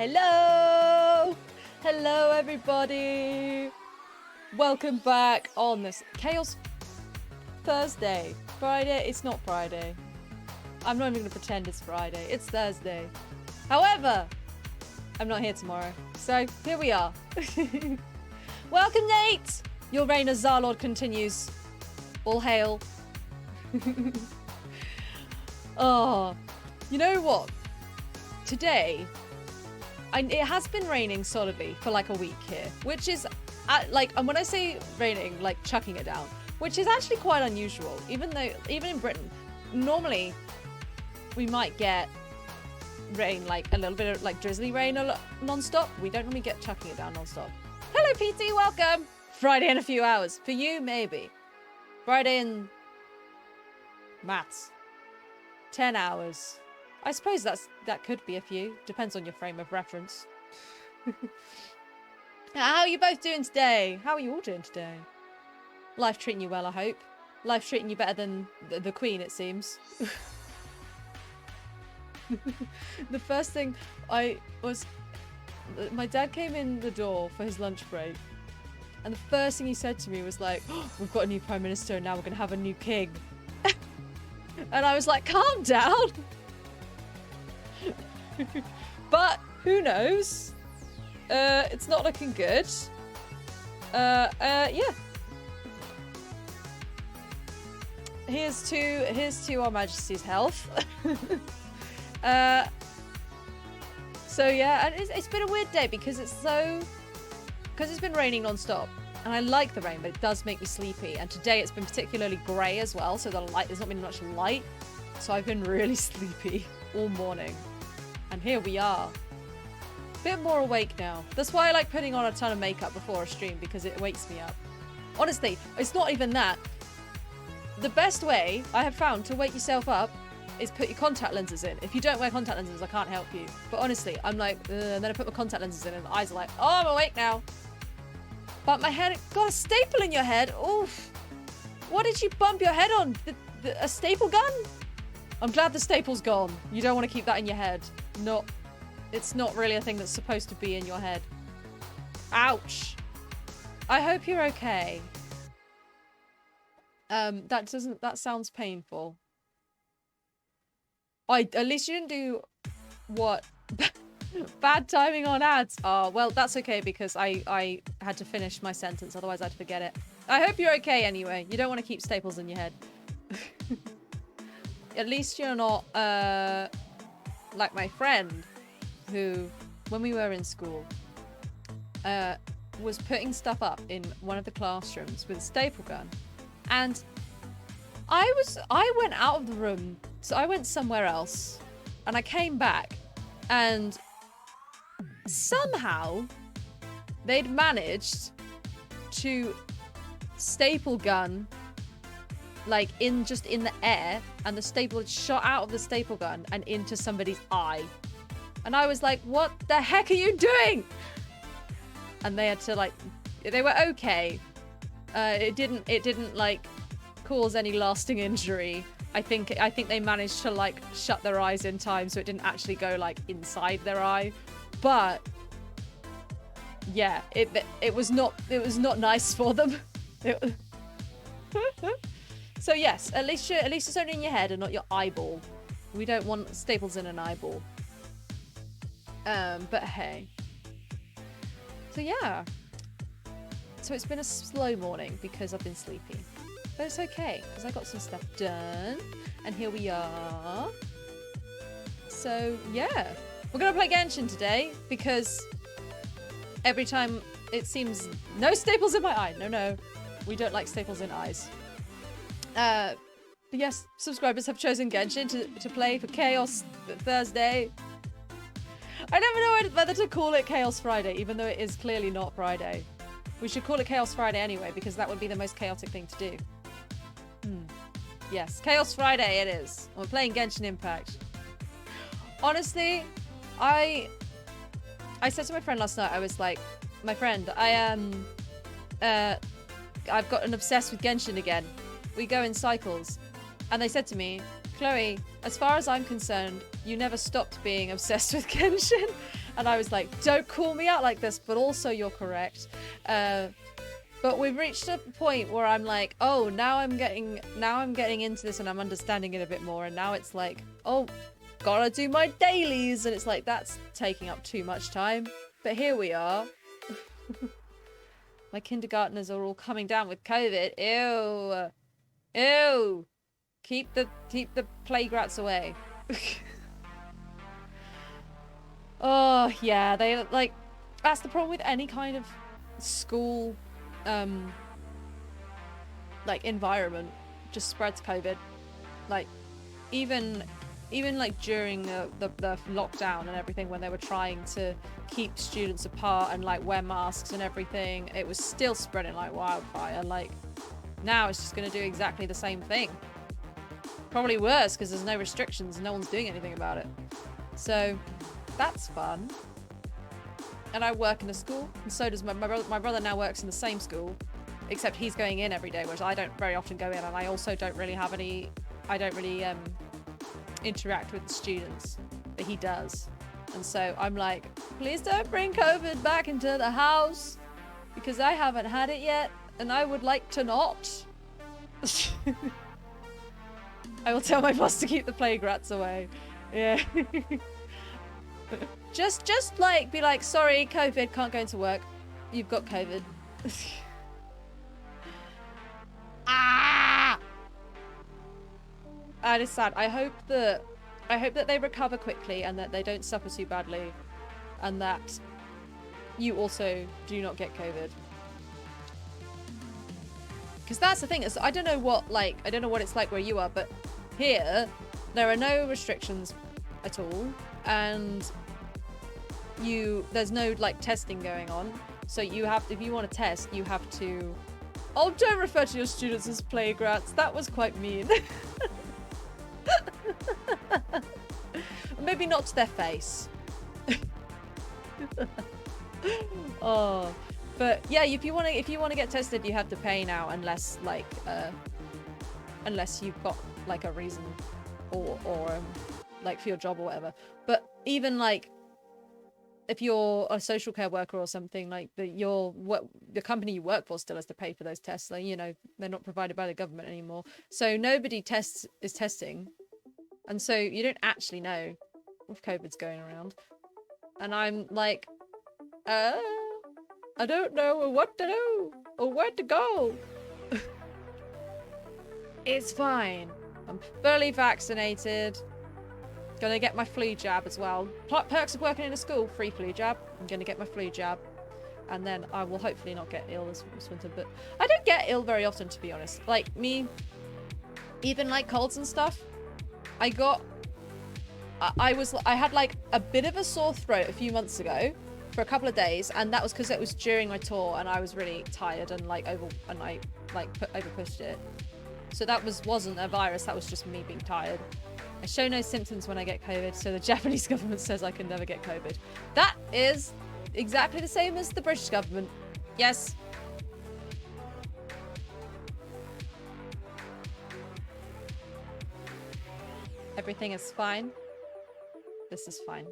Hello! Hello, everybody! Welcome back on this Chaos Thursday. Friday? It's not Friday. I'm not even going to pretend it's Friday. It's Thursday. However, I'm not here tomorrow. So, here we are. Welcome, Nate! Your reign as Zarlord continues. All hail. Oh, you know what? Today, it has been raining solidly for like a week here, which is and when I say raining, like chucking it down, which is actually quite unusual. Even in Britain, normally we might get rain, like a little bit of like drizzly rain non-stop. We don't normally get chucking it down non-stop. Hello, PT, welcome. Friday in a few hours. For you, maybe. Friday in maths. 10 hours. I suppose that could be a few. Depends on your frame of reference. How are you both doing today? How are you all doing today? Life treating you well, I hope. Life treating you better than the Queen, it seems. The first thing my dad came in the door for his lunch break, and the first thing he said to me was like, oh, we've got a new Prime Minister and now we're going to have a new king. And I was like, calm down. But who knows? It's not looking good. Yeah. Here's to Our Majesty's health. So yeah, and it's been a weird day because it's been raining non-stop. And I like the rain, but it does make me sleepy. And today it's been particularly grey as well, so there's not been much light. So I've been really sleepy all morning. And here we are. Bit more awake now. That's why I like putting on a ton of makeup before a stream, because it wakes me up. Honestly, it's not even that. The best way I have found to wake yourself up is put your contact lenses in. If you don't wear contact lenses, I can't help you. But honestly, I'm like, and then I put my contact lenses in and the eyes are like, oh, I'm awake now. But my head got a staple in your head. Oof. What did you bump your head on? A staple gun? I'm glad the staple's gone. You don't want to keep that in your head. It's not really a thing that's supposed to be in your head. Ouch. I hope you're okay. That sounds painful. At least you didn't do what? Bad timing on ads. Oh, well, that's okay because I had to finish my sentence, otherwise I'd forget it. I hope you're okay anyway. You don't want to keep staples in your head. At least you're not like my friend who, when we were in school, was putting stuff up in one of the classrooms with a staple gun. And I went out of the room, so I went somewhere else, and I came back, and somehow they'd managed to staple gun like just in the air, and the staple had shot out of the staple gun and into somebody's eye. And I was like, what the heck are you doing? And they had to they were okay. It didn't like cause any lasting injury. I think they managed to shut their eyes in time so it didn't actually go inside their eye. But yeah, it was not nice for them. So yes, at least it's only in your head and not your eyeball. We don't want staples in an eyeball. But hey. So yeah. So it's been a slow morning because I've been sleepy. But it's okay, because I got some stuff done. And here we are. So yeah. We're gonna play Genshin today because every time it seems no staples in my eye. No. We don't like staples in eyes. But yes, subscribers have chosen Genshin to play for Chaos Thursday. I never know whether to call it Chaos Friday, even though it is clearly not Friday. We should call it Chaos Friday anyway, because that would be the most chaotic thing to do. Yes, Chaos Friday it is. We're playing Genshin Impact. Honestly, I said to my friend last night, I was like, my friend, I've gotten obsessed with Genshin again. We go in cycles. And they said to me, Chloe, as far as I'm concerned, you never stopped being obsessed with Genshin. And I was like, don't call me out like this, but also you're correct. But we've reached a point where I'm like, oh, now I'm getting into this and I'm understanding it a bit more. And now it's like, oh, gotta do my dailies. And it's like, that's taking up too much time. But here we are. My kindergartners are all coming down with COVID. Ew. Ew. Keep the plague rats away. Oh, yeah. They, like, that's the problem with any kind of school, like, environment. Just spreads COVID. Like, even like during the lockdown and everything, when they were trying to keep students apart and like wear masks and everything, it was still spreading like wildfire. Like, now it's just going to do exactly the same thing. Probably worse because there's no restrictions and no one's doing anything about it. So that's fun. And I work in a school, and so does my brother. My brother now works in the same school, except he's going in every day, which I don't very often go in, and I also don't really have any. I don't really interact with the students, but he does. And so I'm like, please don't bring COVID back into the house, because I haven't had it yet, and I would like to not. I will tell my boss to keep the plague rats away. Yeah. just like, be like, sorry, COVID, can't go into work. You've got COVID. Ah! And it's sad. I hope that they recover quickly and that they don't suffer too badly, and that you also do not get COVID. Because that's the thing, is I don't know what it's like where you are, but here there are no restrictions at all, and there's no like testing going on. So you have, if you want to test, you have to. Oh, don't refer to your students as plague rats. That was quite mean. Maybe not to their face. Oh, but yeah, if you want to get tested, you have to pay now, unless you've got like a reason, or like for your job or whatever. But even like, if you're a social care worker or something, like the company you work for still has to pay for those tests. Like, you know, they're not provided by the government anymore. So nobody is testing. And so you don't actually know if COVID's going around. And I'm like, I don't know what to do or where to go. It's fine. I'm fully vaccinated. Gonna get my flu jab as well. Perks of working in a school, free flu jab. I'm gonna get my flu jab. And then I will hopefully not get ill this winter. But I don't get ill very often, to be honest. Like, me, even like colds and stuff, I had like a bit of a sore throat a few months ago for a couple of days, and that was because it was during my tour and I was really tired and I overpushed it. So that wasn't a virus, that was just me being tired. I show no symptoms when I get COVID, so the Japanese government says I can never get COVID. That is exactly the same as the British government. Yes. Everything is fine. This is fine.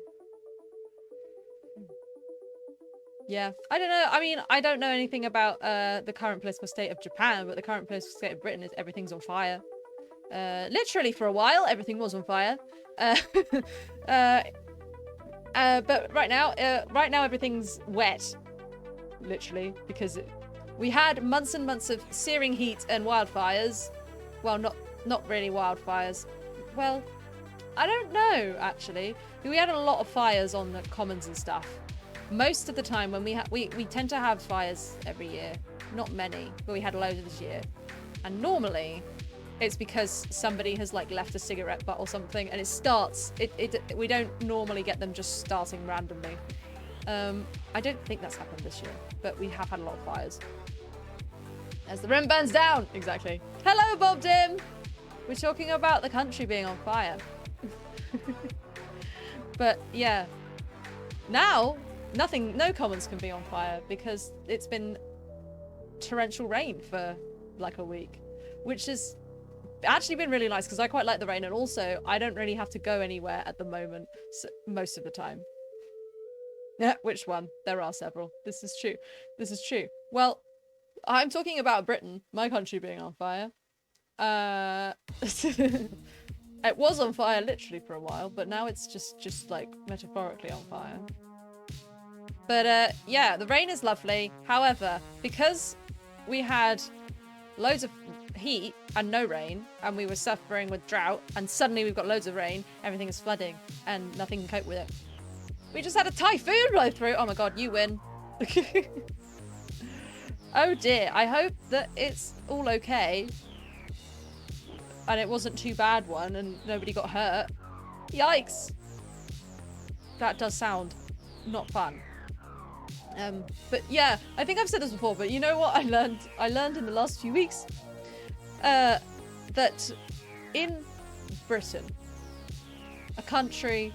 Yeah, I don't know. I mean, I don't know anything about the current political state of Japan, but the current political state of Britain is everything's on fire. Literally for a while, everything was on fire. But right now everything's wet. Literally, because we had months and months of searing heat and wildfires. Well, not really wildfires. Well, I don't know, actually. We had a lot of fires on the commons and stuff. Most of the time when we tend to have fires every year. Not many, but we had loads this year. And normally, it's because somebody has like left a cigarette butt or something, and it starts. We don't normally get them just starting randomly. I don't think that's happened this year, but we have had a lot of fires. As the room burns down! Exactly. Hello, Bob Dim! We're talking about the country being on fire. But yeah, now no commons can be on fire because it's been torrential rain for like a week, which has actually been really nice because I quite like the rain, and also I don't really have to go anywhere at the moment most of the time. Yeah, which one? There are several. This is true. This is true. Well, I'm talking about Britain, my country being on fire. It was on fire literally for a while, but now it's just like metaphorically on fire. But yeah, the rain is lovely. However, because we had loads of heat and no rain, and we were suffering with drought, and suddenly we've got loads of rain, everything is flooding, and nothing can cope with it. We just had a typhoon blow through. Oh my god, you win. Oh dear, I hope that it's all okay. And it wasn't too bad one, and nobody got hurt. Yikes. That does sound not fun. But yeah, I think I've said this before, but you know what I learned? I learned in the last few weeks that in Britain, a country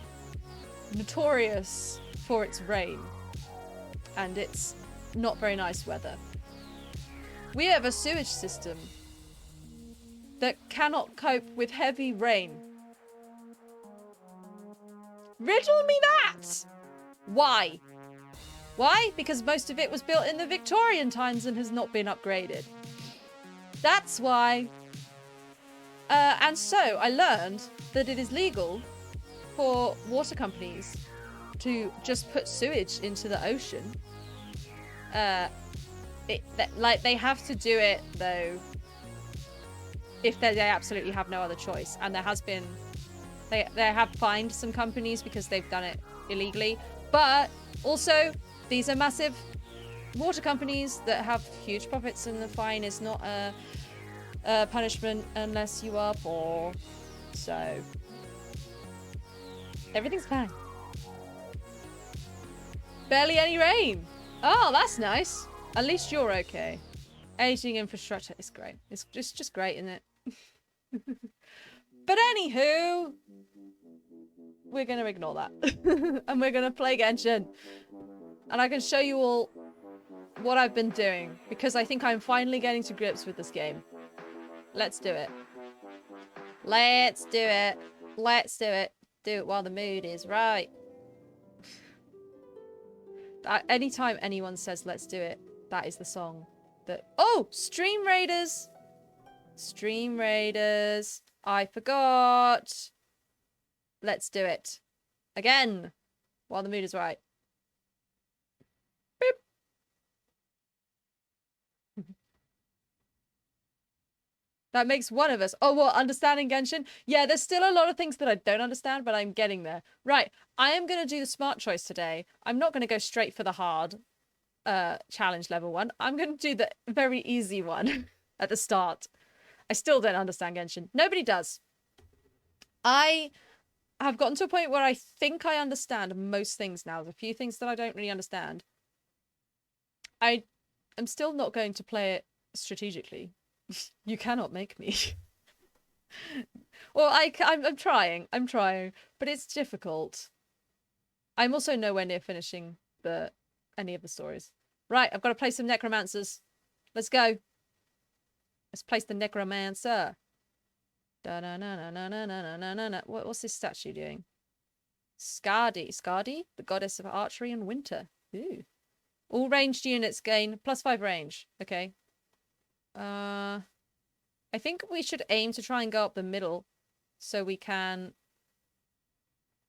notorious for its rain and its not very nice weather, we have a sewage system that cannot cope with heavy rain. Riddle me that! Why? Why? Because most of it was built in the Victorian times and has not been upgraded. That's why. And so I learned that it is legal for water companies to just put sewage into the ocean. Like they have to do it though if they absolutely have no other choice. And there has been, they have fined some companies because they've done it illegally. But also, these are massive water companies that have huge profits, and the fine is not a punishment unless you are poor. So, everything's fine. Barely any rain. Oh, that's nice. At least you're okay. Aging infrastructure is great. It's just great, isn't it? But anywho, we're going to ignore that. And we're going to play Genshin. And I can show you all what I've been doing, because I think I'm finally getting to grips with this game. Let's do it. Let's do it. Let's do it. Do it while the mood is right. Anytime anyone says let's do it, that is the song that... Oh! Stream Raiders! Stream Raiders. I forgot. Let's do it. Again. While the mood is right. Beep. That makes one of us. Oh, what? Understanding Genshin? Yeah, there's still a lot of things that I don't understand, but I'm getting there. Right. I am going to do the smart choice today. I'm not going to go straight for the hard challenge level 1. I'm going to do the very easy one at the start. I still don't understand Genshin. Nobody does. I have gotten to a point where I think I understand most things now. There's a few things that I don't really understand. I am still not going to play it strategically. You cannot make me. Well, I'm trying. I'm trying. But it's difficult. I'm also nowhere near finishing any of the stories. Right, I've got to play some necromancers. Let's go. Let's place the necromancer. What's this statue doing? Skadi. Skadi? The goddess of archery and winter. Ooh. All ranged units gain +5 range. Okay. I think we should aim to try and go up the middle so we can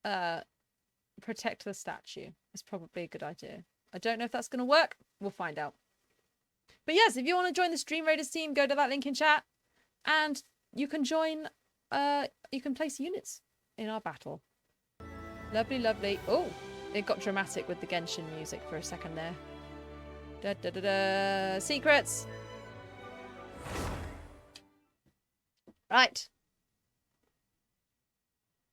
protect the statue. It's probably a good idea. I don't know if that's going to work. We'll find out. But yes, if you want to join the Stream Raiders team, go to that link in chat and you can join, you can place units in our battle. Lovely, lovely. Oh, it got dramatic with the Genshin music for a second there. Da da da da. Secrets. Right.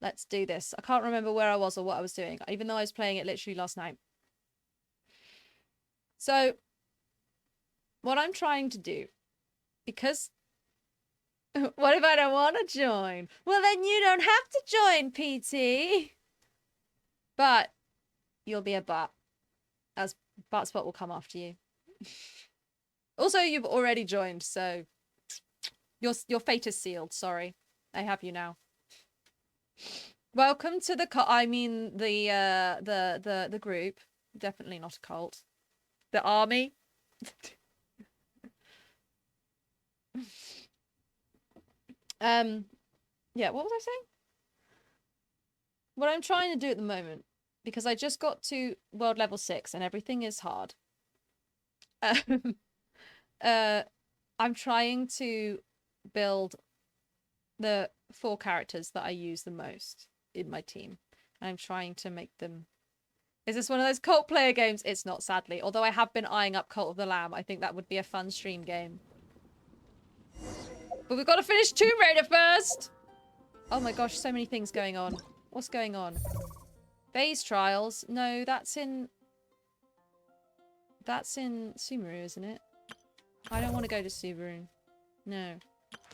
Let's do this. I can't remember where I was or what I was doing, even though I was playing it literally last night. So, what I'm trying to do, because what if I don't want to join? Well, then you don't have to join, PT. But you'll be a bot, as Botspot will come after you. Also, you've already joined, so your fate is sealed. Sorry, I have you now. Welcome to the group. Definitely not a cult. The army. Yeah, what was I saying? What I'm trying to do at the moment, because I just got to world level 6 and everything is hard. I'm trying to build the 4 characters that I use the most in my team. I'm trying to make them... Is this one of those cult player games? It's not, sadly. Although I have been eyeing up Cult of the Lamb. I think that would be a fun stream game. But we've got to finish Tomb Raider first! Oh my gosh, so many things going on. What's going on? Phase trials? No, that's in... That's in Sumeru, isn't it? I don't want to go to Sumeru. No.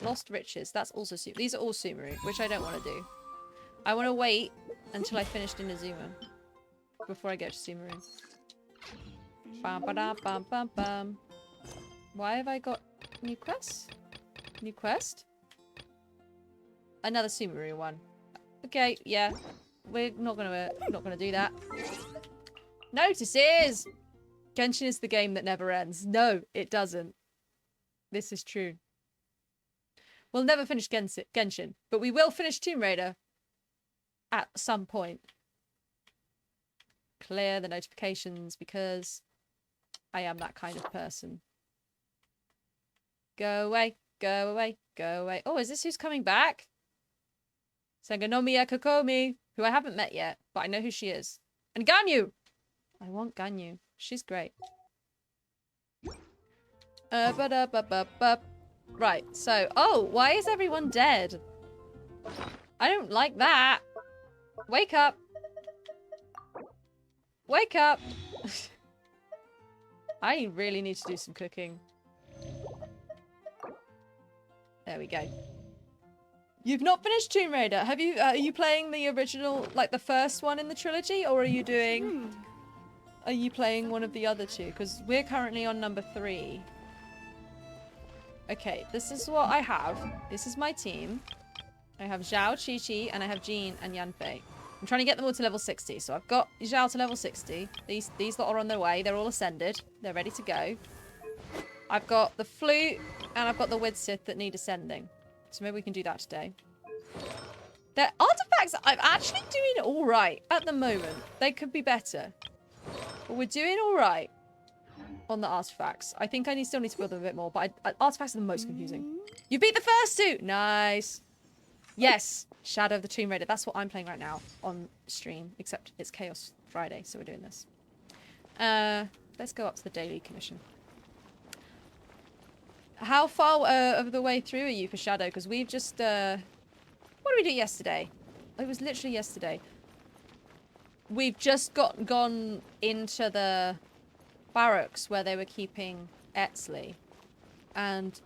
Lost Riches. That's also Sumeru. These are all Sumeru, which I don't want to do. I want to wait until I finished Inazuma before I go to Sumeru. Bam, ba, da, bam, bam, bam. Why have I got new quests? New quest? Another Sumeru one. Okay, yeah. We're not gonna do that. Notices! Genshin is the game that never ends. No, it doesn't. This is true. We'll never finish Genshin, but we will finish Tomb Raider at some point. Clear the notifications because I am that kind of person. Go away, go away, go away. Oh, is this who's coming back? Sanganomiya Kokomi, who I haven't met yet, but I know who she is. And Ganyu! I want Ganyu. She's great. Right, so... Oh, why is everyone dead? I don't like that. Wake up. Wake up. I really need to do some cooking. There we go. You've not finished Tomb Raider. Have you? Are you playing the original, like the first one in the trilogy, or are you doing? Are you playing one of the other two? Because we're currently on number 3. Okay, this is what I have. This is my team. I have Zhao, Chi-Chi, and I have Jean and Yanfei. I'm trying to get them all to level 60. So I've got Zhao to level 60. These lot are on their way. They're all ascended. They're ready to go. I've got the flute and I've got the Wid Sith that need ascending. So maybe we can do that today. Their artifacts, I'm actually doing all right at the moment. They could be better. But we're doing all right on the artifacts. I think I still need to build them a bit more, but artifacts are the most confusing. You beat the first 2! Nice. Yes, Shadow of the Tomb Raider. That's what I'm playing right now on stream, except it's Chaos Friday, so we're doing this. Let's go up to the daily commission. How far of the way through are you for Shadow? Because we've just... What did we do yesterday? It was literally yesterday. We've just gone into the barracks where they were keeping Etzli. And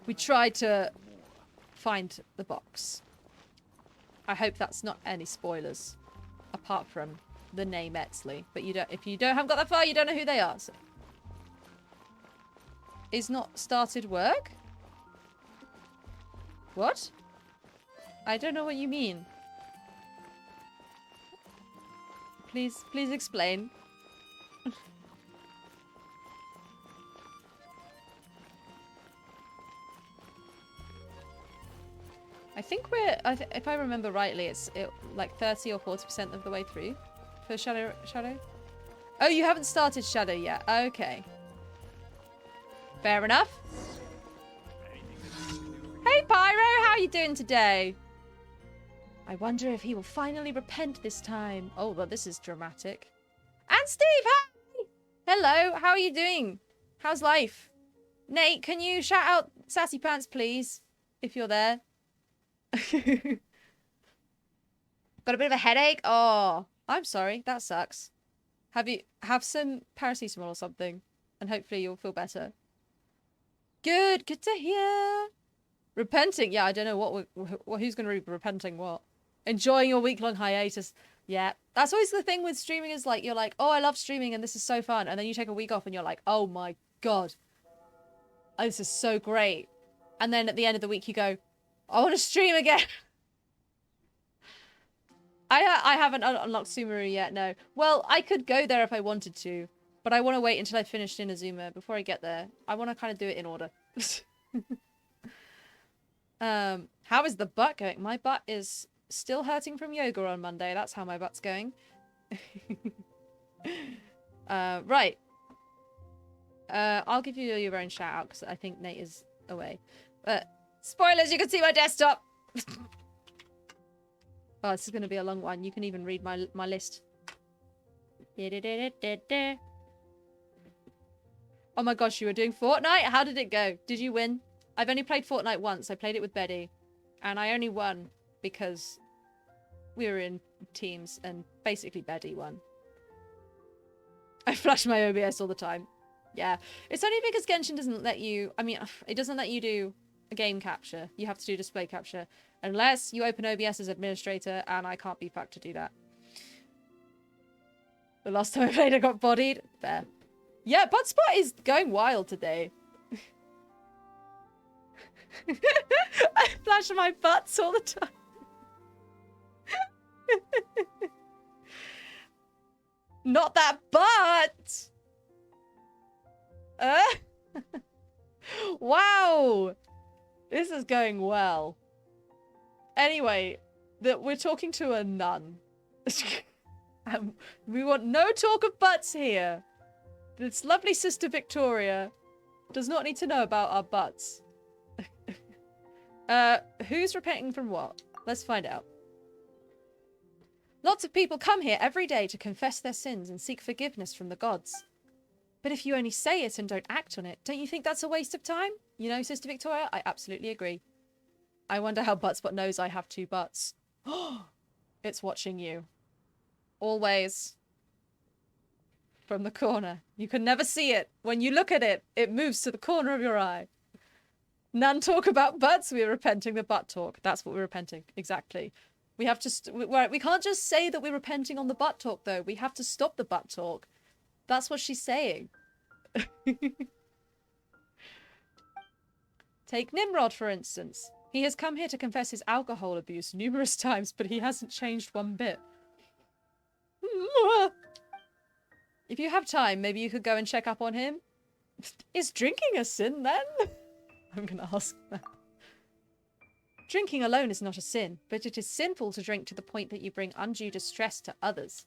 we tried to find the box. I hope that's not any spoilers. Apart from the name Etzli. But you don't, if you haven't got that far, you don't know who they are. So. Is not started work? What? I don't know what you mean. Please explain. I think we're, if I remember rightly, it's like 30 or 40% of the way through for Shadow. Oh, you haven't started Shadow yet. Okay. Fair enough. Hey, Pyro, how are you doing today? I wonder if he will finally repent this time. Oh, well, this is dramatic. And Steve, hi! Hello, how are you doing? How's life? Nate, can you shout out Sassy Pants, please? If you're there. Got a bit of a headache? Oh, I'm sorry. That sucks. Have some paracetamol or something, and hopefully you'll feel better. Good to hear. Repenting? Yeah, I don't know who's going to be repenting what. Enjoying your week-long hiatus. Yeah, that's always the thing with streaming is like, you're like, oh, I love streaming and this is so fun. And then you take a week off and you're like, oh my God, this is so great. And then at the end of the week you go, I want to stream again. I haven't unlocked Sumeru yet, no. Well, I could go there if I wanted to, but I want to wait until I finish Inazuma before I get there. I want to kind of do it in order. How is the butt going? My butt is still hurting from yoga on Monday. That's how my butt's going. Right. I'll give you your own shout out because I think Nate is away. Spoilers, you can see my desktop! Oh, this is going to be a long one. You can even read my list. Oh my gosh, you were doing Fortnite? How did it go? Did you win? I've only played Fortnite once. I played it with Betty. And I only won because we were in teams and basically Betty won. I flash my OBS all the time. Yeah. It's only because Genshin doesn't let you... I mean, it doesn't let you do a game capture. You have to do display capture. Unless you open OBS as administrator, and I can't be fucked to do that. The last time I played, I got bodied. Fair. Yeah, Buttspot is going wild today. I flash my butts all the time. Not that butt! Wow! This is going well. Anyway, we're talking to a nun. We want no talk of butts here. This lovely Sister Victoria does not need to know about our butts. Who's repenting from what? Let's find out. Lots of people come here every day to confess their sins and seek forgiveness from the gods. But if you only say it and don't act on it, don't you think that's a waste of time? You know, Sister Victoria, I absolutely agree. I wonder how Buttspot knows I have 2 butts. It's watching you. Always. From the corner. You can never see it. When you look at it, it moves to the corner of your eye. None talk about butts. We're repenting the butt talk. That's what we're repenting. Exactly. We have to... we can't just say that we're repenting on the butt talk, though. We have to stop the butt talk. That's what she's saying. Take Nimrod, for instance. He has come here to confess his alcohol abuse numerous times, but he hasn't changed one bit. If you have time, maybe you could go and check up on him. Is drinking a sin, then? I'm gonna ask that. Drinking alone is not a sin, but it is sinful to drink to the point that you bring undue distress to others.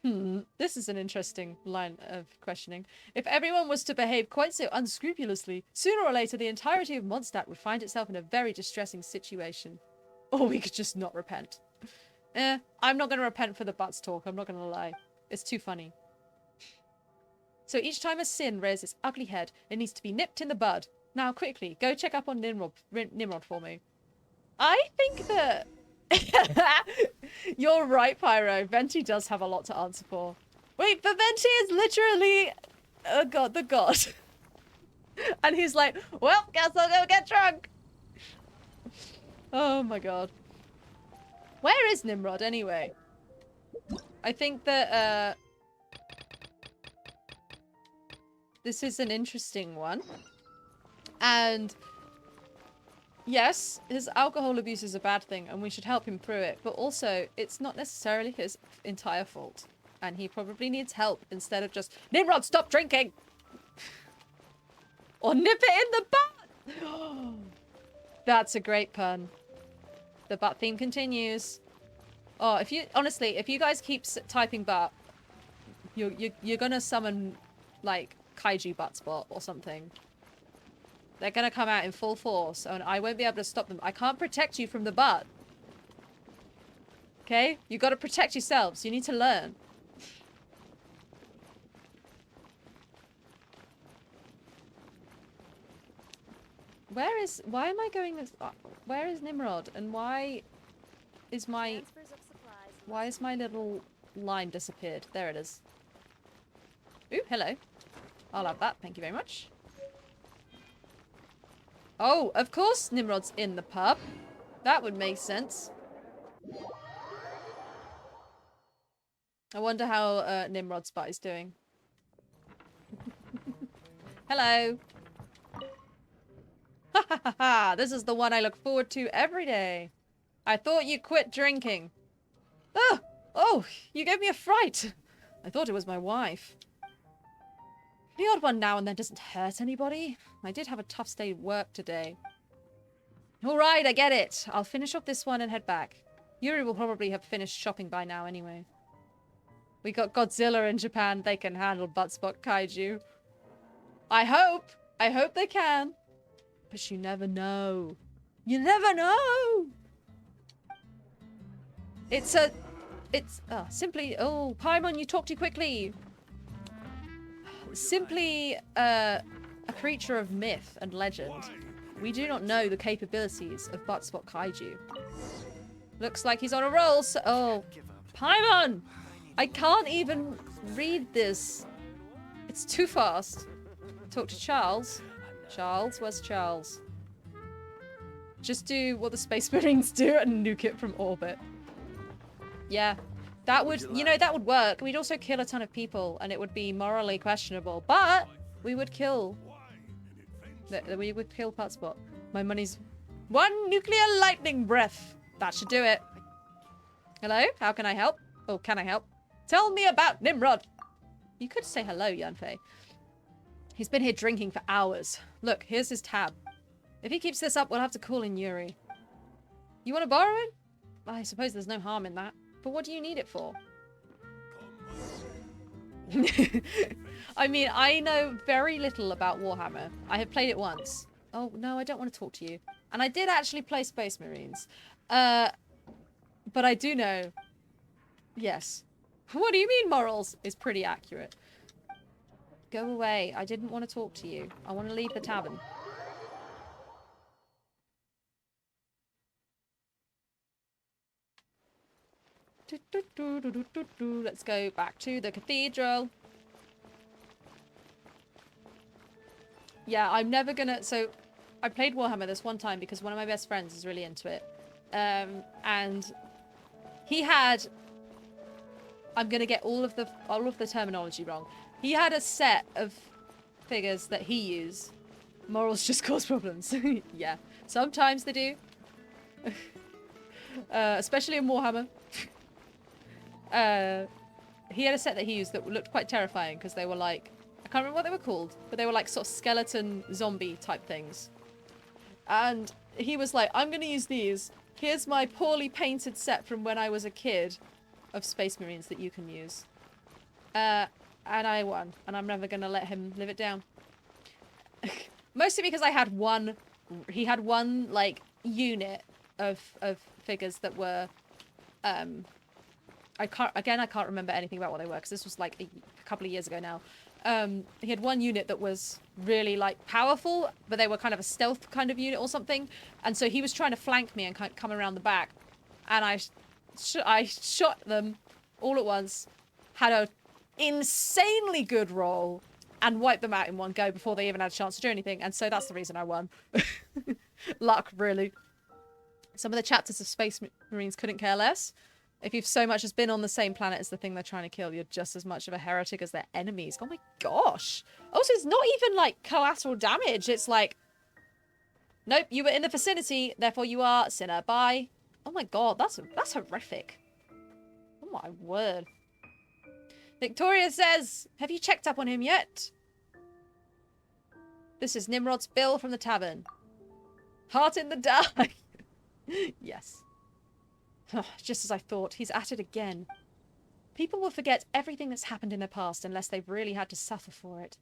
This is an interesting line of questioning. If everyone was to behave quite so unscrupulously, sooner or later the entirety of Mondstadt would find itself in a very distressing situation. Or we could just not repent. I'm not going to repent for the butts talk, I'm not going to lie. It's too funny. So each time a sin rears its ugly head, it needs to be nipped in the bud. Now quickly, go check up on Nimrod for me. I think that... You're right, Pyro. Venti does have a lot to answer for. Wait, but Venti is literally the god. And he's like, well, guess I'll go get drunk. Oh my god. Where is Nimrod anyway? I think that this is an interesting one. And yes, his alcohol abuse is a bad thing and we should help him through it, but also it's not necessarily his entire fault. And he probably needs help instead of just, Nimrod, stop drinking! Or nip it in the butt! That's a great pun. The butt theme continues. Oh, honestly, if you guys keep typing butt, you're gonna summon, like, Kaiju Buttspot or something. They're gonna come out in full force, and I won't be able to stop them. I can't protect you from the butt. Okay? You gotta protect yourselves. You need to learn. Why am I going this... where is Nimrod? And why is my little line disappeared? There it is. Ooh, hello. I'll have that. Thank you very much. Oh, of course Nimrod's in the pub. That would make sense. I wonder how Nimrod's butt is doing. Hello. Ha ha ha ha! This is the one I look forward to every day. I thought you quit drinking. Ah! Oh, you gave me a fright. I thought it was my wife. The odd one now and then doesn't hurt anybody. I did have a tough day at work today. Alright, I get it. I'll finish off this one and head back. Yuri will probably have finished shopping by now anyway. We got Godzilla in Japan. They can handle butt-spot kaiju. I hope. I hope they can. But you never know. You never know. It's simply... Oh, Paimon, you talk too quickly. Simply a creature of myth and legend. We do not know the capabilities of butt-spot kaiju. Looks like he's on a roll, so... Oh, Paimon! I can't even read this. It's too fast. Talk to Charles. Charles? Where's Charles? Just do what the Space Marines do and nuke it from orbit. Yeah. That would, you know, that would work. We'd also kill a ton of people and it would be morally questionable. But we would kill... We would kill Buttspot. My money's... One nuclear lightning breath. That should do it. Hello? How can I help? Oh, can I help? Tell me about Nimrod. You could say hello, Yanfei. He's been here drinking for hours. Look, here's his tab. If he keeps this up, we'll have to call in Yuri. You want to borrow it? I suppose there's no harm in that. But what do you need it for? I mean, I know very little about Warhammer. I have played it once. Oh, no, I don't want to talk to you. And I did actually play Space Marines. But I do know. Yes. What do you mean morals? Is pretty accurate. Go away. I didn't want to talk to you. I want to leave the tavern. Let's go back to the cathedral. Yeah, I'm never gonna... So, I played Warhammer this one time because one of my best friends is really into it. And he had... I'm gonna get all of the terminology wrong. He had a set of figures that he used. Morals just cause problems. Yeah, sometimes they do. Especially in Warhammer. He had a set that he used that looked quite terrifying because they were like... I can't remember what they were called, but they were like sort of skeleton zombie type things. And he was like, I'm gonna use these. Here's my poorly painted set from when I was a kid of Space Marines that you can use. And I won. And I'm never gonna let him live it down. Mostly because I had one... He had one, like, unit of figures that were... I can't remember anything about what they were, because this was, like, a couple of years ago now. He had one unit that was really, like, powerful, but they were kind of a stealth kind of unit or something. And so he was trying to flank me and come around the back. And I shot them all at once, had a insanely good roll, and wiped them out in one go before they even had a chance to do anything. And so that's the reason I won. Luck, really. Some of the chapters of Space Marines couldn't care less. If you've so much as been on the same planet as the thing they're trying to kill, you're just as much of a heretic as their enemies. Oh my gosh. Oh, so it's not even like collateral damage. It's like, nope, you were in the vicinity, therefore you are sinner. Bye. Oh my god, that's horrific. Oh my word. Victoria says, have you checked up on him yet? This is Nimrod's bill from the tavern. Heart in the dark. Yes. Just as I thought, he's at it again. People will forget everything that's happened in their past unless they've really had to suffer for it.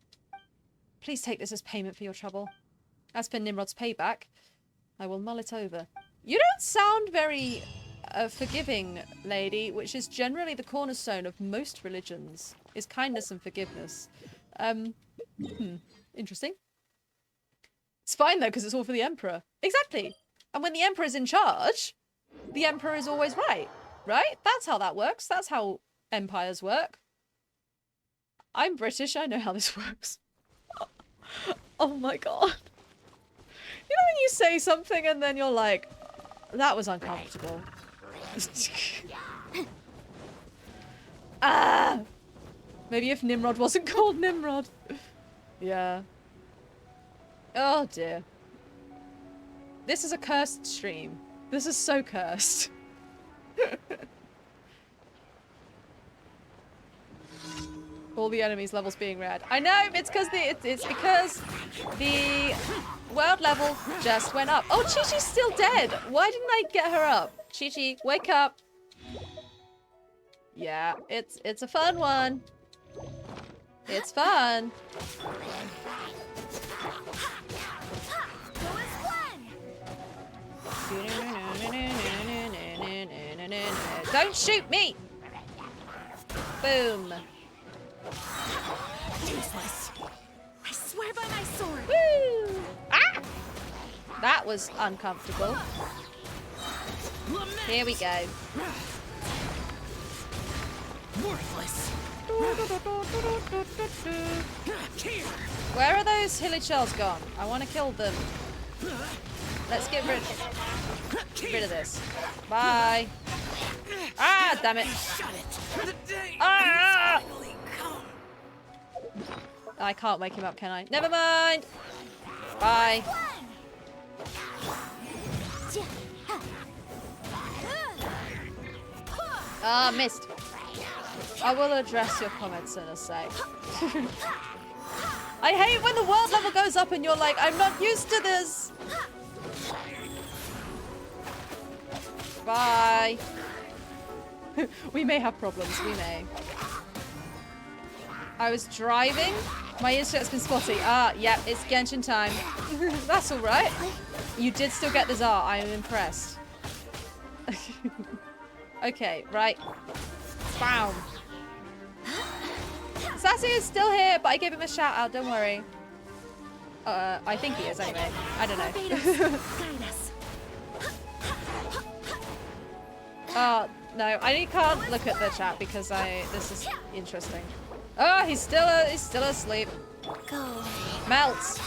Please take this as payment for your trouble. As for Nimrod's payback, I will mull it over. You don't sound very forgiving, lady, which is generally the cornerstone of most religions, is kindness and forgiveness. Interesting. It's fine, though, because it's all for the Emperor. Exactly. And when the Emperor's in charge... The Emperor is always right, right? That's how that works. That's how empires work. I'm British. I know how this works. Oh my god. You know when you say something and then you're like, that was uncomfortable. Ah! Maybe if Nimrod wasn't called Nimrod. Yeah. Oh dear. This is a cursed stream. This is so cursed. All the enemies levels being red. I know, it's because the world level just went up. Oh, Chi-Chi's still dead. Why didn't I get her up? Chi-Chi, wake up. Yeah, it's a fun one. It's fun. Don't shoot me! Boom. Useless. I swear by my sword. Woo! Ah! That was uncomfortable. Here we go. Worthless. Where are those hilly shells gone? I want to kill them. Let's get rid of this. Bye. Ah, damn it. Ah! I can't wake him up, can I? Never mind. Bye. Ah, missed. I will address your comments in a sec. I hate when the world level goes up and you're like, I'm not used to this. Bye. We may have problems, we may. I was driving. My internet's been spotty. Ah, yeah, it's Genshin time. That's alright. You did still get the Tsar. I am impressed. Okay, right. Bam. Sassy is still here, but I gave him a shout out, don't worry. I think he is anyway. I don't know. Oh, no, I can't look at the chat because this is interesting. Oh, he's still asleep. Go. Melts.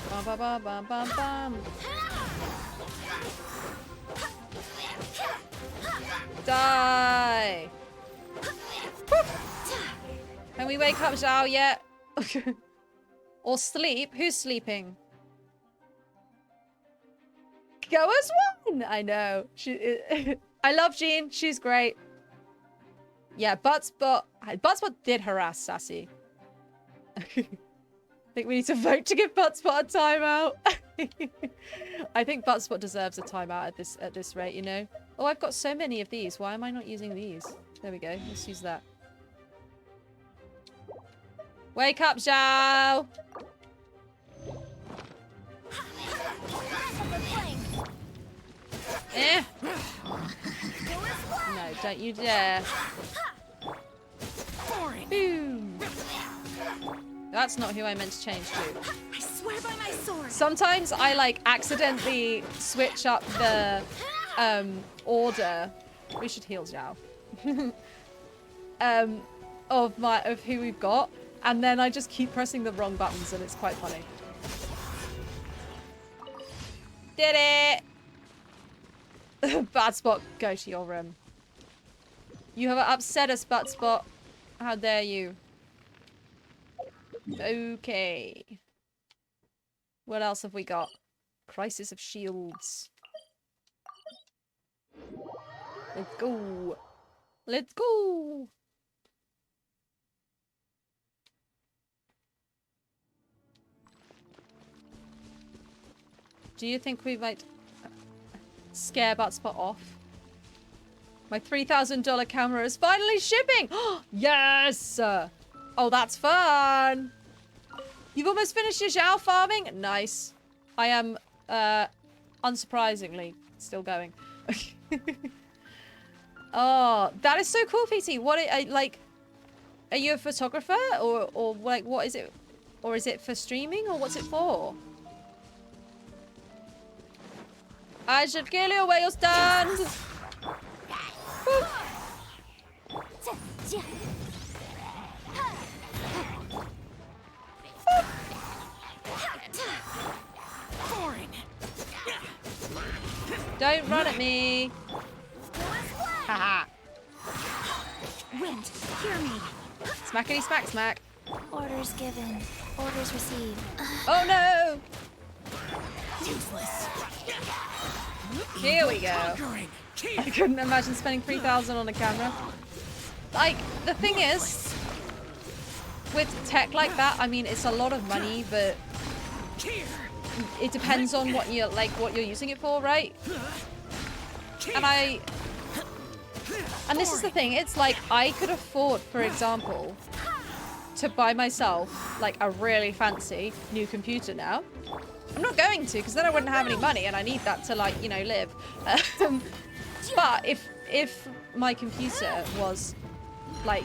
Bum, bum, bum, bum, bum, bum. Die. Can we wake up Zhao yet? Or sleep? Who's sleeping? Go as one. I know. I love Jean. She's great. Yeah, Buttspot did harass Sassy. I think we need to vote to give Buttspot a timeout. I think Buttspot deserves a timeout at this rate, you know. Oh, I've got so many of these. Why am I not using these? There we go. Let's use that. Wake up, Zhao! Eh? No, don't you dare. Boom. That's not who I meant to change to. I swear by my sword. Sometimes I like accidentally switch up the order. We should heal Zhao. of who we've got, and then I just keep pressing the wrong buttons, and it's quite funny. Did it! Bad Spot, go to your room. You have upset us, Bad Spot. How dare you? Okay. What else have we got? Crisis of Shields. Let's go. Let's go. Do you think we might scare Buttspot off? My $3,000 camera is finally shipping! Yes! Oh, that's fun! You've almost finished your Zhao farming? Nice. I am, unsurprisingly, still going. Oh, that is so cool, PT. What, like, are you a photographer? Or like, what is it? Or is it for streaming? Or what's it for? I should kill you where you stand! Don't run at me! Haha! Wind, hear me. Smackety smack smack. Orders given. Orders received. Oh no! Useless. Here we go. I couldn't imagine spending 3,000 on a camera. Like, the thing is, with tech like that, I mean, it's a lot of money, but it depends on what you're using it for, right? And this is the thing, it's like I could afford, for example, to buy myself like a really fancy new computer now. I'm not going to, because then I wouldn't have any money, and I need that to, like, you know, live. But if my computer was like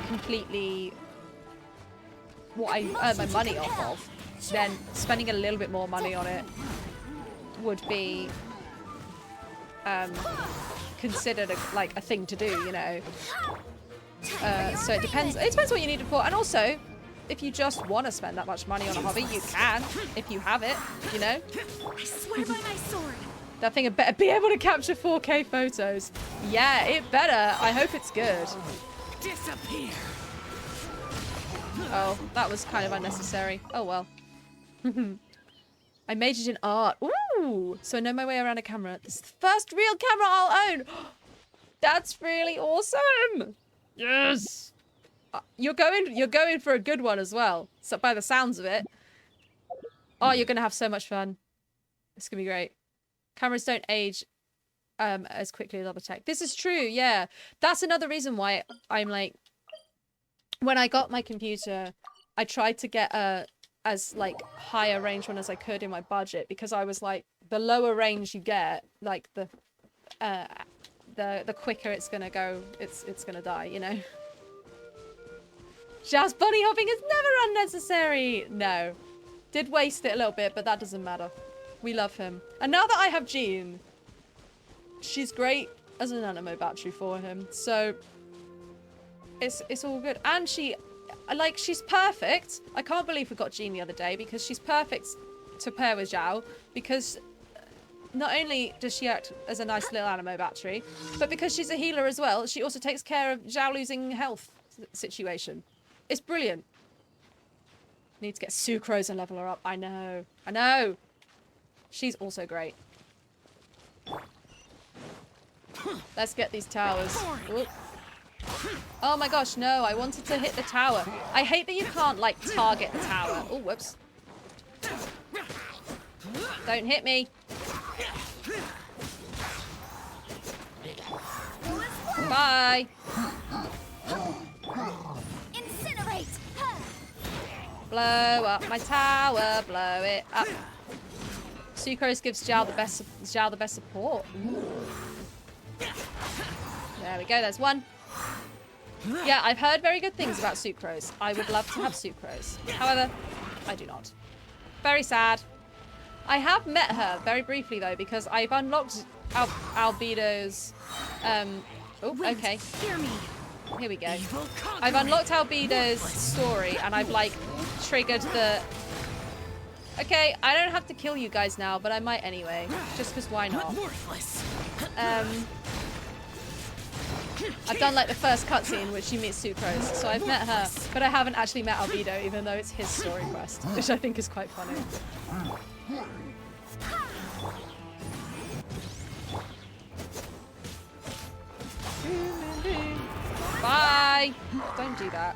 completely what I earn my money off of, then spending a little bit more money on it would be considered a thing to do, you know. So it depends. It depends what you need it for, and also if you just want to spend that much money on a hobby, you can, if you have it, you know. I swear by my sword. That thing had better be able to capture 4K photos. Yeah, it better. I hope it's good. Disappear. Oh, that was kind of unnecessary. Oh well. I majored in art. Ooh! So I know my way around a camera. This is the first real camera I'll own. That's really awesome. Yes. You're going for a good one as well. So by the sounds of it. Oh, you're gonna have so much fun. It's gonna be great. Cameras don't age as quickly as other tech. This is true, yeah. That's another reason why I'm like, when I got my computer, I tried to get as like high a range one as I could in my budget, because I was like, the lower range you get, like the quicker it's gonna go, it's gonna die, you know. Just bunny hopping is never unnecessary. No, did waste it a little bit, but that doesn't matter. We love him. And now that I have Jean, she's great as an animo battery for him. So it's all good. And she's perfect. I can't believe we got Jean the other day, because she's perfect to pair with Zhao, because not only does she act as a nice little animo battery, but because she's a healer as well, she also takes care of Zhao losing health situation. It's brilliant. Need to get Sucrose and level her up. I know. I know. She's also great. Let's get these towers. Ooh. Oh my gosh, no. I wanted to hit the tower. I hate that you can't, like, target the tower. Oh, whoops. Don't hit me. Bye. Incinerate. Blow up my tower. Blow it up. Sucrose gives Zhao the best support. Ooh. There we go. There's one. Yeah, I've heard very good things about Sucrose. I would love to have Sucrose. However, I do not. Very sad. I have met her very briefly though, because I've unlocked Albedo's. Oh, okay. Hear me. Here we go. I've unlocked Albedo's story, and I've like triggered the. Okay, I don't have to kill you guys now, but I might anyway, just because why not? I've done like the first cutscene, which you meet Sucrose, so I've met her, but I haven't actually met Albedo, even though it's his story quest, which I think is quite funny. Bye! Don't do that.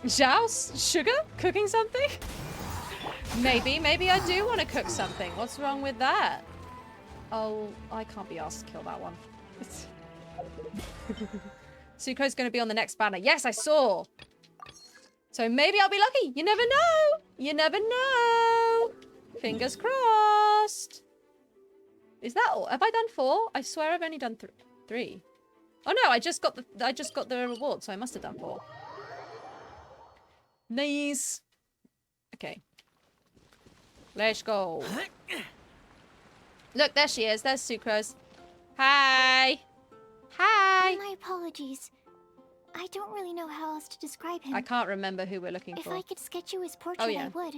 Zhao's sugar? Cooking something? Maybe I do want to cook something. What's wrong with that? Oh, I can't be asked to kill that one. Sucro's going to be on the next banner. Yes, I saw! So maybe I'll be lucky. You never know! You never know! Fingers crossed! Is that all? Have I done 4? I swear I've only done 3. Oh no, I just got the reward, so I must have done 4. Nice. Okay. Let's go. Look, there she is. There's Sucrose. Hi. Hi. My apologies. I don't really know how else to describe him. I can't remember who we're looking for. If I could sketch you his portrait, yeah. I would.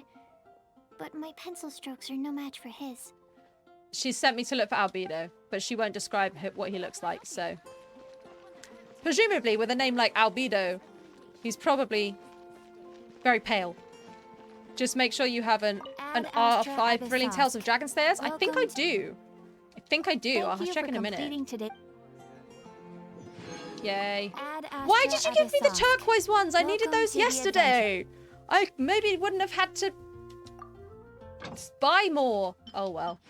But my pencil strokes are no match for his. She sent me to look for Albedo, but she won't describe what he looks like, so... Presumably, with a name like Albedo, he's probably very pale. Just make sure you have an Ad R5 Astra Thrilling Abyssos. Tales of Dragon Slayers. I think I Welcome do. I think I do. I'll Thank you check for in a minute. completing today. Yay. Ad Why Astra did you give me the Abyssos. turquoise ones? I needed Welcome those to the yesterday. I maybe wouldn't have had to buy more. Oh, well.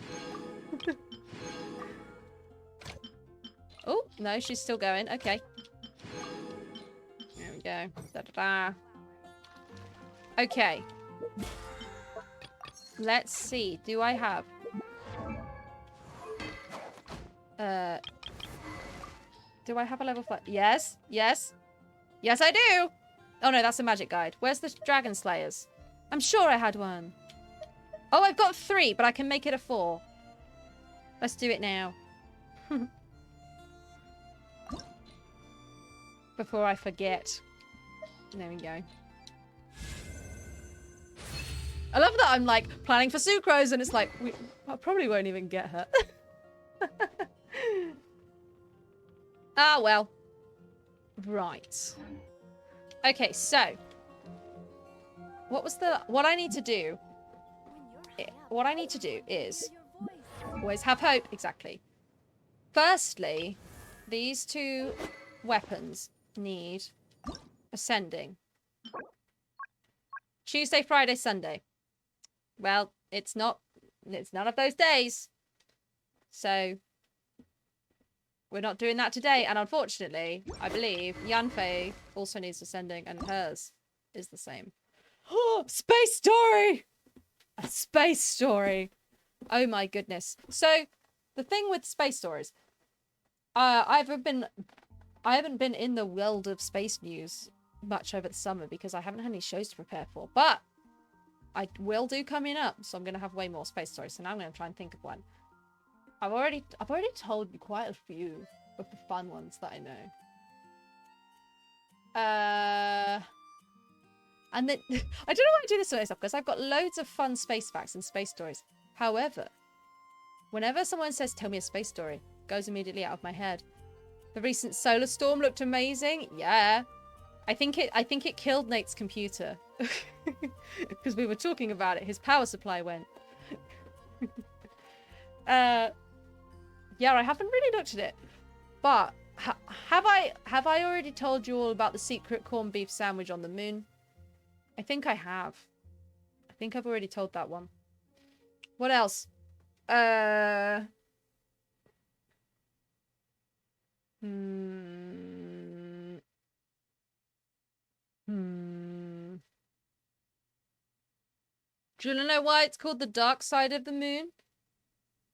Oh, no, she's still going. Okay. There we go. Da-da-da. Okay. Let's see. Do I have... Do I have a level 5? Yes. Yes. Yes, I do. Oh, no, that's a magic guide. Where's the Dragon Slayers? I'm sure I had one. Oh, I've got 3, but I can make it a 4. Let's do it now. Before I forget. There we go. I love that I'm like planning for Sucrose and it's like, I probably won't even get her. Ah, well. Right. Okay, so. What I need to do. What I need to do is. Always have hope. Exactly. Firstly, these 2 weapons need ascending. Tuesday, Friday, Sunday. Well, it's none of those days. So, we're not doing that today. And unfortunately, I believe Yanfei also needs ascending and hers is the same. Oh, space story! A space story. Oh my goodness. So, the thing with space stories, I haven't been in the world of space news much over the summer because I haven't had any shows to prepare for. But I will do coming up, so I'm gonna have way more space stories. So now I'm gonna try and think of one. I've already told you quite a few of the fun ones that I know. And then I don't know why I do this sort of stuff because I've got loads of fun space facts and space stories. However, whenever someone says, "Tell me a space story," it goes immediately out of my head. The recent solar storm looked amazing. Yeah. I think it killed Nate's computer. Because we were talking about it. His power supply went. Yeah, I haven't really looked at it. But have I already told you all about the secret corned beef sandwich on the moon? I think I have. I think I've already told that one. What else? Do you want to know why it's called the dark side of the moon?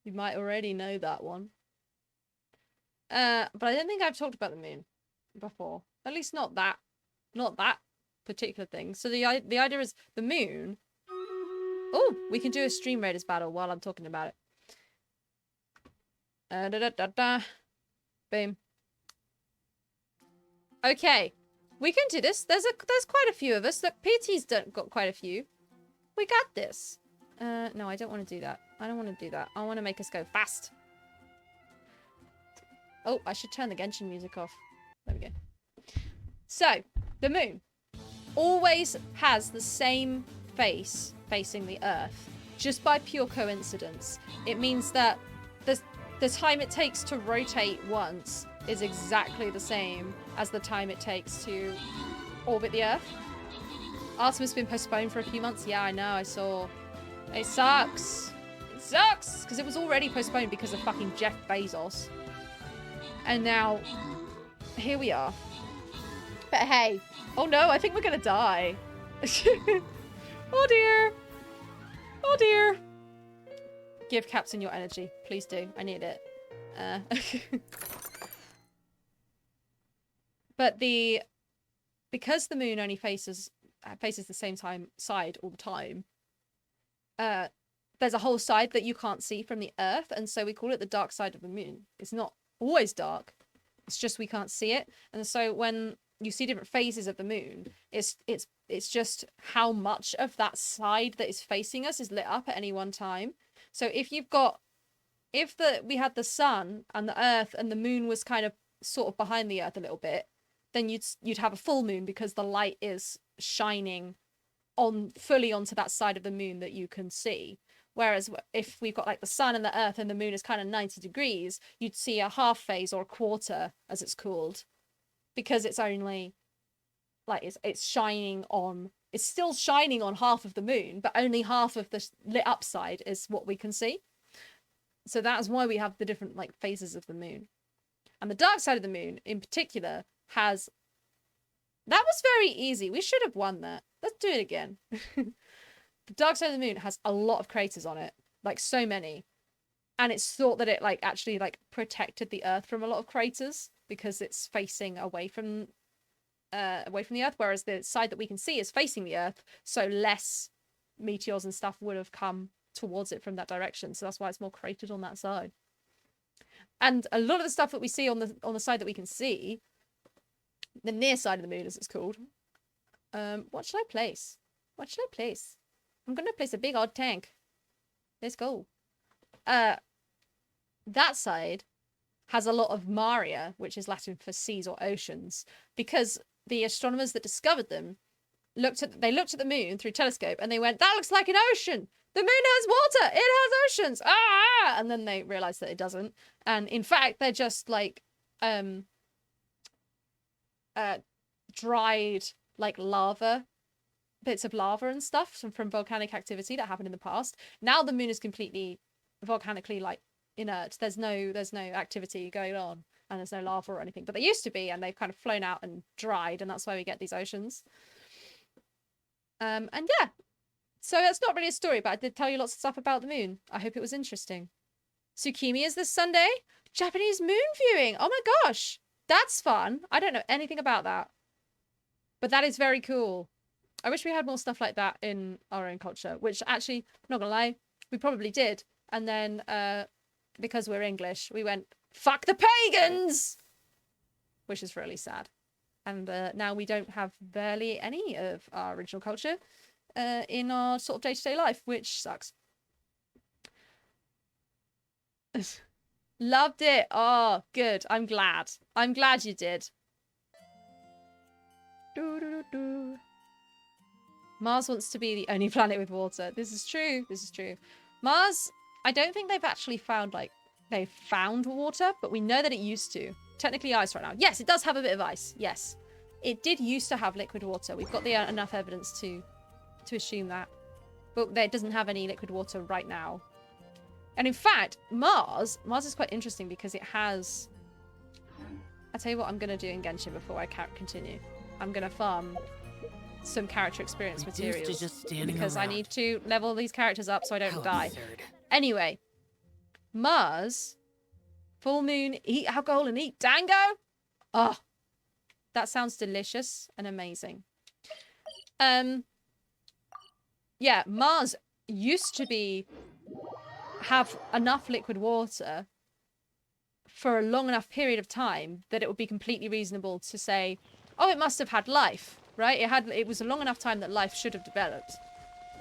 You might already know that one. But I don't think I've talked about the moon before. At least not that particular thing. So the idea is the moon. Oh, we can do a Stream Raiders battle while I'm talking about it. Boom. Okay, we can do this. There's quite a few of us. Look, PT's got quite a few. We got this. No, I don't want to do that. I don't want to do that. I want to make us go fast. Oh, I should turn the Genshin music off. There we go. So, the moon always has the same face facing the Earth, just by pure coincidence. It means that the time it takes to rotate once is exactly the same as the time it takes to orbit the Earth. Artemis has been postponed for a few months. Yeah, I know, I saw. It sucks. It sucks! Because it was already postponed because of fucking Jeff Bezos. And now, here we are. But hey. Oh no, I think we're gonna die. Oh dear. Oh dear. Give Captain your energy. Please do. I need it. But because the moon only faces the same side all the time, there's a whole side that you can't see from the Earth, and so we call it the dark side of the moon. It's not always dark, it's just we can't see it. And so when you see different phases of the moon, it's just how much of that side that is facing us is lit up at any one time. So if we had the sun and the Earth and the moon was kind of sort of behind the Earth a little bit, then you'd have a full moon because the light is shining fully onto that side of the moon that you can see. Whereas if we've got like the sun and the earth and the moon is kind of 90 degrees, you'd see a half phase or a quarter, as it's called, because it's only like it's shining on. It's still shining on half of the moon, but only half of the lit up side is what we can see. So that's why we have the different like phases of the moon. And the dark side of the moon in particular has... That was very easy. We should have won that. Let's do it again. The dark side of the moon has a lot of craters on it. Like, so many. And it's thought that it, like, actually, like, protected the Earth from a lot of craters because it's facing away from the Earth, whereas the side that we can see is facing the Earth, so less meteors and stuff would have come towards it from that direction. So that's why it's more cratered on that side. And a lot of the stuff that we see on the side that we can see, the near side of the moon, as it's called. What should I place? What should I place? I'm gonna place a big odd tank. Let's go. That side has a lot of Maria, which is Latin for seas or oceans, because the astronomers that discovered them looked at the moon through a telescope and they went, "That looks like an ocean. The moon has water. It has oceans. Ah!" And then they realized that it doesn't. And in fact, they're just like dried like lava, bits of lava and stuff from volcanic activity that happened in the past. Now the moon is completely volcanically like inert. There's no activity going on and there's no lava or anything, but they used to be, and they've kind of flown out and dried, and that's why we get these oceans. And yeah, so that's not really a story, but I did tell you lots of stuff about the moon. I hope it was interesting. Tsukimi is this Sunday. Japanese moon viewing. Oh my gosh, that's fun. I don't know anything about that, but that is very cool. I wish we had more stuff like that in our own culture, which actually, I'm not gonna lie, we probably did. And then because we're English, we went, fuck the pagans! Which is really sad. And now we don't have barely any of our original culture in our sort of day-to-day life, which sucks. Loved it. Oh, good. I'm glad. I'm glad you did. Mars wants to be the only planet with water. This is true. This is true. Mars, I don't think they've actually found, like, they've found water, but we know that it used to. Technically ice right now. Yes, it does have a bit of ice. Yes. It did used to have liquid water. We've got enough evidence to assume that. But it doesn't have any liquid water right now. And in fact, Mars is quite interesting because it has... I'll tell you what I'm going to do in Genshin before I continue. I'm going to farm some character experience materials because I need to level these characters up so I don't die. Absurd. Anyway, Mars, full moon, eat alcohol and eat dango. Oh, that sounds delicious and amazing. Yeah, Mars used to have enough liquid water for a long enough period of time that it would be completely reasonable to say, oh, it must have had life, right? It was a long enough time that life should have developed.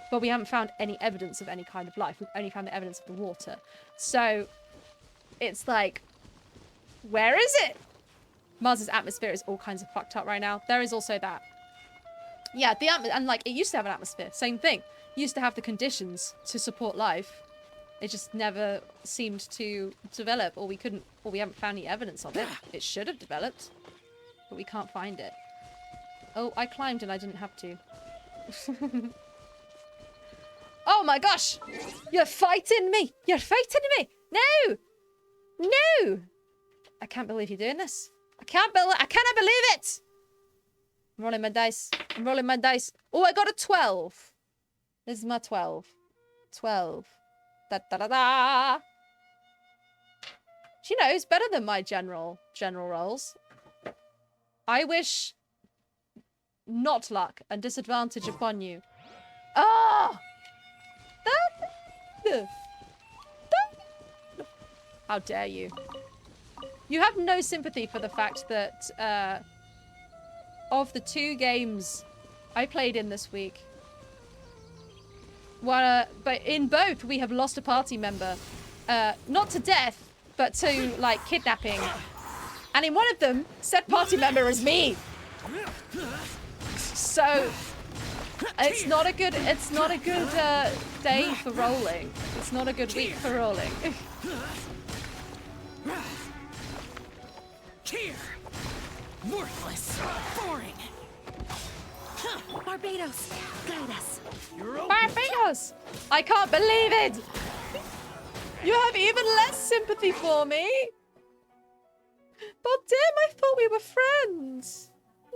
But we haven't found any evidence of any kind of life. We've only found the evidence of the water. So it's like, where is it? Mars's atmosphere is all kinds of fucked up right now. There is also that. Yeah, and like, it used to have an atmosphere. Same thing. It used to have the conditions to support life. It just never seemed to develop, or we haven't found any evidence of it. It should have developed, but we can't find it. Oh, I climbed and I didn't have to. Oh my gosh! You're fighting me! You're fighting me! No! No! I can't believe you're doing this. I cannot believe it! I'm rolling my dice. I'm rolling my dice. Oh, I got a 12. This is my 12. 12. Da da da da! She knows better than my general rolls. I wish not luck and disadvantage upon you. Ah! How dare you? You have no sympathy for the fact that of the 2 games I played in this week, but in both we have lost a party member, not to death, but to like kidnapping. And in one of them, said party member is me. So It's not a good day for rolling. It's not a good week for rolling. Here. Worthless. Boring. Barbados, guide us. Barbados! I can't believe it! You have even less sympathy for me! But damn, I thought we were friends!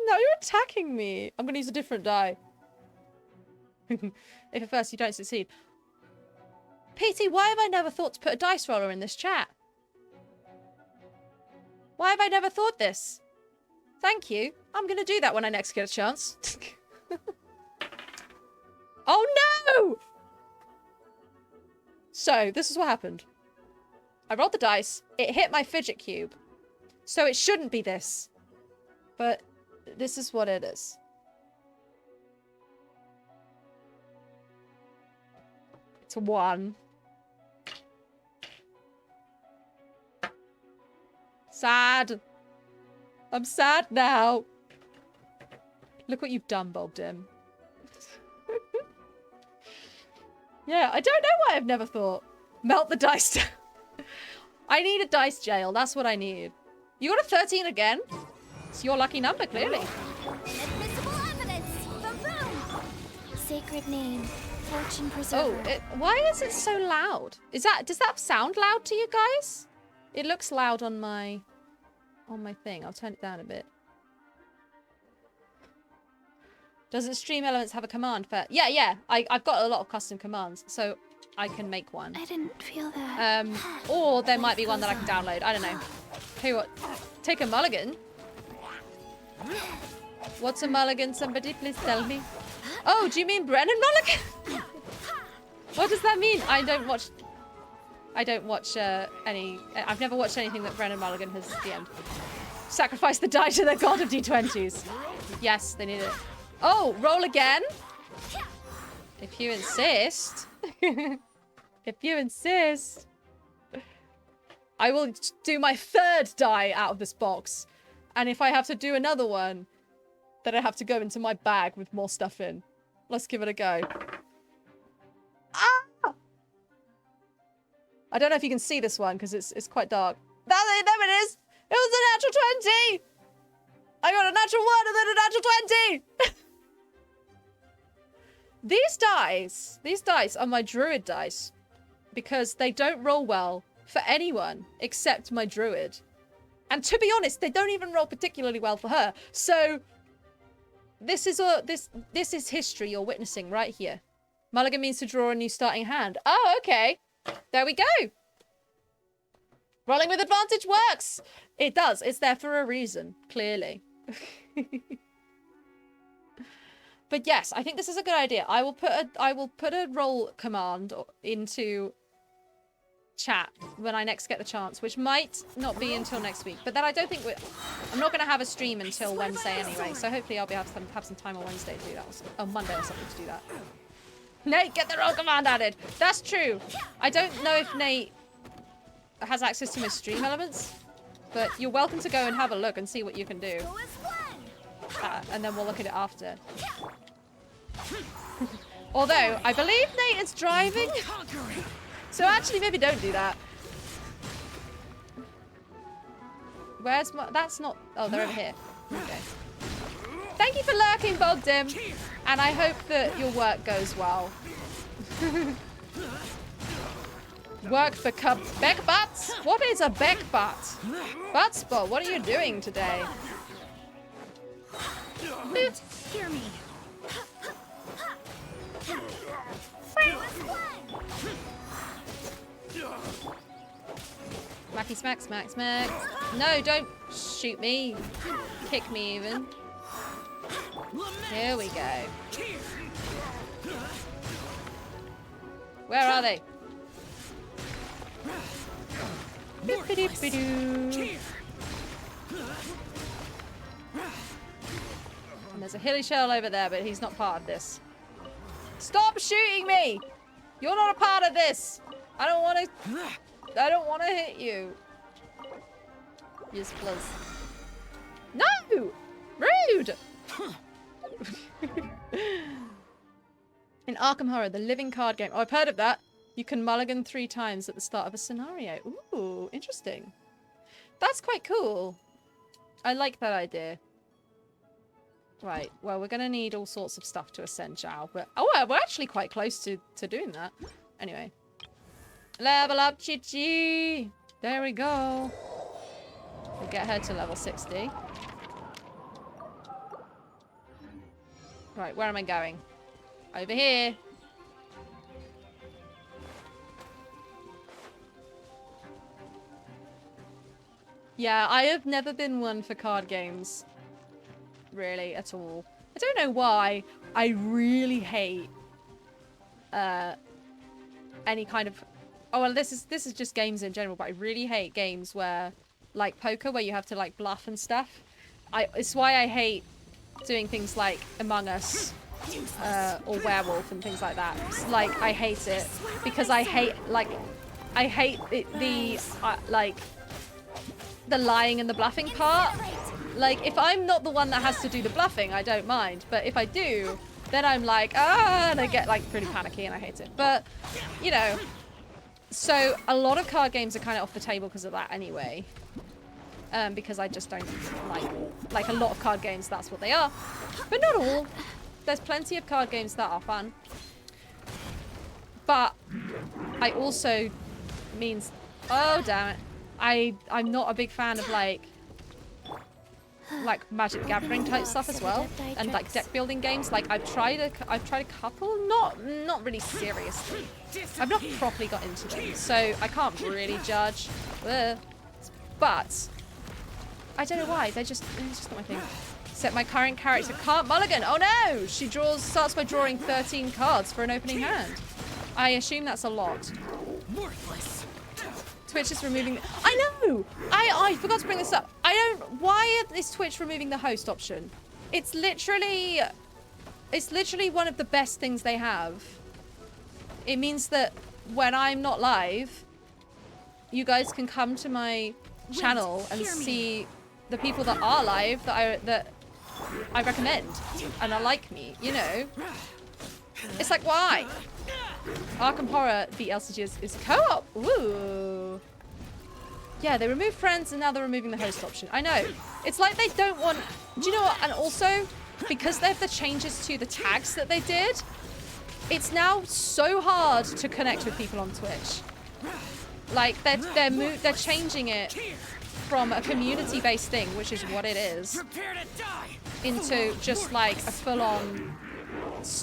Now you're attacking me! I'm gonna use a different die. If at first you don't succeed. PT, why have I never thought to put a dice roller in this chat? Why have I never thought this? Thank you. I'm gonna do that when I next get a chance. Oh no! So, this is what happened. I rolled the dice, it hit my fidget cube. So it shouldn't be this. But this is what it is. It's a 1. Sad. I'm sad now. Look what you've done, Bob Dim. Yeah, I don't know why I've never thought. Melt the dice down. I need a dice jail. That's what I need. You got a 13 again? It's your lucky number, clearly. Inadmissible evidence. The room. Sacred name. Fortune preserver. Oh, why is it so loud? Does that sound loud to you guys? It looks loud on my thing. I'll turn it down a bit. Doesn't Stream Elements have a command for... Yeah. I've got a lot of custom commands, so I can make one. I didn't feel that. Or there might be one that I can download. I don't know. Tell you what, take a mulligan. What's a mulligan? Somebody please tell me. Oh, do you mean Brennan Mulligan? What does that mean? I don't watch any... I've never watched anything that Brennan Mulligan has DM'd. Sacrifice the die to the god of D20s. Yes, they need it. Oh, roll again? If you insist. If you insist. I will do my 3rd die out of this box. And if I have to do another one, then I have to go into my bag with more stuff in. Let's give it a go. Ah! I don't know if you can see this one because it's quite dark. There it is! It was a natural 20! I got a natural 1 and then a natural 20! These dice are my druid dice because they don't roll well for anyone except my druid. And to be honest, they don't even roll particularly well for her. So this is history you're witnessing right here. Mulligan means to draw a new starting hand. Oh, okay. There we go. Rolling with advantage works. It does. It's there for a reason, clearly. But yes, I think this is a good idea. I will put a roll command into chat when I next get the chance, which might not be until next week. But then I don't think I'm not going to have a stream until Wednesday anyway. So hopefully I'll be able to have some time on Wednesday to do that, or Monday or something to do that. Nate, get the roll command added. That's true. I don't know if Nate has access to my stream elements, but you're welcome to go and have a look and see what you can do. And then we'll look at it after. Although, I believe Nate is driving. So actually, maybe don't do that. Where's my... That's not... Oh, they're over here. Okay. Thank you for lurking, Bogdim. And I hope that your work goes well. Work for Beck Butts? What is a Beck Butt? Buttspot, what are you doing today? Hear me. Smacky smack, smack, smack. No, don't shoot me. Kick me even. Here we go. Where are they? Boop-a-doop-a-doo. And there's a hilly shell over there, but he's not part of this. Stop shooting me! You're not a part of this! I don't want to hit you. Yes, please. No! Rude! In Arkham Horror, the living card game. Oh, I've heard of that. You can mulligan 3 times at the start of a scenario. Ooh, interesting. That's quite cool. I like that idea. Right, well, we're going to need all sorts of stuff to ascend Zhao, but... Oh, we're actually quite close to doing that. Anyway. Level up, Chi-Chi! There we go. We'll get her to level 60. Right, where am I going? Over here. Yeah, I have never been one for card games. Really, at all. I don't know why. I really hate any kind of... Oh, well, this is just games in general, but I really hate games where, like poker, where you have to like bluff and stuff. It's why I hate doing things like Among Us or Werewolf and things like that. Like, I hate it because I hate the lying and the bluffing part. Like, if I'm not the one that has to do the bluffing, I don't mind. But if I do, then I'm like, and I get like pretty panicky and I hate it. But, you know, so a lot of card games are kind of off the table because of that anyway. Because I just don't like a lot of card games, that's what they are. But not all. There's plenty of card games that are fun. But I also means, oh damn it, I'm not a big fan of like Magic Gathering type stuff as well, and like deck building games. Like I've tried a couple, not really seriously. I've not properly got into them, so I can't really judge. But I don't know why. It's just not my thing. Except my current character can't mulligan. Oh no! She starts by drawing 13 cards for an opening hand. I assume that's a lot. Worthless. Twitch is removing... I know! I forgot to bring this up. Why is Twitch removing the host option? It's literally one of the best things they have. It means that when I'm not live, you guys can come to my channel and see the people that are live that I recommend and are like me, you know? It's like, why? Arkham Horror, the LCG is co-op. Ooh. Yeah, they removed friends and now they're removing the host option. I know. It's like they don't want... Do you know what? And also, because they have the changes to the tags that they did, it's now so hard to connect with people on Twitch. Like, they're changing it from a community-based thing, which is what it is, into just like a full-on...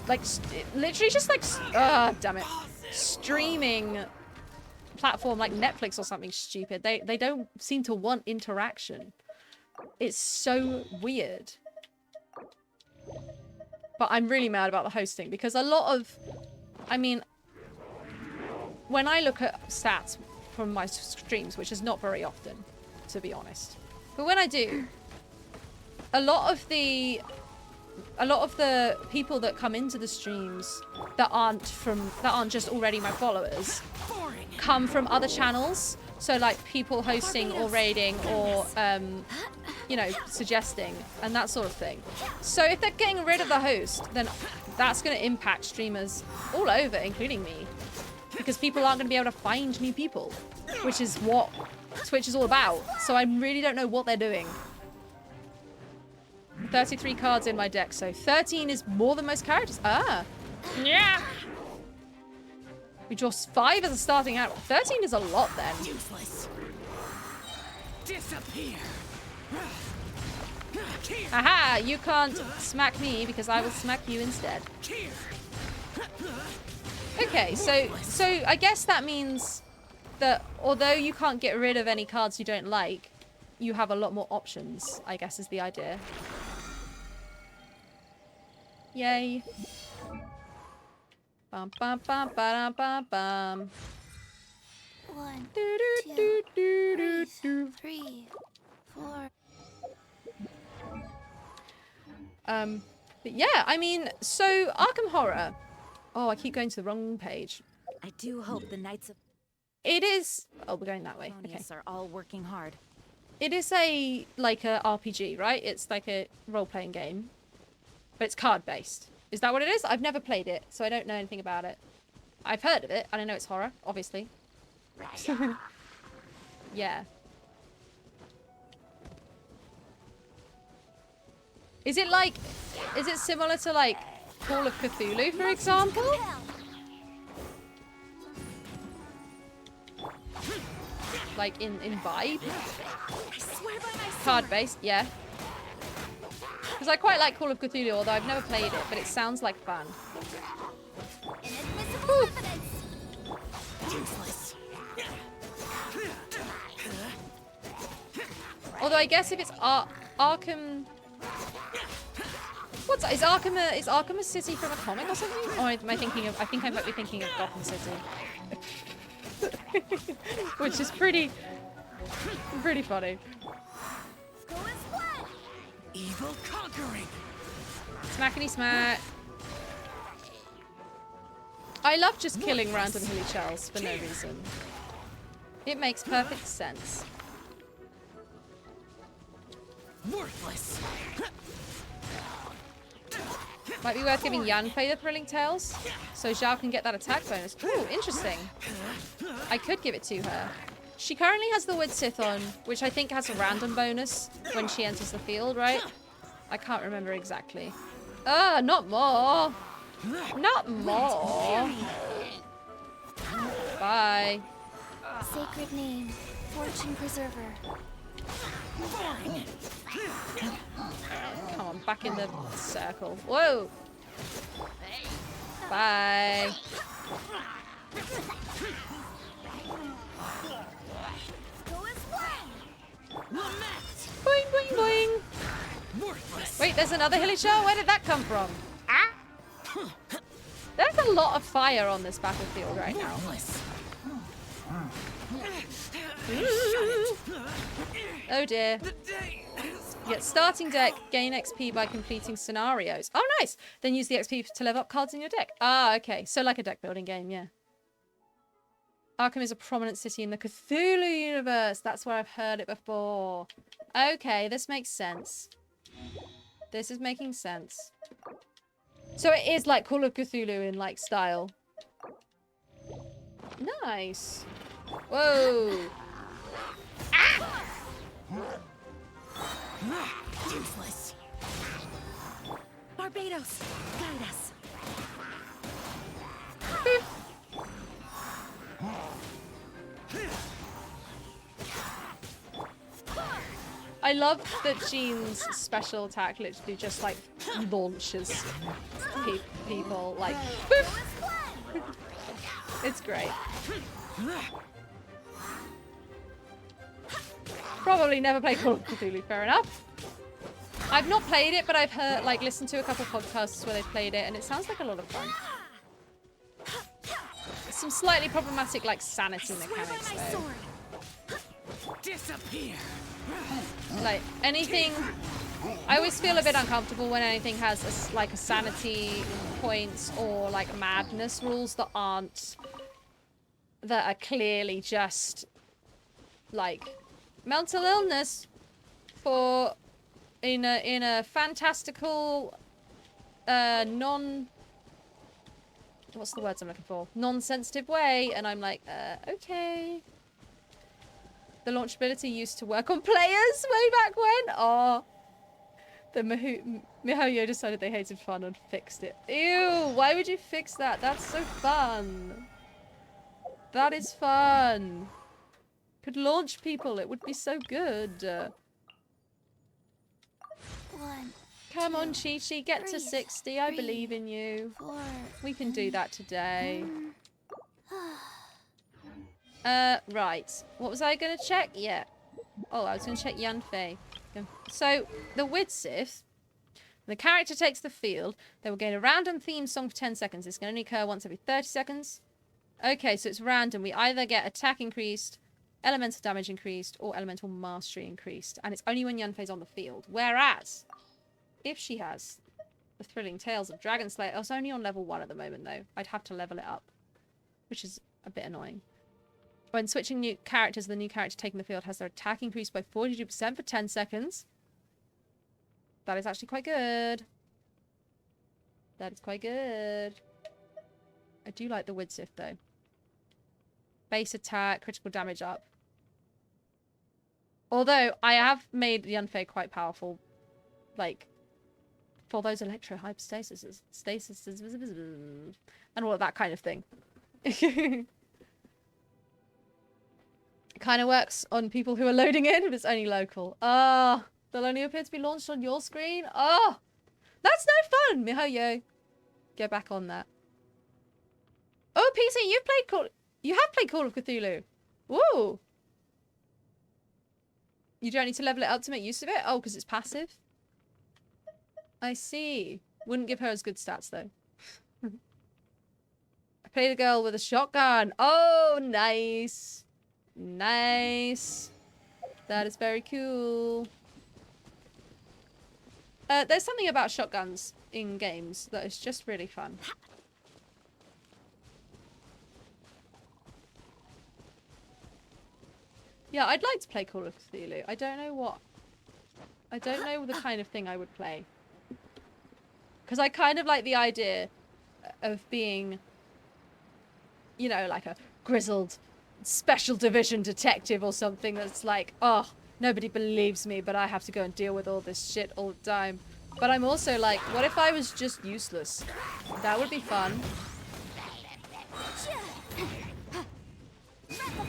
like literally just like damn it, streaming platform like Netflix or something stupid. They don't seem to want interaction. It's so weird. But I'm really mad about the hosting because a lot of, I mean, when I look at stats from my streams, which is not very often, to be honest, but when I do, a lot of the people that come into the streams that aren't just already my followers come from other channels. So like people hosting or raiding or you know, suggesting and that sort of thing. So if they're getting rid of the host, then that's going to impact streamers all over, including me, because people aren't going to be able to find new people, which is what Twitch is all about. So I really don't know what they're doing. 33 cards in my deck, so 13 is more than most characters. Ah, yeah. We draw 5 as a starting out. 13 is a lot then. Useless. Disappear. Aha! You can't smack me because I will smack you instead. Okay, so I guess that means that although you can't get rid of any cards you don't like, you have a lot more options, I guess is the idea. Yay. Bum bum bum ba bum bum. 1, Do, 2, do, do. 3, 4. But yeah, I mean, so Arkham Horror. Oh, I keep going to the wrong page. I do hope the Knights of It is. Oh, we're going that way. Okay. Are all working hard. It is like a RPG, right? It's like a role-playing game, but it's card-based. Is that what it is? I've never played it, so I don't know anything about it. I've heard of it, and I know it's horror, obviously. Yeah. Is it like... Is it similar to, like, Call of Cthulhu, for example? Like, in vibe? I swear by my sword. Card-based, yeah. Because I quite like Call of Cthulhu, although I've never played it, but it sounds like fun. Inadmissible evidence. Useless. Although I guess if it's Arkham... Is Arkham a city from a comic or something? Or am I thinking of... I think I might be thinking of Gotham City. Which is pretty funny. Go as one. Evil conquering. Smackety smack. I love just killing random hilly shells for no reason. It makes perfect sense. Worthless. Might be worth giving Yanfei the Thrilling Tales, so Zhao can get that attack bonus. Ooh, interesting. I could give it to her. She currently has the Wood Sith on, which I think has a random bonus when she enters the field, right? I can't remember exactly. Not more. Not more. Bye. Sacred name. Fortune preserver. Come on, back in the circle. Whoa. Bye. Go as one. Boing, boing, boing. Worthless. Wait, there's another hilly shell? Where did that come from? Ah! There's a lot of fire on this battlefield right now. Worthless. Oh dear. Get starting deck, gain XP by completing scenarios. Oh, nice. Then use the XP to level up cards in your deck. Ah, okay. So like a deck building game, yeah. Arkham is a prominent city in the Cthulhu universe. That's where I've heard it before. Okay, this makes sense. This is making sense. So it is like Call of Cthulhu in like style. Nice. Whoa. Ah! Useless. Barbados, guide us. I love that Jean's special attack literally just like launches people like it's great. Probably never played Call of Cthulhu, fair enough. I've not played it, but I've heard, like, listened to a couple podcasts where they've played it, and it sounds like a lot of fun. Some slightly problematic, like, sanity mechanics, though. Disappear. Like, anything... I always feel a bit uncomfortable when anything has, a sanity points or, like, madness rules that aren't... that are clearly just, like... mental illness for in a fantastical what's the words I'm looking for? Non-sensitive way, and I'm like, okay. The launchability used to work on players way back when. Oh, the MiHoYo decided they hated fun and fixed it. Ew, why would you fix that? That's so fun. That is fun. Could launch people. It would be so good. One, Come on, Chi-Chi. Get to three, 60. I believe in you. 4. We can do that today. Right. What was I going to check? Yeah. Oh, I was going to check Yanfei. So, the Widsith, the character takes the field. They will gain a random theme song for 10 seconds. It's going to only occur once every 30 seconds. Okay, so it's random. We either get attack increased, elemental damage increased, or elemental mastery increased. And it's only when Yanfei's on the field. Whereas, if she has the Thrilling Tales of Dragon Slayer... Oh, it's only on level 1 at the moment, though. I'd have to level it up, which is a bit annoying. When switching new characters, the new character taking the field has their attack increased by 42% for 10 seconds. That is actually quite good. That is quite good. I do like the Wood Sift though. Base attack, critical damage up. Although I have made the Unfade quite powerful, like for those electro hypostasis, stasis, and all of that kind of thing. It kind of works on people who are loading in, but it's only local. Ah, they'll only appear to be launched on your screen. Oh, that's no fun, Mihoyo. Get back on that. Oh, PC, you have played Call of Cthulhu. Woo! You don't need to level it up to make use of it? Oh, because it's passive? I see. Wouldn't give her as good stats, though. I played a girl with a shotgun. Oh, nice. Nice. That is very cool. There's something about shotguns in games that is just really fun. Yeah, I'd like to play Call of Cthulhu. I don't know what... I don't know the kind of thing I would play. Because I kind of like the idea of being, you know, like a grizzled special division detective or something that's like, oh, nobody believes me, but I have to go and deal with all this shit all the time. But I'm also like, what if I was just useless? That would be fun.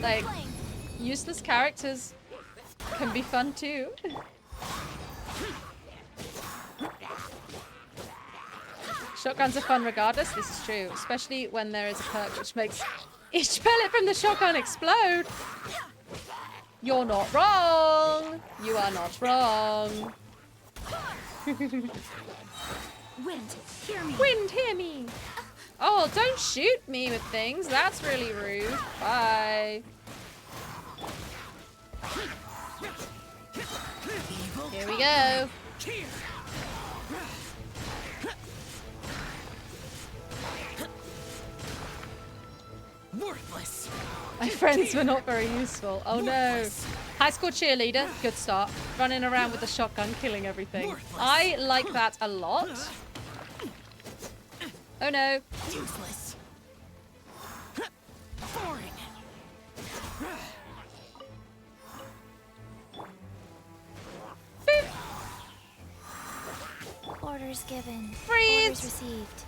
Like... useless characters can be fun too. Shotguns are fun regardless, this is true. Especially when there is a perk which makes each pellet from the shotgun explode. You're not wrong. You are not wrong. Wind, hear me. Wind, hear me. Oh, don't shoot me with things. That's really rude. Bye. Here we go. Worthless. My friends were not very useful. Oh no. High school cheerleader. Good start. Running around with a shotgun, killing everything. I like that a lot. Oh no. Useless. Boring. Orders given. Freeze! Orders received.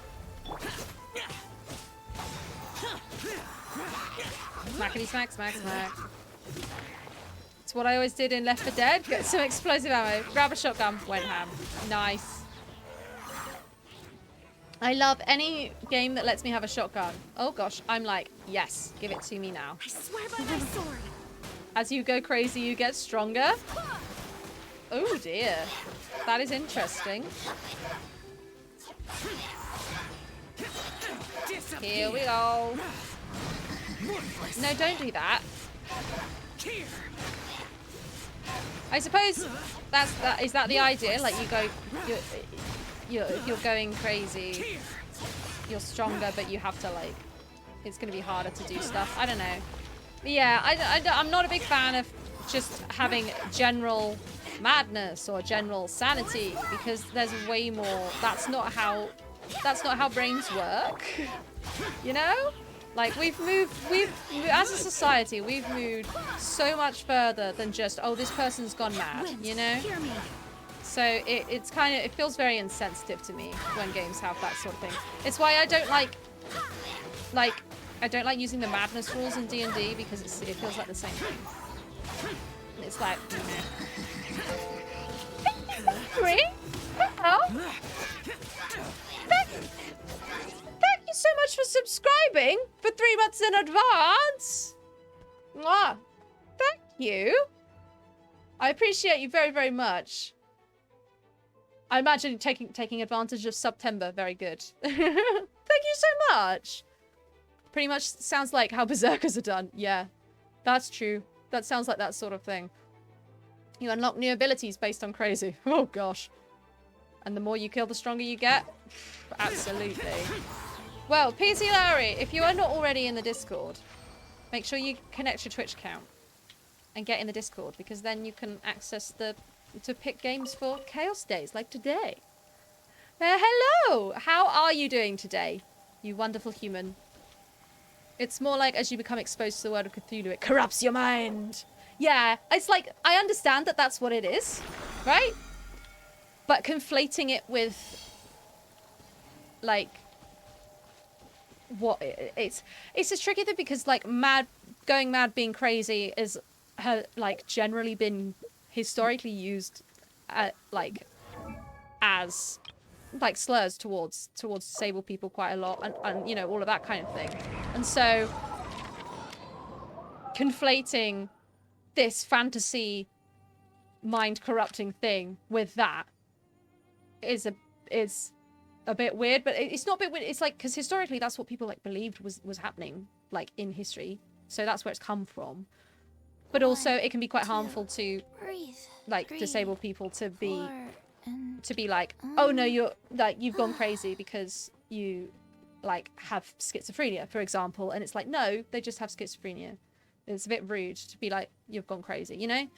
Smackety smack, smack, smack. It's what I always did in Left 4 Dead. Get some explosive ammo. Grab a shotgun. Went ham. Nice. I love any game that lets me have a shotgun. Oh gosh, I'm like, yes, give it to me now. I swear by my sword. As you go crazy, you get stronger. Oh dear. That is interesting. Here we go. No, don't do that. I suppose is that the idea? Like you go, you're going crazy. You're stronger, but you have to like. It's gonna be harder to do stuff. I don't know. But yeah, I'm not a big fan of just having general madness or general sanity because there's way more. That's not how brains work. You know? Like we've as a society we've moved so much further than just, oh, this person's gone mad, you know? So it feels very insensitive to me when games have that sort of thing. It's why I don't like using the madness rules in D&D because it feels like the same thing. It's like, Thank you so much for subscribing for 3 months in advance. Mwah. Thank you. I appreciate you very, very much. I imagine taking advantage of September. Very good. Thank you so much. Pretty much sounds like how Berserkers are done. Yeah, that's true. That sounds like that sort of thing. You unlock new abilities based on crazy. Oh gosh. And the more you kill, the stronger you get. Absolutely. Well, PC Larry, if you are not already in the Discord, make sure you connect your Twitch account and get in the Discord because then you can access to pick games for Chaos Days like today. Hello! How are you doing today, you wonderful human? It's more like as you become exposed to the word of Cthulhu, it corrupts your mind. Yeah, it's like, I understand that that's what it is, right? But conflating it with, like, what it's a tricky thing because, like, going mad, being crazy is, like, generally been historically used, like, as, like, slurs towards disabled people quite a lot, and you know, all of that kind of thing. And so conflating this fantasy mind corrupting thing with that is a bit weird, but it's not a bit weird. It's like, because historically that's what people like believed was happening, like, in history, so that's where it's come from. But also it can be quite harmful to like disabled people to be like, oh no, you're like, you've gone crazy because you like have schizophrenia, for example, and it's like, no, they just have schizophrenia. It's a bit rude to be like, you've gone crazy, you know?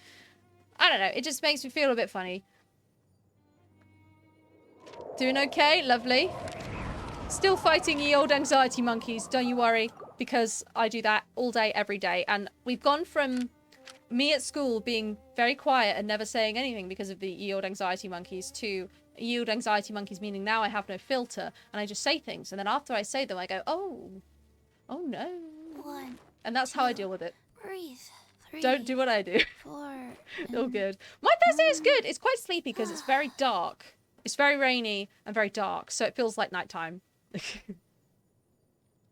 I don't know, it just makes me feel a bit funny. Doing okay? Lovely. Still fighting ye old anxiety monkeys, don't you worry, because I do that all day, every day. And we've gone from me at school being very quiet and never saying anything because of the ye old anxiety monkeys to ye old anxiety monkeys, meaning now I have no filter and I just say things. And then after I say them, I go, oh no. And that's how I deal with it. Breathe. 3, Don't do what I do. 4. All good. My Thursday is good. It's quite sleepy because it's very dark. It's very rainy and very dark, so it feels like nighttime.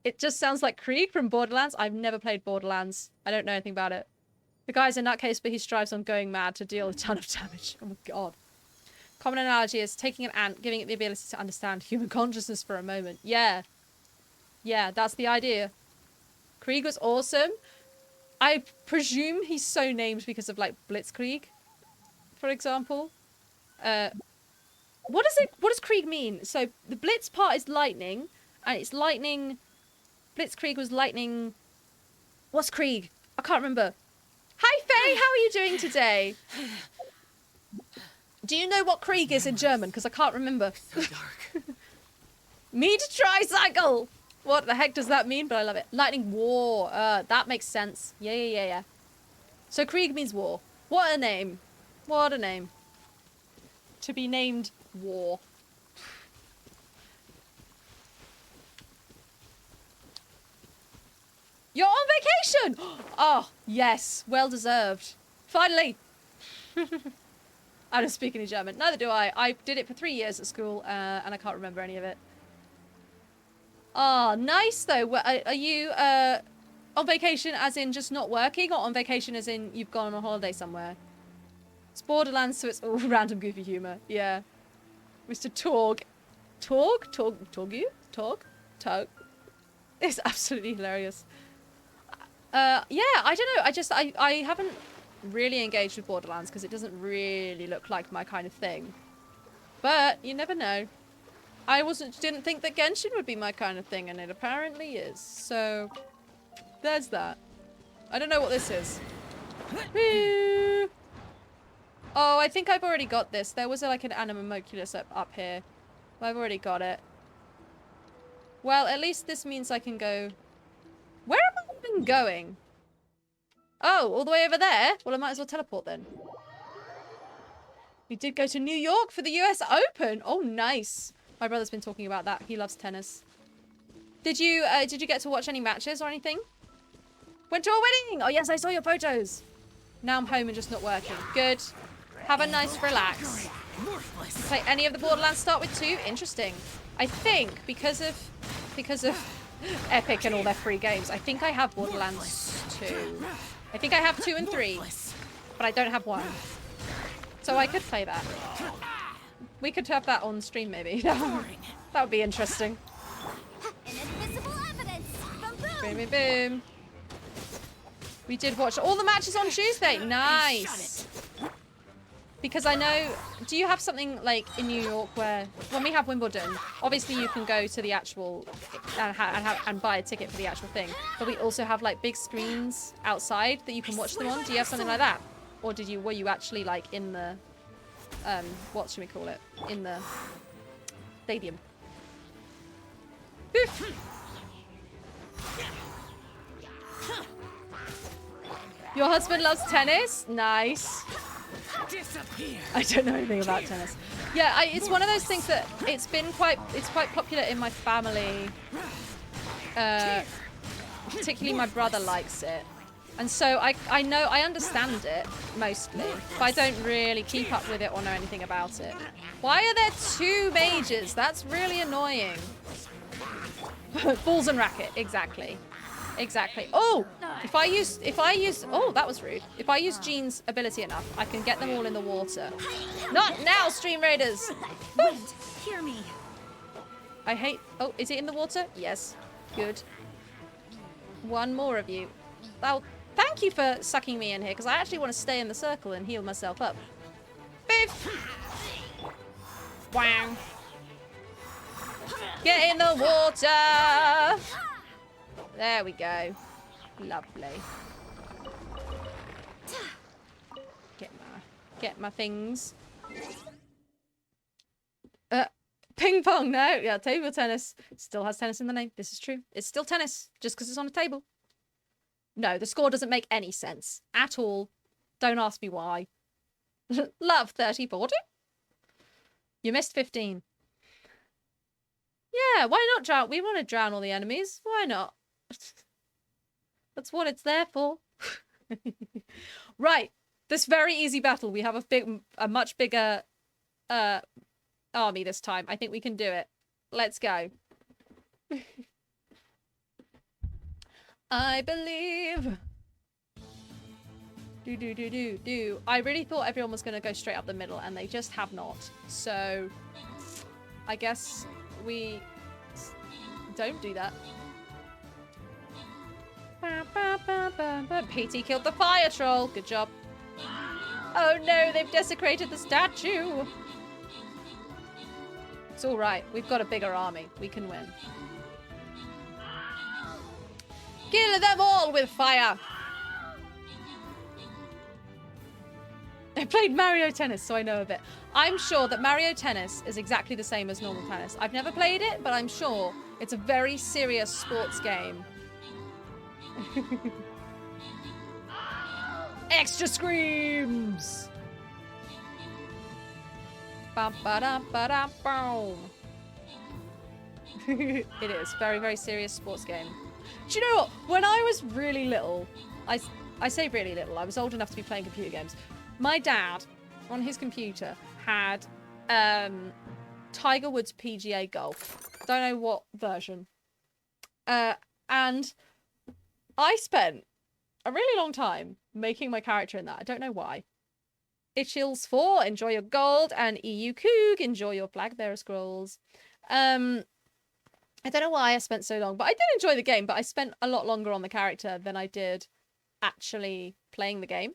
It just sounds like Krieg from Borderlands. I've never played Borderlands. I don't know anything about it. The guy's in that case, but he strives on going mad to deal a ton of damage. Oh my god. Common analogy is taking an ant, giving it the ability to understand human consciousness for a moment. Yeah. Yeah, that's the idea. Krieg was awesome. I presume he's so named because of, like, Blitzkrieg, for example. What does Krieg mean? So the Blitz part is lightning, and it's lightning. Blitzkrieg was lightning. What's Krieg? I can't remember. Hi Faye, how are you doing today? Do you know what Krieg is in German? Because I can't remember. So dark. Meat tricycle. What the heck does that mean? But I love it. Lightning war. That makes sense. Yeah. So Krieg means war. What a name. What a name. To be named war. You're on vacation! Oh, yes. Well deserved. Finally. I don't speak any German. Neither do I. I did it for 3 years at school, and I can't remember any of it. Oh, nice though. Are you on vacation as in just not working, or on vacation as in you've gone on holiday somewhere? It's Borderlands, so it's all random goofy humour. Yeah. Mr. Torg. Torg? It's absolutely hilarious. Yeah, I don't know. I haven't really engaged with Borderlands because it doesn't really look like my kind of thing. But you never know. I didn't think that Genshin would be my kind of thing, and it apparently is. So there's that. I don't know what this is. Oh, I think I've already got this. There was like an Animalculus up here. I've already got it. Well, at least this means I can go... Where have I been going? Oh, all the way over there? Well, I might as well teleport then. We did go to New York for the US Open. Oh, nice. My brother's been talking about that. He loves tennis. Did you get to watch any matches or anything? Went to a wedding! Oh, yes, I saw your photos. Now I'm home and just not working. Good. Have a nice relax. Play any of the Borderlands start with 2? Interesting. I think because of Epic and all their free games, I think I have Borderlands 2. I think I have 2 and 3, but I don't have 1. So I could play that. We could have that on stream maybe. That would be interesting. Boom, boom. We did watch all the matches on Tuesday. Nice. Because I know, do you have something like in New York where, when we have Wimbledon, obviously you can go to the actual, and buy a ticket for the actual thing, but we also have like big screens outside that you can watch them on. Do you have something like that? Or were you actually like in the, what should we call it? In the, stadium. Oof. Your husband loves tennis? Nice. Disappear. I don't know anything about tennis. Yeah, it's one of those things that it's quite popular in my family. Particularly my brother likes it. And so I understand it mostly, but I don't really keep up with it or know anything about it. Why are there 2 mages? That's really annoying. Balls and racket, exactly. Exactly. Oh, if I use, oh, that was rude. If I use Jean's ability enough, I can get them all in the water. Not now, Stream Raiders. Wind, hear me. I hate, oh, is it in the water? Yes. Good. One more of you. Oh, thank you for sucking me in here, because I actually want to stay in the circle and heal myself up. Biff! Wow. Get in the water! There we go. Lovely. Get my things. Ping pong, no. Yeah, table tennis. Still has tennis in the name. This is true. It's still tennis, just because it's on a table. No, the score doesn't make any sense. At all. Don't ask me why. Love, 30, 40. You missed 15. Yeah, why not drown? We want to drown all the enemies. Why not? That's what it's there for. Right. This very easy battle. We have a much bigger army this time. I think we can do it. Let's go. I believe. Do. I really thought everyone was going to go straight up the middle, and they just have not. So, I guess we don't do that. PT killed the fire troll. Good job. Oh no, they've desecrated the statue. It's all right. We've got a bigger army. We can win. Kill them all with fire. I played Mario Tennis, so I know a bit. I'm sure that Mario Tennis is exactly the same as normal tennis. I've never played it, but I'm sure it's a very serious sports game. Extra screams! Ba-ba-da-ba-da-boom. It is. Very, very serious sports game. Do you know what? When I was really little, I say really little, I was old enough to be playing computer games. My dad, on his computer, had Tiger Woods PGA Golf. Don't know what version. And I spent a really long time making my character in that. I don't know why. Itchills 4, enjoy your gold, and EU Coog, enjoy your flag bearer scrolls. I don't know why I spent so long, but I did enjoy the game, but I spent a lot longer on the character than I did actually playing the game.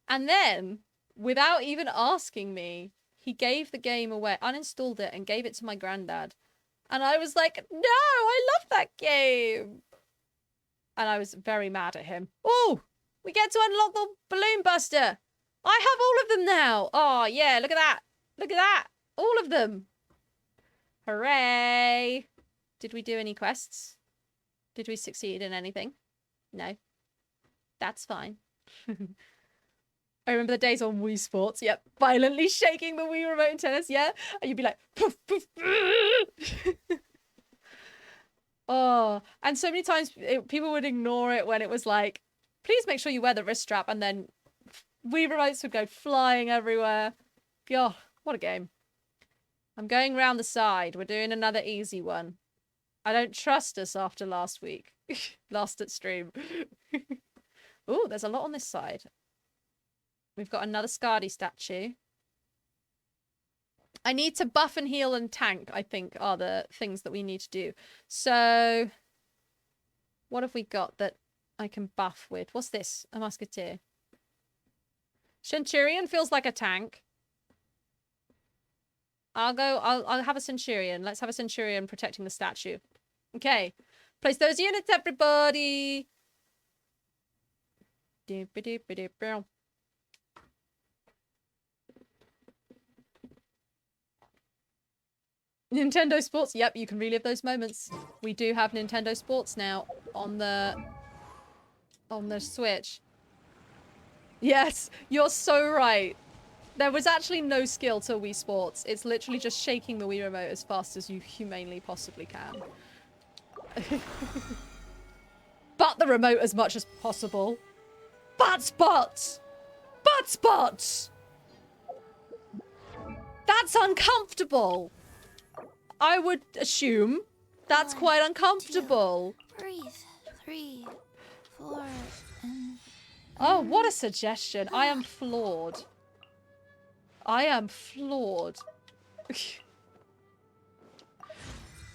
And then, without even asking me, he gave the game away, uninstalled it, and gave it to my granddad. And I was like, no, I love that game. And I was very mad at him. Oh, we get to unlock the balloon buster. I have all of them now. Oh, yeah, look at that. Look at that. All of them. Hooray. Did we do any quests? Did we succeed in anything? No. That's fine. I remember the days on Wii Sports. Yep. Violently shaking the Wii remote in tennis. Yeah. And you'd be like, poof, poof. Oh, and so many times people would ignore it when it was like, please make sure you wear the wrist strap, and then Wii remotes would go flying everywhere. God, what a game. I'm going round the side. We're doing another easy one. I don't trust us after last week. Last at stream. Oh, there's a lot on this side. We've got another Skadi statue. I need to buff and heal and tank, I think, are the things that we need to do. So, what have we got that I can buff with? What's this? A musketeer. Centurion feels like a tank. I'll have a Centurion. Let's have a Centurion protecting the statue. Okay. Place those units, everybody. Nintendo Sports. Yep, you can relive those moments. We do have Nintendo Sports now on the Switch. Yes, you're so right. There was actually no skill to Wii Sports. It's literally just shaking the Wii Remote as fast as you humanly possibly can. Butt the remote as much as possible. Butts! Butts! Butts! Butts! That's uncomfortable! I would assume that's quite uncomfortable. Breathe. 3, 4, and... Oh, what a suggestion. I am floored. I am floored.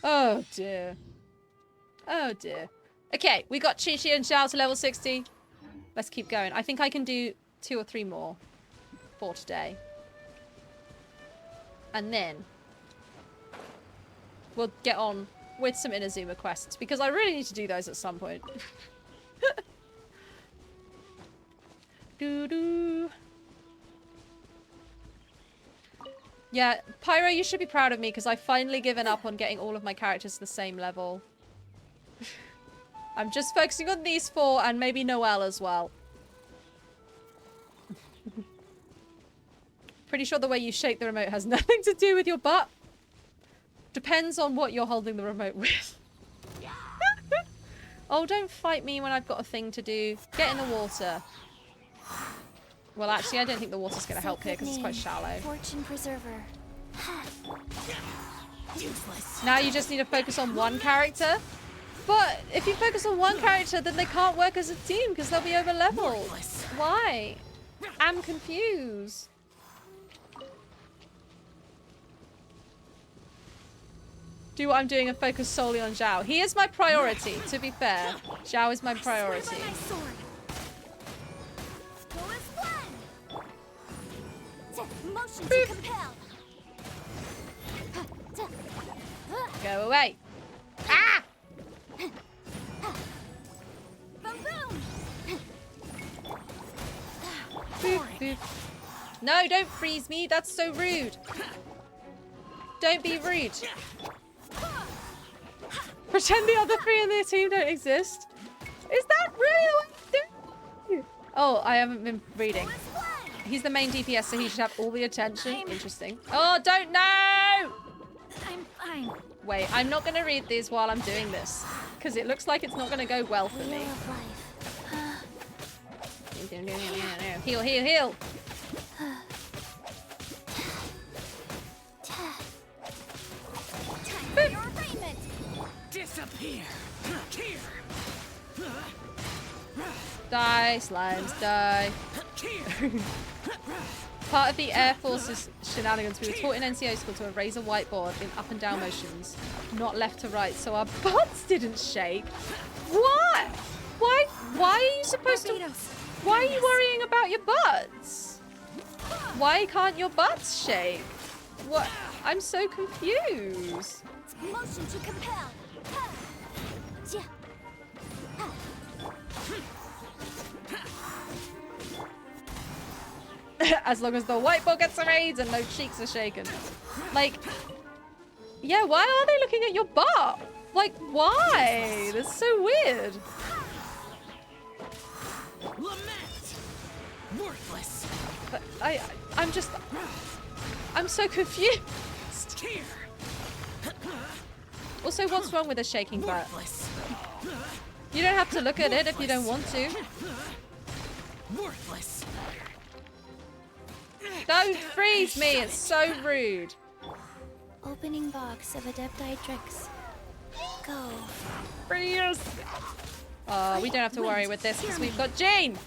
Oh dear. Oh dear. Okay, we got Chi Chi and Xiao to level 60. Let's keep going. I think I can do 2 or 3 more for today. And then we'll get on with some Inazuma quests because I really need to do those at some point. Doo-doo. Yeah, Pyro, you should be proud of me because I've finally given up on getting all of my characters to the same level. I'm just focusing on these 4 and maybe Noelle as well. Pretty sure the way you shake the remote has nothing to do with your butt. Depends on what you're holding the remote with. Oh, don't fight me when I've got a thing to do. Get in the water. Well, actually, I don't think the water's going to help here because it's quite shallow. Fortune preserver. Useless. Now you just need to focus on one character. But if you focus on one character, then they can't work as a team because they'll be over leveled. Worthless. Why? I'm confused. Do what I'm doing and focus solely on Zhao. He is my priority, to be fair. Zhao is my priority. Motion to compel. Go away. Ah! Boom, boom. Boop, boop. No, don't freeze me. That's so rude. Don't be rude. Pretend the other 3 in their team don't exist. Is that really what I'm doing? Oh, I haven't been reading. He's the main DPS, so he should have all the attention. Interesting. Oh, don't know! I'm fine. Wait, I'm not going to read these while I'm doing this. Because it looks like it's not going to go well for Wheel me. of life. Heal, heal, heal. Time for your arraignment. Disappear. Here. Die, slimes, die. Here. Part of the Air Force's shenanigans, we were taught in NCO school to erase a whiteboard in up and down motions, not left to right, so our butts didn't shake. What? Why are you supposed to... Why are you worrying about your butts? Why can't your butts shake? What? I'm so confused. Motion to compel. As long as the whiteboard gets erased and no cheeks are shaken. Like, yeah, why are they looking at your butt? Like, why? That's so weird. Lament. Worthless. But I'm so confused. Here. Also, what's wrong with a shaking butt? Worthless. You don't have to look at it if you don't want to. Worthless. Don't freeze me, it's so rude. Opening box of Adepti tricks. Go. Freeze. Oh, we don't have to worry with this because we've got Jane.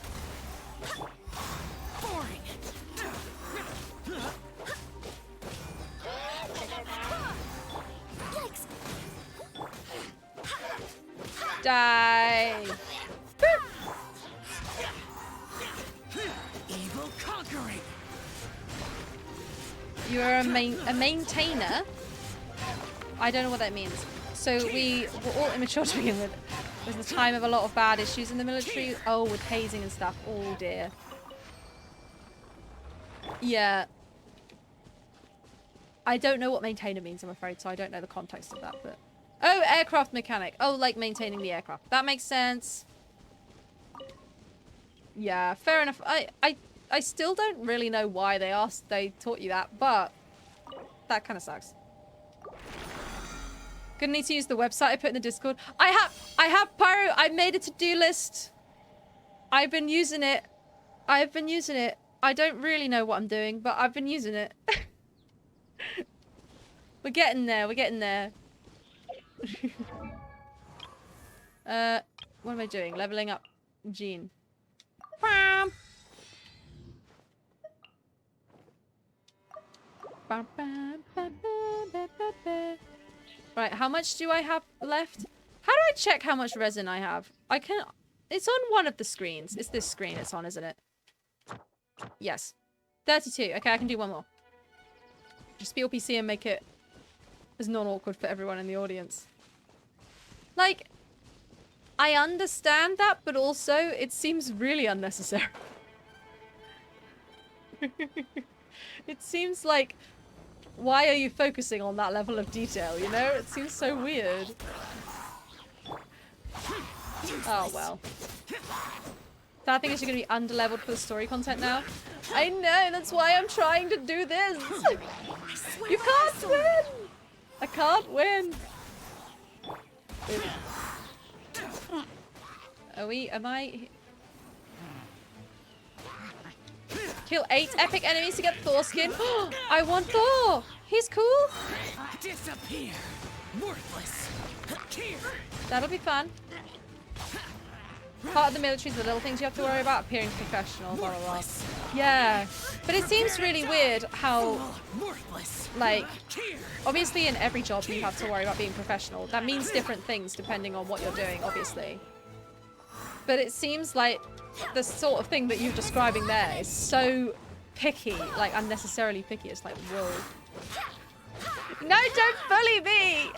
Boring. Yikes. Die. Evil conquering. You're a maintainer. I don't know what that means. So we were all immature to begin with. It was the time of a lot of bad issues in the military. Oh, with hazing and stuff. Oh dear. Yeah. I don't know what maintainer means, I'm afraid, so I don't know the context of that, but... Oh, aircraft mechanic. Oh, like maintaining the aircraft. That makes sense. Yeah, fair enough. I still don't really know why they taught you that, but that kind of sucks. Gonna need to use the website I put in the Discord. I have Pyro. I made a to-do list. I've been using it. I don't really know what I'm doing, but I've been using it. We're getting there. We're getting there. What am I doing? Leveling up Jean. Bam. Right, how much do I have left? How do I check how much resin I have? I can... It's on one of the screens. It's this screen it's on, isn't it? Yes. 32. Okay, I can do one more. Just be PC and make it as non-awkward for everyone in the audience. Like, I understand that, but also it seems really unnecessary. It seems like, why are you focusing on that level of detail, you know? It seems so weird. Oh, well. So I think it's going to be underleveled for the story content now. I know, that's why I'm trying to do this. You can't win! I can't win. Am I... Kill 8 epic enemies to get Thor skin. I want Thor! He's cool! Disappear! Worthless! Here! That'll be fun. Part of the military is the little things you have to worry about. Appearing professional, blah, blah, blah. Yeah. But it seems really weird how, like, obviously in every job you have to worry about being professional. That means different things depending on what you're doing, obviously. But it seems like the sort of thing that you're describing there is so picky, like unnecessarily picky. It's like, whoa. No, don't bully me!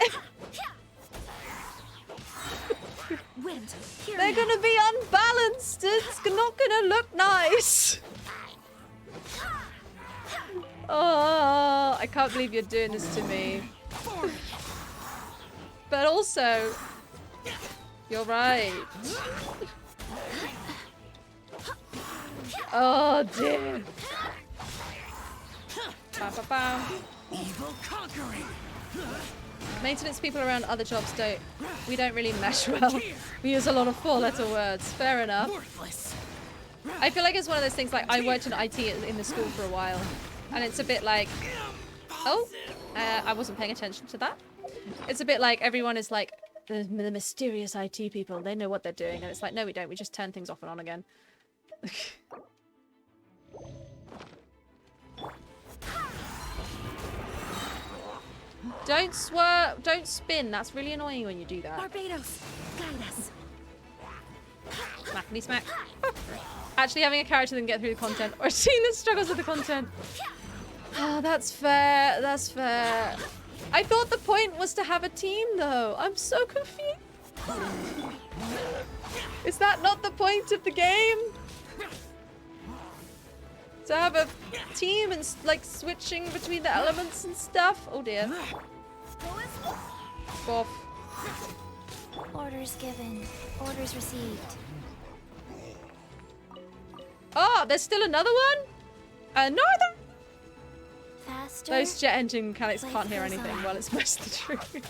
They're gonna be unbalanced. It's not gonna look nice. Oh, I can't believe you're doing this to me. But also, you're right. Oh dear. Ba, ba, ba. Evil conquering. Maintenance people around other jobs we don't really mesh well. We use a lot of 4-letter words. Fair enough. I feel like it's one of those things, like, I worked in IT in the school for a while, and it's a bit like, oh, I wasn't paying attention to that. It's a bit like everyone is like, the mysterious IT people, they know what they're doing, and it's like, no, we don't. We just turn things off and on again. Don't swerve, don't spin. That's really annoying when you do that. Barbados, guide us. Smackety smack. Actually having a character that can get through the content, or seeing the struggles with the content. Oh, that's fair. That's fair. I thought the point was to have a team, though. I'm so confused. Is that not the point of the game? To have a team and, like, switching between the elements and stuff? Oh, dear. Off. Orders given. Orders received. Oh, there's still another one? Another? Faster. Those jet engine mechanics can't hear anything. Well, it's mostly true.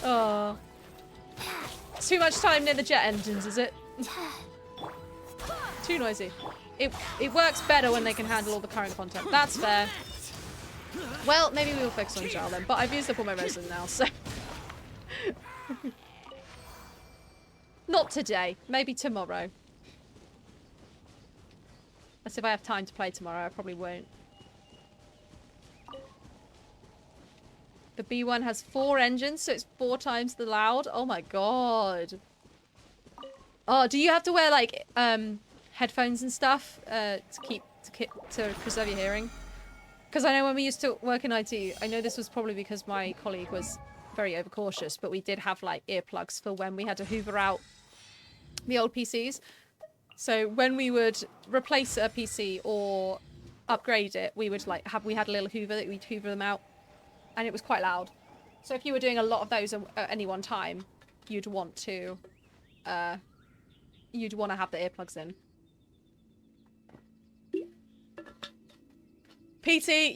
Oh. Too much time near the jet engines, is it? Too noisy. It works better when they can handle all the current content. That's fair. Well, maybe we will focus on Jarl then, but I've used up all my resin now, so... Not today. Maybe tomorrow. That's if I have time to play tomorrow. I probably won't. The B1 has 4 engines, so it's 4 times the loud. Oh my god. Oh, do you have to wear, like, headphones and stuff to preserve your hearing? Because I know when we used to work in IT, I know this was probably because my colleague was very overcautious, but we did have, like, earplugs for when we had to hoover out the old PCs. So when we would replace a PC or upgrade it, we would like we had a little hoover that we'd hoover them out, and it was quite loud. So if you were doing a lot of those at any one time, you'd want to have the earplugs in. PT,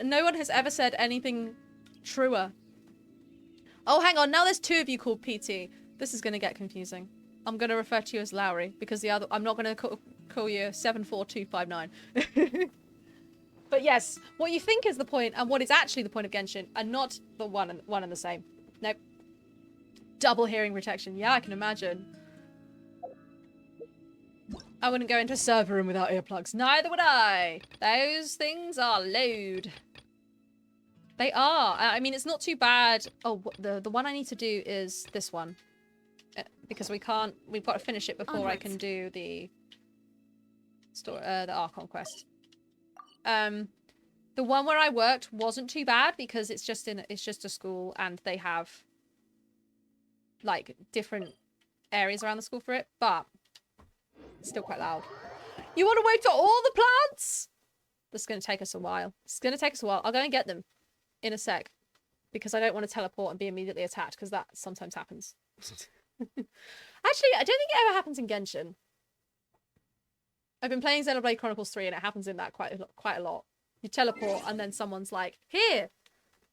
no one has ever said anything truer. Oh, hang on. Now there's two of you called PT. This is going to get confusing. I'm going to refer to you as Lowry because I'm not going to call you 74259. But yes, what you think is the point and what is actually the point of Genshin are not the one and the same. Nope. Double hearing protection. Yeah, I can imagine. I wouldn't go into a server room without earplugs. Neither would I. Those things are loud. They are. I mean, it's not too bad. Oh, the one I need to do is this one. Because we've got to finish it before I can do the Archon quest. The one where I worked wasn't too bad because it's just a school and they have like different areas around the school for it, but it's still quite loud. You want to wait for all the plants? This is going to take us a while. I'll go and get them in a sec because I don't want to teleport and be immediately attacked because that sometimes happens. Actually, I don't think it ever happens in Genshin. I've been playing Xenoblade Chronicles 3 and it happens in that quite a lot. You teleport and then someone's like, here,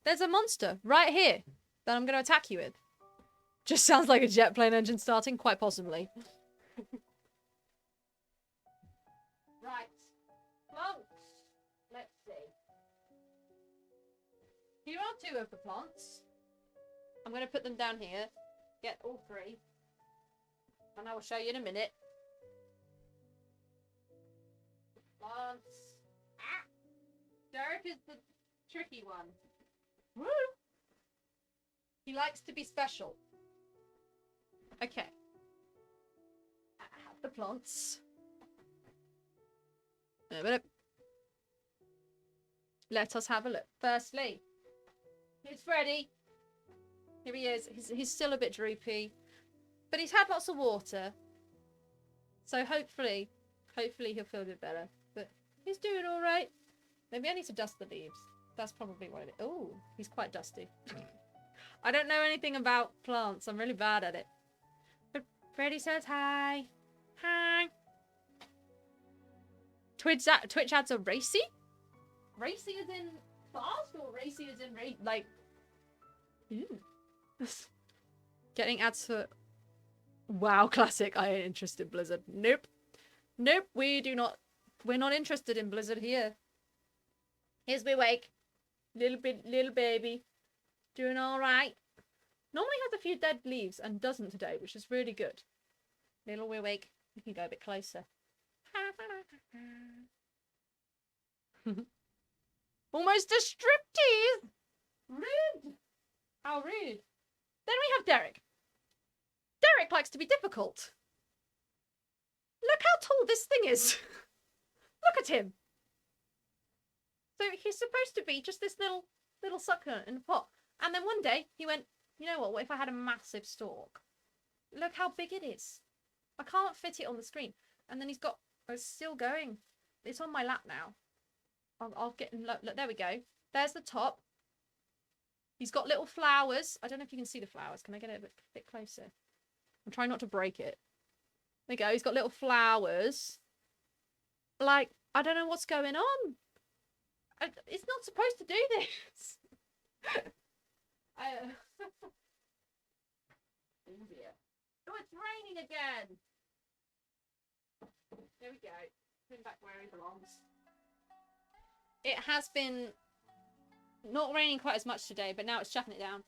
there's a monster right here that I'm going to attack you with. Just sounds like a jet plane engine starting, quite possibly. Right. Plants. Let's see. Here are two of the plants. I'm going to put them down here. Get all three. And I will show you in a minute. Plants. Ah! Derek is the tricky one. Woo! He likes to be special. Okay. I have the plants. Let us have a look. Firstly, here's Freddy. Here he is. He's still a bit droopy, but he's had lots of water. So hopefully he'll feel a bit better. But he's doing all right. Maybe I need to dust the leaves. That's probably what it is. Oh, he's quite dusty. I don't know anything about plants. I'm really bad at it. But Freddy says hi. Hi. Twitch ads are racy? Racy as in fast or racy as in like... Ooh. Getting ads for... WoW Classic. I ain't interested in Blizzard. Nope. Nope, we do not... We're not interested in Blizzard here. Here's me wake. Little baby. Doing alright. Normally has a few dead leaves and doesn't today, which is really good. Little wee wake. You can go a bit closer. Almost a striptease! Rude! How rude. Then we have Derek. Derek likes to be difficult. Look how tall this thing is. Look at him. So he's supposed to be just this little sucker in a pot. And then one day he went, you know what if I had a massive stalk? Look how big it is. I can't fit it on the screen. And then it's still going. It's on my lap now. I'll get, look, there we go. There's the top. He's got little flowers. I don't know if you can see the flowers. Can I get it a bit closer? I'm trying not to break it. There you go. He's got little flowers. Like, I don't know what's going on. It's not supposed to do this. Oh dear. Oh, it's raining again. There we go. Put him back where he belongs. It has been not raining quite as much today, but now it's chucking it down.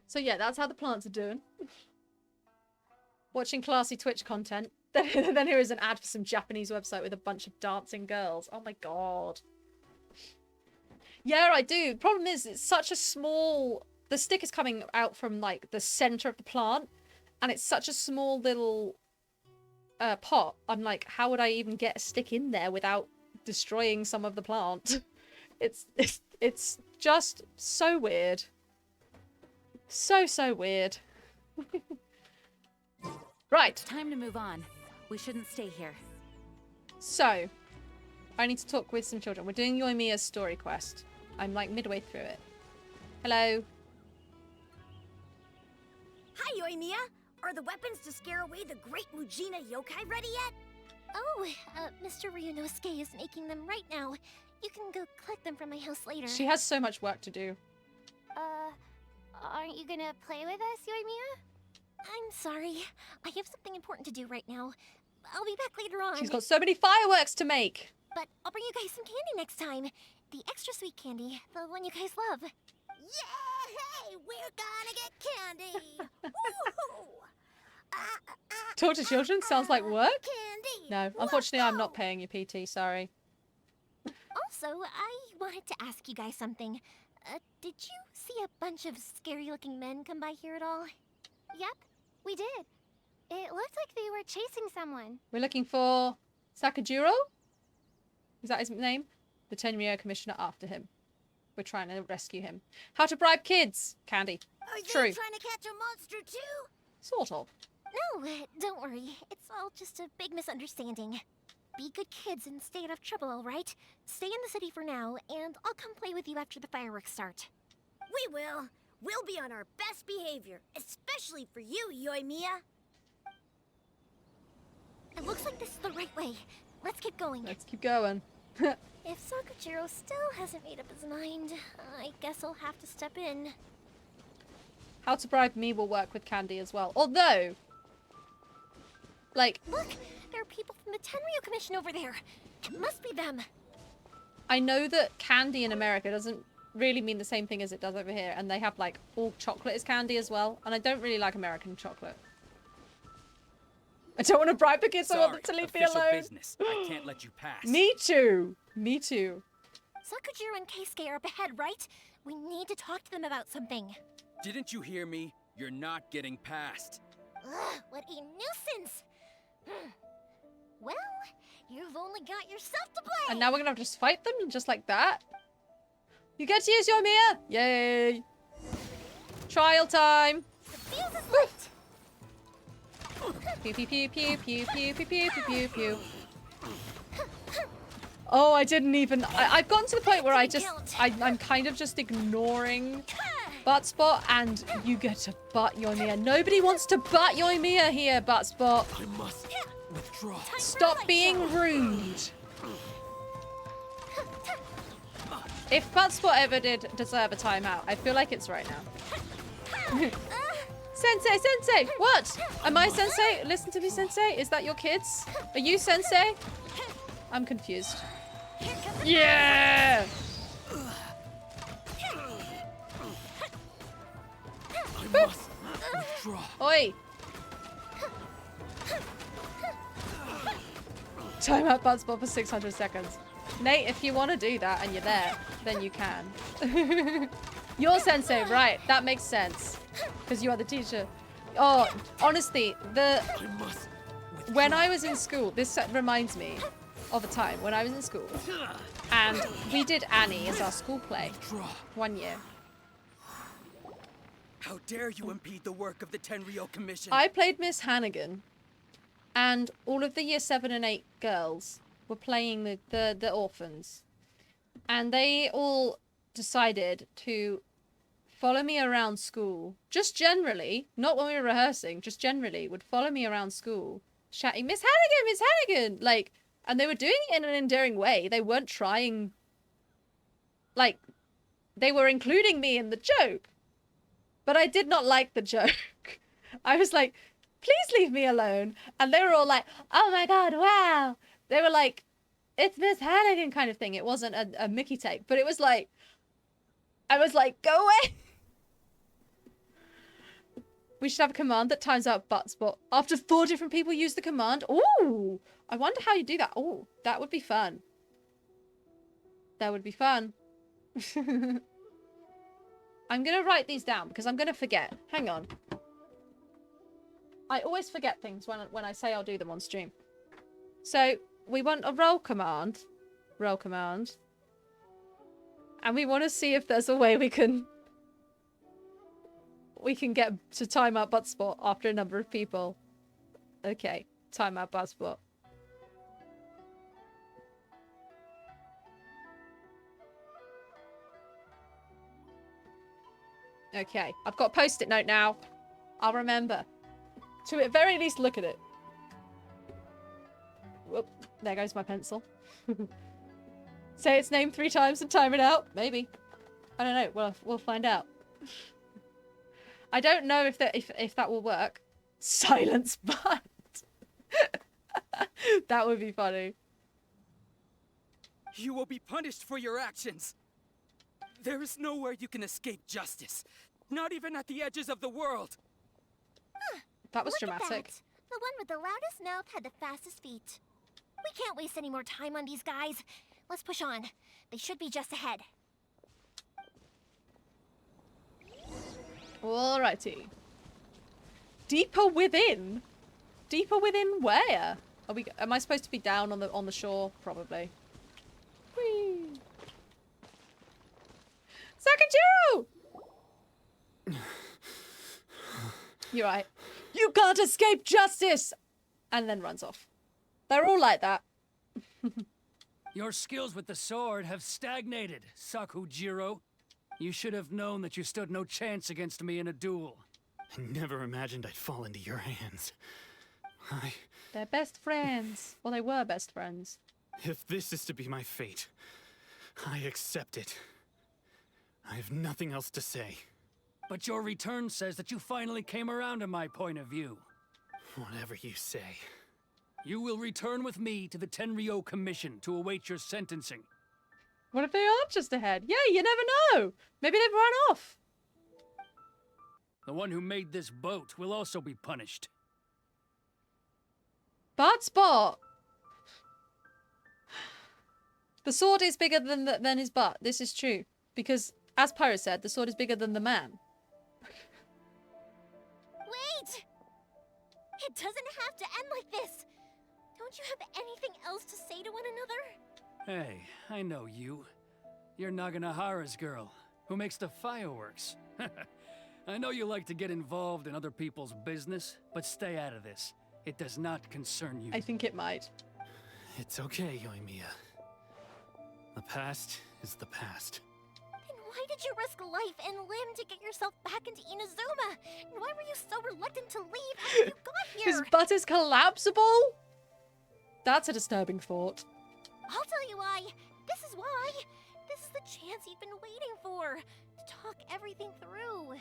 So yeah, that's how the plants are doing. Watching classy Twitch content. Then here is an ad for some Japanese website with a bunch of dancing girls. Oh my god. Yeah, I do. Problem is, it's such a small... The stick is coming out from, like, the center of the plant. And it's such a small little pot. I'm like, how would I even get a stick in there without destroying some of the plant. It's just so weird. So weird. Right. Time to move on. We shouldn't stay here. So, I need to talk with some children. We're doing Yoimiya's story quest. I'm like midway through it. Hello. Hi, Yoimiya! Are the weapons to scare away the great Mujina yokai ready yet? Oh, Mr. Ryunosuke is making them right now. You can go collect them from my house later. She has so much work to do. Aren't you gonna play with us, Yoimiya? I'm sorry. I have something important to do right now. I'll be back later on. She's got so many fireworks to make. But I'll bring you guys some candy next time. The extra sweet candy, the one you guys love. Yay! We're gonna get candy! Woohoo! Talk to children sounds like work? Candy! No, unfortunately I'm not paying you PT, sorry. Also, I wanted to ask you guys something. Did you see a bunch of scary-looking men come by here at all? Yep, we did. It looked like they were chasing someone. We're looking for Sakajuro? Is that his name? The Tenryo commissioner after him. We're trying to rescue him. How to bribe kids! Candy. Are they True. trying to catch a monster too? Sort of. No, don't worry. It's all just a big misunderstanding. Be good kids and stay out of trouble, all right? Stay in the city for now, and I'll come play with you after the fireworks start. We will. We'll be on our best behavior, especially for you, Yoimiya. It looks like this is the right way. Let's keep going. Let's keep going. If Sakujiro still hasn't made up his mind, I guess I'll have to step in. How to bribe me will work with Candy as well. Although, like, Look! There are people from the Tenryo Commission over there. It must be them. I know that candy in America doesn't really mean the same thing as it does over here. And they have, like, all chocolate is candy as well. And I don't really like American chocolate. I don't want to bribe the kids. I want them to leave me alone. Business. I can't let you pass. Me too. Me too. Sakujiro and Keisuke are up ahead, right? We need to talk to them about something. Didn't you hear me? You're not getting past. Ugh, what a nuisance! Well, you've only got yourself to blame! And now we're gonna have to just fight them just like that? You get to use your Mia! Yay! Trial time! The fuse is lit! Pew pew pew pew pew pew pew pew pew pew pew. Oh, I didn't even... I've gotten to the point where I'm kind of just ignoring Butt Spot, and you get to butt Yoimiya. Nobody wants to butt Yoimiya here, Butt Spot. I must withdraw. Stop being rude. If Butt Spot ever did deserve a timeout, I feel like it's right now. Sensei, Sensei! What? Am I Sensei? Listen to me, Sensei. Is that your kids? Are you Sensei? I'm confused. Yeah! I must withdraw. Oi! Time out Butt Spot for 600 seconds. Nate, if you want to do that and you're there, then you can. You're Sensei, right? That makes sense. Because you are the teacher. Oh, honestly, I must when I was in school, this reminds me of a time when I was in school and we did Annie as our school play withdraw. 1 year. How dare you impede the work of the Tenryo Commission? I played Miss Hannigan, and all of the year 7 and 8 girls were playing the orphans, and they all decided to follow me around school, just generally, not when we were rehearsing, just generally would follow me around school, shouting, Miss Hannigan, Miss Hannigan, like, and they were doing it in an endearing way. They weren't trying, like, they were including me in the joke, but I did not like the joke. I was like, please leave me alone, and they were all like, oh my god, wow. They were like, it's Miss Hannigan kind of thing. It wasn't a Mickey take, but it was like, I was like, go away. We should have a command that times out Butt Spot. After 4 different people use the command. Ooh, I wonder how you do that. Oh, that would be fun. That would be fun. I'm going to write these down because I'm going to forget. Hang on. I always forget things when I say I'll do them on stream. So, we want a roll command Rel command. And we want to see if there's a way we can get to time out butt spot after a number of people. Okay, time out butt spot. Okay, I've got a post-it note now. I'll remember. To at very least look at it. Whoop, there goes my pencil. Say its name 3 times and time it out? Maybe. I don't know. Well, we'll find out. I don't know if that will work. Silence butt. That would be funny. You will be punished for your actions. There is nowhere you can escape justice. Not even at the edges of the world. That was Look at dramatic. that. The one with the loudest mouth had the fastest feet. We can't waste any more time on these guys. Let's push on. They should be just ahead. Alrighty. Deeper within? Deeper within where? Are we? Am I supposed to be down on the shore? Probably. Whee! Sakajiro! You're right. You can't escape justice! And then runs off. They're all like that. Your skills with the sword have stagnated, Sakujiro. You should have known that you stood no chance against me in a duel. I never imagined I'd fall into your hands. They're best friends. Well, they were best friends. If this is to be my fate, I accept it. I have nothing else to say. But your return says that you finally came around to my point of view. Whatever you say. You will return with me to the Tenryou Commission to await your sentencing. What if they are just ahead? Yeah, you never know. Maybe they've run off. The one who made this boat will also be punished. Bad spot. The sword is bigger than his butt. This is true. Because, as Pyro said, the sword is bigger than the man. Wait! It doesn't have to end like this. Don't you have anything else to say to one another? Hey, I know you. You're Naganahara's girl, who makes the fireworks. I know you like to get involved in other people's business, but stay out of this. It does not concern you. I think it might. It's okay, Yoimiya. The past is the past. Then why did you risk life and limb to get yourself back into Inazuma? And why were you so reluctant to leave after you got here? His butt is collapsible? That's a disturbing thought. I'll tell you why. This is why. This is the chance you've been waiting for. To talk everything through.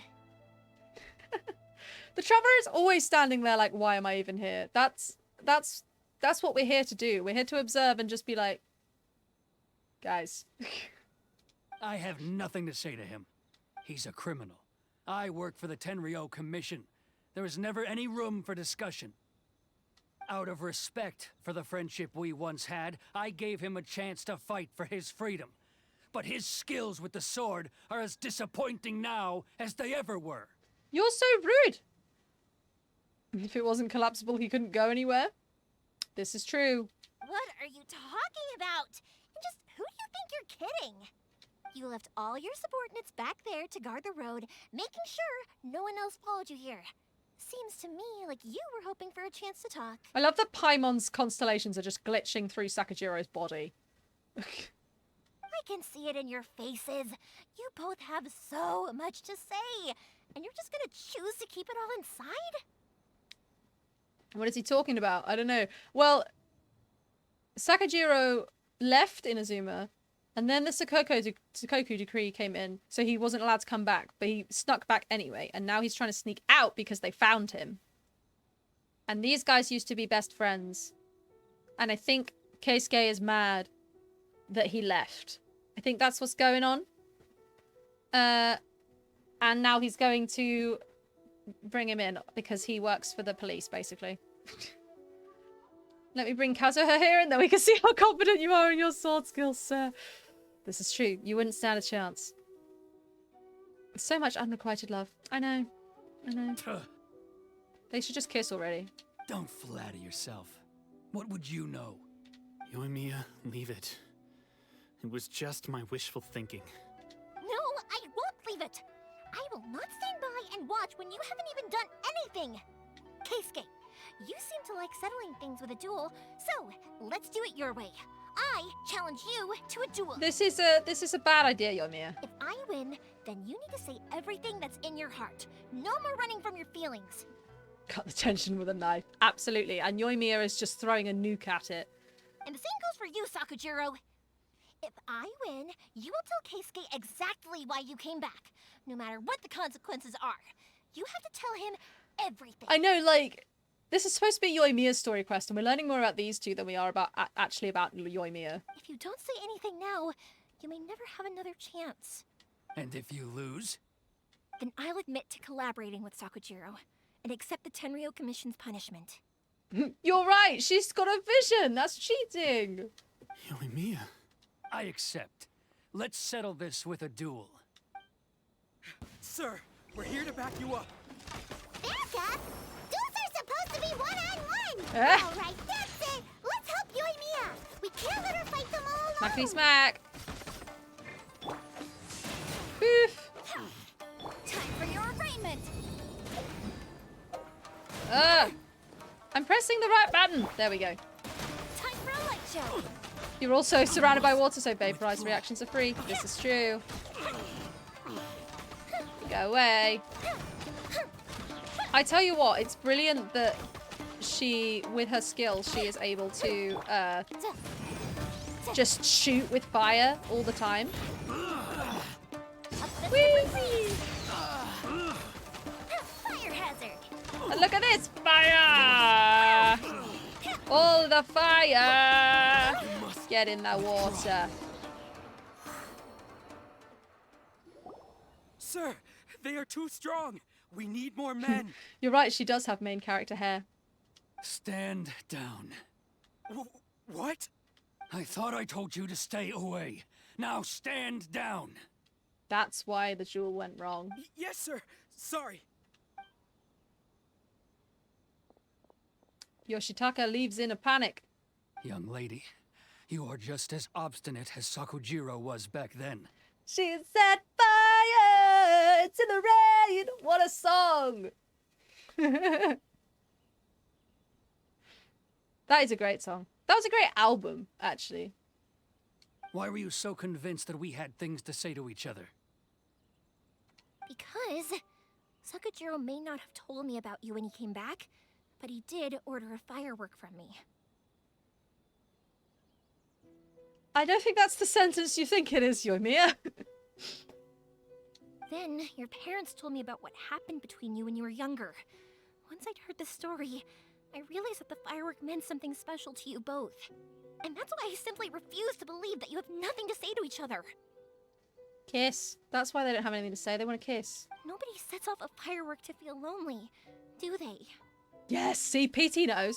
The Traveler is always standing there like, why am I even here? That's what we're here to do. We're here to observe and just be like, guys. I have nothing to say to him. He's a criminal. I work for the Tenryou Commission. There is never any room for discussion. Out of respect for the friendship we once had, I gave him a chance to fight for his freedom. But his skills with the sword are as disappointing now as they ever were. You're so rude. If it wasn't collapsible, he couldn't go anywhere. This is true. What are you talking about? And just who do you think you're kidding? You left all your subordinates back there to guard the road, making sure no one else followed you here. Seems to me like you were hoping for a chance to talk. I love that Paimon's constellations are just glitching through Sakajiro's body. I can see it in your faces. You both have so much to say, and you're just gonna choose to keep it all inside? What is he talking about? I don't know. Well, Sakajiro left Inazuma, and then the Sakoku decree came in, so he wasn't allowed to come back, but he snuck back anyway, and now he's trying to sneak out because they found him. And these guys used to be best friends. And I think Keisuke is mad that he left. I think that's what's going on. And now he's going to bring him in because he works for the police, basically. Let me bring Kazuha here and then we can see how confident you are in your sword skills, sir. This is true. You wouldn't stand a chance. So much unrequited love. I know. I know. They should just kiss already. Don't flatter yourself. What would you know? Yoimiya, leave it. It was just my wishful thinking. No, I won't leave it. I will not stand by and watch when you haven't even done anything. Keisuke, you seem to like settling things with a duel, so let's do it your way. I challenge you to a duel. This is a bad idea, Yoimiya. If I win, then you need to say everything that's in your heart. No more running from your feelings. Cut the tension with a knife. Absolutely. And Yoimiya is just throwing a nuke at it. And the same goes for you, Sakujiro. If I win, you will tell Keisuke exactly why you came back, no matter what the consequences are. You have to tell him everything. I know, like, this is supposed to be Yoimiya's story quest, and we're learning more about these two than we are about actually about Yoimiya. If you don't say anything now, you may never have another chance. And if you lose? Then I'll admit to collaborating with Sakujiro and accept the Tenryou Commission's punishment. You're right. She's got a vision. That's cheating. Yoimiya. I accept. Let's settle this with a duel. Sir, we're here to back you up. Backup? Duels are supposed to be one-on-one! Eh? All right, that's it! Let's help Yoimiya! We can't let her fight them all alone! Smackety smack. Oof. Time for your arraignment! I'm pressing the right button. There we go. Time for a light show! You're also surrounded by water, so vaporized reactions are free. This is true. Go away. I tell you what, it's brilliant that she, with her skill, she is able to just shoot with fire all the time. Whee! Fire hazard! And look at this fire! All the fire! Get in the water. Sir, they are too strong. We need more men. You're right, she does have main character hair. Stand down. What? I thought I told you to stay away. Now stand down. That's why the duel went wrong. Yes, sir. Sorry. Yoshitaka leaves in a panic. Young lady, you are just as obstinate as Sakujiro was back then. She set fire to the rain. What a song. That is a great song. That was a great album, actually. Why were you so convinced that we had things to say to each other? Because Sakujiro may not have told me about you when he came back, but he did order a firework from me. I don't think that's the sentence you think it is, Yoimiya. Then, your parents told me about what happened between you when you were younger. Once I'd heard the story, I realized that the firework meant something special to you both. And that's why I simply refuse to believe that you have nothing to say to each other. Kiss. That's why they don't have anything to say. They want to kiss. Nobody sets off a firework to feel lonely, do they? Yes, see, PT knows.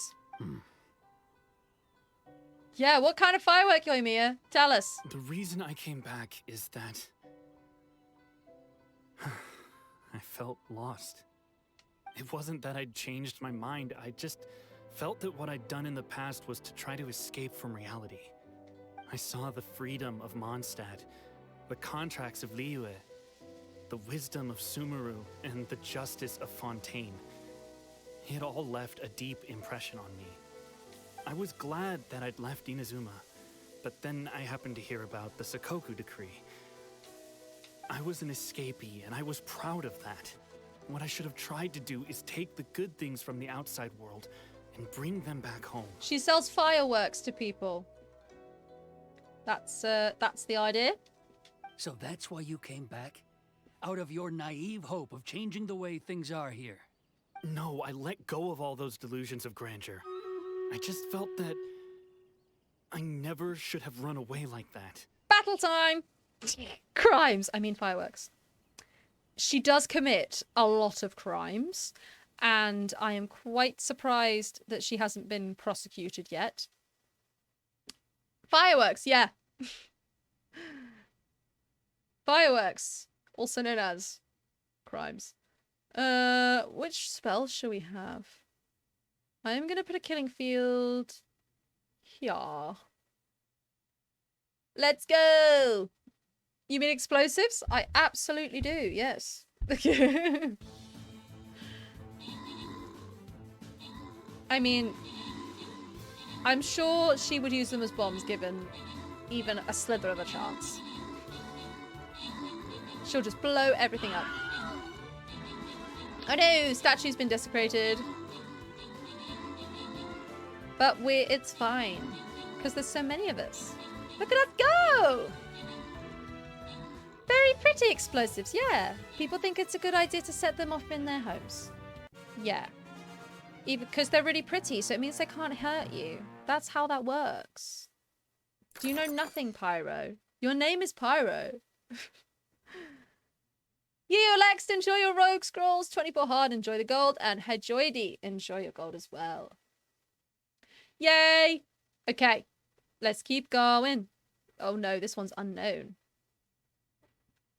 Yeah, what kind of firework, Yoimiya? Tell us. The reason I came back is that I felt lost. It wasn't that I'd changed my mind, I just felt that what I'd done in the past was to try to escape from reality. I saw the freedom of Mondstadt, the contracts of Liyue, the wisdom of Sumeru, and the justice of Fontaine. It all left a deep impression on me. I was glad that I'd left Inazuma, but then I happened to hear about the Sakoku decree. I was an escapee, and I was proud of that. What I should have tried to do is take the good things from the outside world and bring them back home. She sells fireworks to people. That's the idea. So that's why you came back? Out of your naive hope of changing the way things are here? No, I let go of all those delusions of grandeur. I just felt that I never should have run away like that. Battle time! Crimes. I mean fireworks. She does commit a lot of crimes, and I am quite surprised that she hasn't been prosecuted yet. Fireworks, yeah. Fireworks, also known as crimes. Which spell shall we have? I am gonna put a killing field here. Let's go. You mean explosives? I absolutely do, yes. I mean, I'm sure she would use them as bombs given even a slither of a chance. She'll just blow everything up. Oh no, statue's been desecrated. But it's fine. Because there's so many of us. Look at us go! Very pretty explosives, yeah. People think it's a good idea to set them off in their homes. Yeah. Even because they're really pretty, so it means they can't hurt you. That's how that works. Do you know nothing, Pyro? Your name is Pyro. You, Lex, enjoy your rogue scrolls. 24 hard, enjoy the gold. And Hejoidi, enjoy your gold as well. Yay! Okay, let's keep going. Oh no, this one's unknown.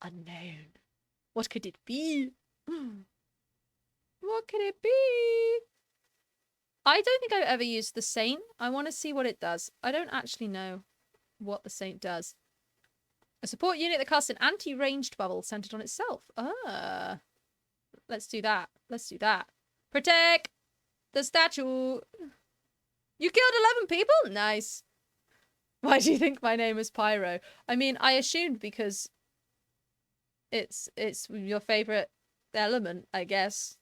Unknown. What could it be? What could it be? I don't think I've ever used the Saint. I want to see what it does. I don't actually know what the Saint does. A support unit that casts an anti-ranged bubble centered on itself. Ah. Let's do that. Let's do that. Protect the statue. You killed 11 people? Nice. Why do you think my name is Pyro? I mean, I assumed because it's your favorite element, I guess.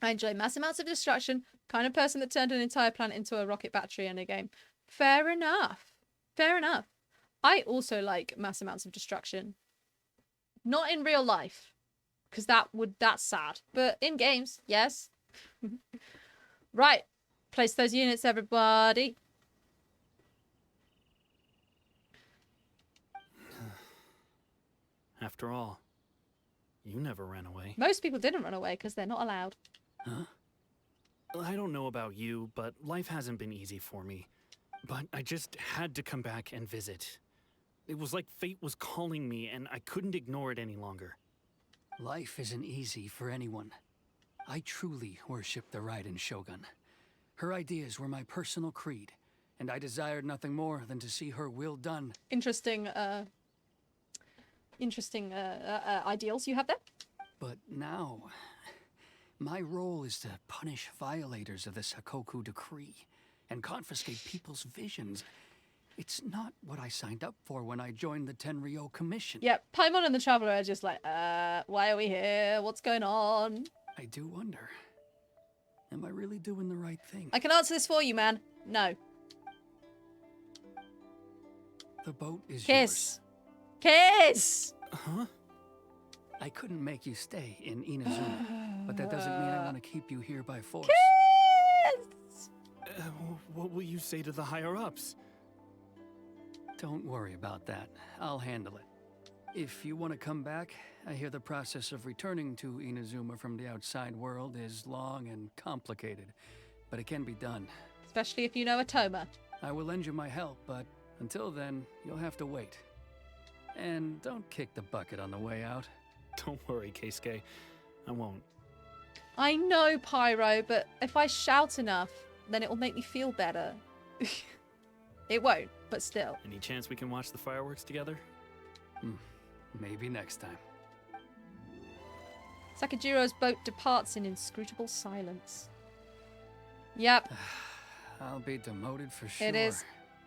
I enjoy mass amounts of destruction. Kind of person that turned an entire planet into a rocket battery in a game. Fair enough. Fair enough. I also like mass amounts of destruction. Not in real life. Because that's sad. But in games, yes. Right. Place those units, everybody. After all, you never ran away. Most people didn't run away because they're not allowed. Huh? I don't know about you, but life hasn't been easy for me. But I just had to come back and visit. It was like fate was calling me, and I couldn't ignore it any longer. Life isn't easy for anyone. I truly worship the Raiden Shogun. Her ideas were my personal creed, and I desired nothing more than to see her will done. Interesting ideals you have there. But now, my role is to punish violators of the Sakoku decree and confiscate people's visions. It's not what I signed up for when I joined the Tenryou Commission. Yep, Paimon and the Traveler are just like, why are we here? What's going on? I do wonder, am I really doing the right thing? I can answer this for you, man. No. The boat is Kiss. yours. Kiss! Huh? I couldn't make you stay in Inazuma, but that doesn't mean I want to keep you here by force. Kiss! What will you say to the higher-ups? Don't worry about that. I'll handle it. If you want to come back, I hear the process of returning to Inazuma from the outside world is long and complicated, but it can be done. Especially if you know Atoma. I will lend you my help, but until then, you'll have to wait. And don't kick the bucket on the way out. Don't worry, Keisuke. I won't. I know, Pyro, but if I shout enough, then it will make me feel better. It won't, but still. Any chance we can watch the fireworks together? Maybe next time. Sakajiro's boat departs in inscrutable silence. Yep, I'll be demoted for sure. it is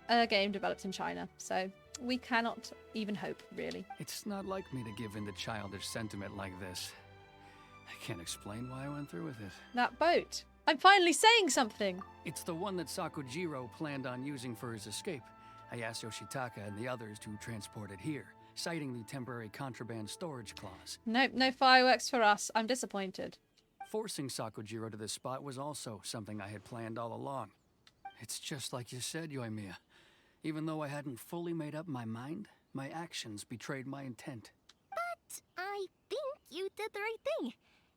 a game developed in China, so we cannot even hope, really. It's not like me to give in to childish sentiment like this. I can't explain why I went through with it. That boat. I'm finally saying something. It's the one that Sakujiro planned on using for his escape. I asked Yoshitaka and the others to transport it here, citing the temporary contraband storage clause. Nope, no fireworks for us. I'm disappointed. Forcing Sakujiro to this spot was also something I had planned all along. It's just like you said, Yoimiya. Even though I hadn't fully made up my mind, my actions betrayed my intent. But I think you did the right thing.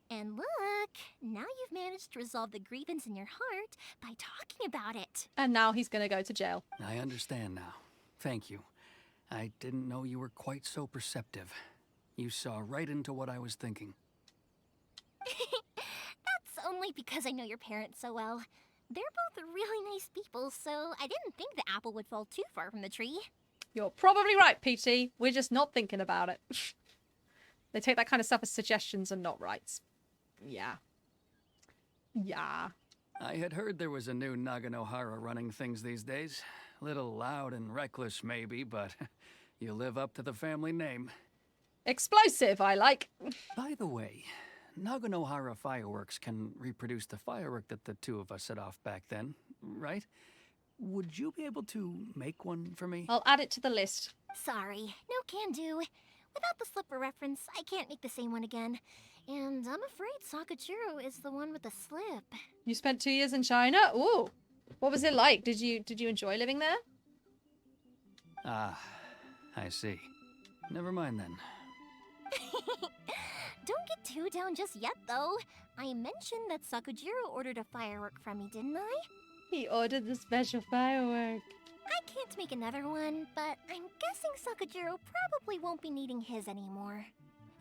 And look, now you've managed to resolve the grievance in your heart by talking about it. And now he's gonna go to jail. I understand now. Thank you. I didn't know you were quite so perceptive. You saw right into what I was thinking. That's only because I know your parents so well. They're both really nice people, so I didn't think the apple would fall too far from the tree. You're probably right, PT. We're just not thinking about it. They take that kind of stuff as suggestions and not rights. Yeah. Yeah. I had heard there was a new Naganohara running things these days. Little loud and reckless, maybe, but you live up to the family name. Explosive, I like. By the way, Naganohara fireworks can reproduce the firework that the two of us set off back then, right? Would you be able to make one for me? I'll add it to the list. Sorry, no can do. Without the slipper reference, I can't make the same one again. And I'm afraid Sakajiro is the one with the slip. You spent 2 years in China? Ooh. What was it like? Did you enjoy living there? Ah, I see. Never mind then. Don't get too down just yet, though. I mentioned that Sakujiro ordered a firework from me, didn't I? He ordered the special firework. I can't make another one, but I'm guessing Sakujiro probably won't be needing his anymore.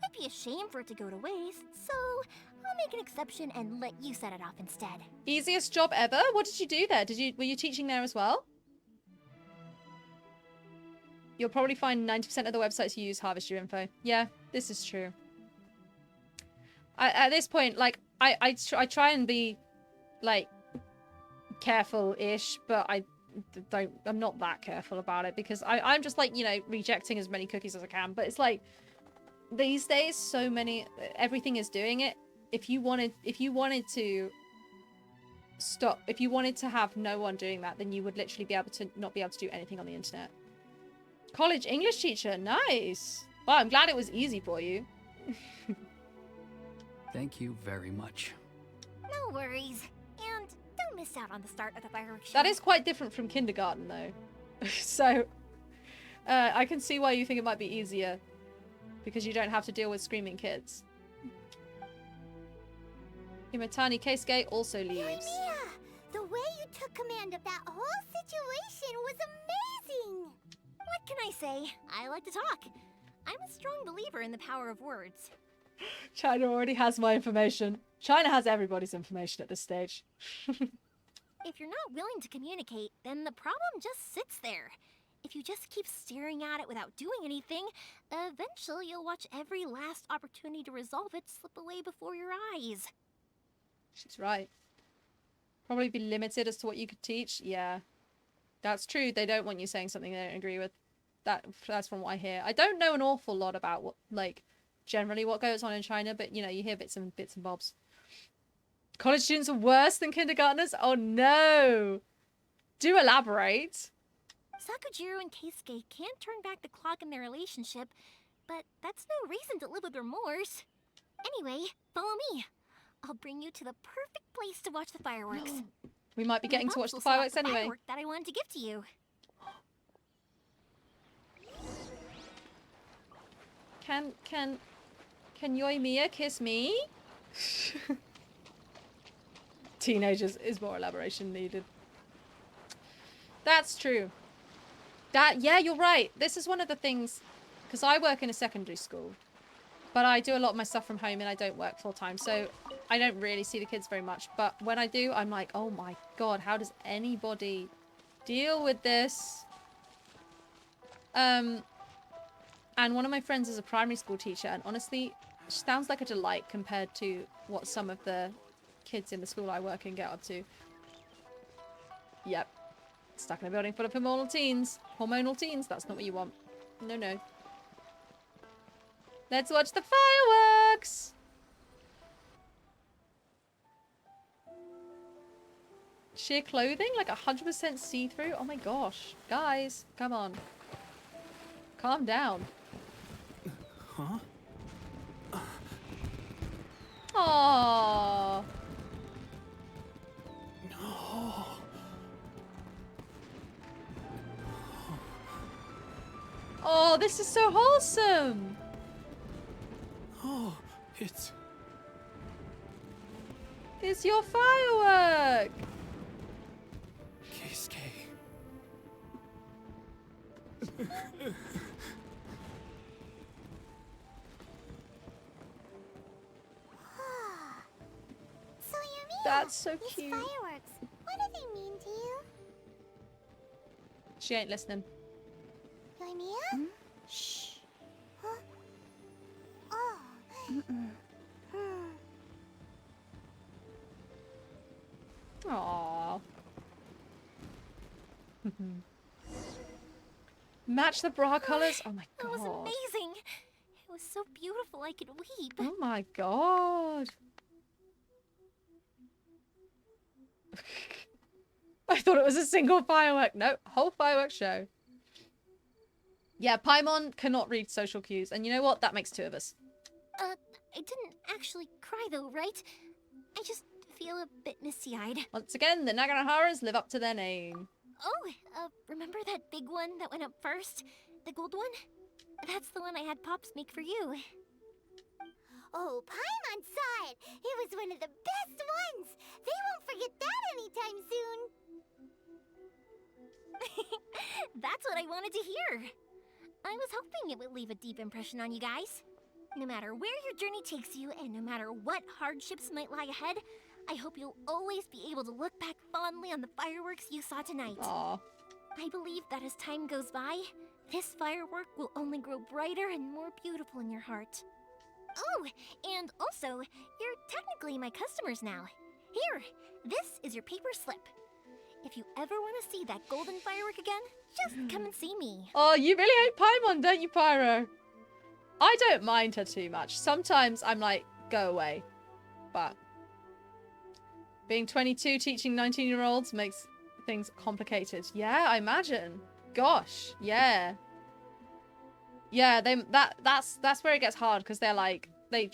It'd be a shame for it to go to waste, so I'll make an exception and let you set it off instead. Easiest job ever? What did you do there? Were you teaching there as well? You'll probably find 90% of the websites you use harvest your info. Yeah, this is true. At this point, like, I try and be, like, careful-ish, but I'm not that careful about it because I'm just, like, you know, rejecting as many cookies as I can. But it's like, these days, everything is doing it. If you wanted to stop, if you wanted to have no one doing that, then you would literally be able to not be able to do anything on the internet. College English teacher, nice. Well, I'm glad it was easy for you. Thank you very much. No worries. And don't miss out on the start of the fireworks show. That is quite different from kindergarten, though. So, I can see why you think it might be easier. Because you don't have to deal with screaming kids. Imatani Keisuke also leaves. Yoimiya, the way you took command of that whole situation was amazing! What can I say? I like to talk. I'm a strong believer in the power of words. China already has my information. China has everybody's information at this stage. If you're not willing to communicate, then the problem just sits there. If you just keep staring at it without doing anything, eventually you'll watch every last opportunity to resolve it slip away before your eyes. She's right. Probably be limited as to what you could teach. Yeah. That's true. They don't want you saying something they don't agree with. That's from what I hear. I don't know an awful lot about what, like, generally what goes on in China, but, you know, you hear bits and bobs. College students are worse than kindergartners? Oh, no. Do elaborate. Sakujiro and Keisuke can't turn back the clock in their relationship, but that's no reason to live with remorse. Anyway, follow me. I'll bring you to the perfect place to watch the fireworks. We might be getting to watch the Pops will set off fireworks the anyway. firework that I wanted to give to you. Can Yoimiya kiss me? Teenagers is more elaboration needed. That's true. Yeah, you're right. This is one of the things, because I work in a secondary school, but I do a lot of my stuff from home and I don't work full time, so I don't really see the kids very much. But when I do, I'm like, oh my god, how does anybody deal with this? And one of my friends is a primary school teacher, and honestly, she sounds like a delight compared to what some of the kids in the school I work in get up to. Yep. Stuck in a building full of hormonal teens. Hormonal teens, that's not what you want. No, no. Let's watch the fireworks! Sheer clothing? Like 100% see-through? Oh my gosh. Guys, come on. Calm down. Huh? Aww. No. Oh, this is so wholesome. Oh, it's Your firework. Keisuke. So Yoimiya, That's so these cute. fireworks, what She ain't listening. Yoimiya? Shh. Huh? Oh. Aww. Match the bra colors. Oh my That was god. amazing. It was so beautiful I could weep. Oh my god. I thought it was a single firework. No, whole fireworks show. Yeah, Paimon cannot read social cues, and you know what? That makes two of us. I didn't actually cry though, right? I just feel a bit misty-eyed. Once again, the Naganoharas live up to their name. Oh, remember that big one that went up first? The gold one? That's the one I had Pops make for you. Oh, Paimon saw it! It was one of the best ones! They won't forget that anytime soon! That's what I wanted to hear. I was hoping it would leave a deep impression on you guys. No matter where your journey takes you, and no matter what hardships might lie ahead, I hope you'll always be able to look back fondly on the fireworks you saw tonight. Aww. I believe that as time goes by, this firework will only grow brighter and more beautiful in your heart. Oh, and also, you're technically my customers now. Here, this is your paper slip. If you ever want to see that golden firework again, just come and see me. Oh, you really hate Paimon, don't you, Pyro? I don't mind her too much. Sometimes I'm like, go away. But being 22 teaching 19-year-olds makes things complicated. Yeah, I imagine. Gosh, yeah. Yeah, that's where it gets hard, because they're like, they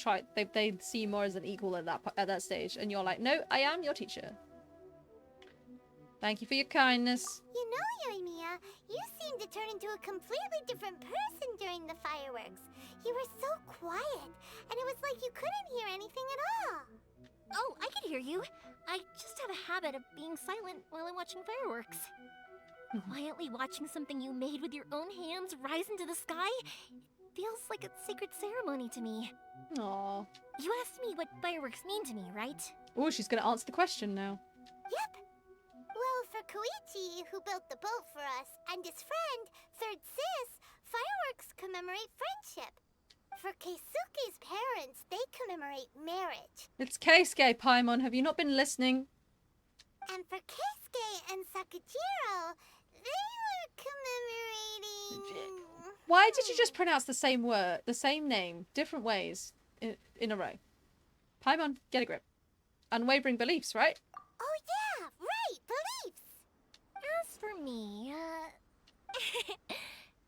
see you more as an equal at that stage, and you're like, no, I am your teacher. Thank you for your kindness. You know, Yoimiya, you seemed to turn into a completely different person during the fireworks. You were so quiet, and it was like you couldn't hear anything at all. Oh, I can hear you. I just have a habit of being silent while I'm watching fireworks. Quietly watching something you made with your own hands rise into the sky feels like a sacred ceremony to me. Aww. You asked me what fireworks mean to me, right? Oh, she's gonna answer the question now. Yep. Well, for Koichi, who built the boat for us, and his friend, Third Sis, fireworks commemorate friendship. For Keisuke's parents, they commemorate marriage. It's Keisuke, Paimon. Have you not been listening? And for Keisuke and Sakajiro, they were commemorating... Why did you just pronounce the same word, the same name, different ways in a row? Paimon, get a grip. Unwavering beliefs, right? Oh yeah, right, beliefs! As for me,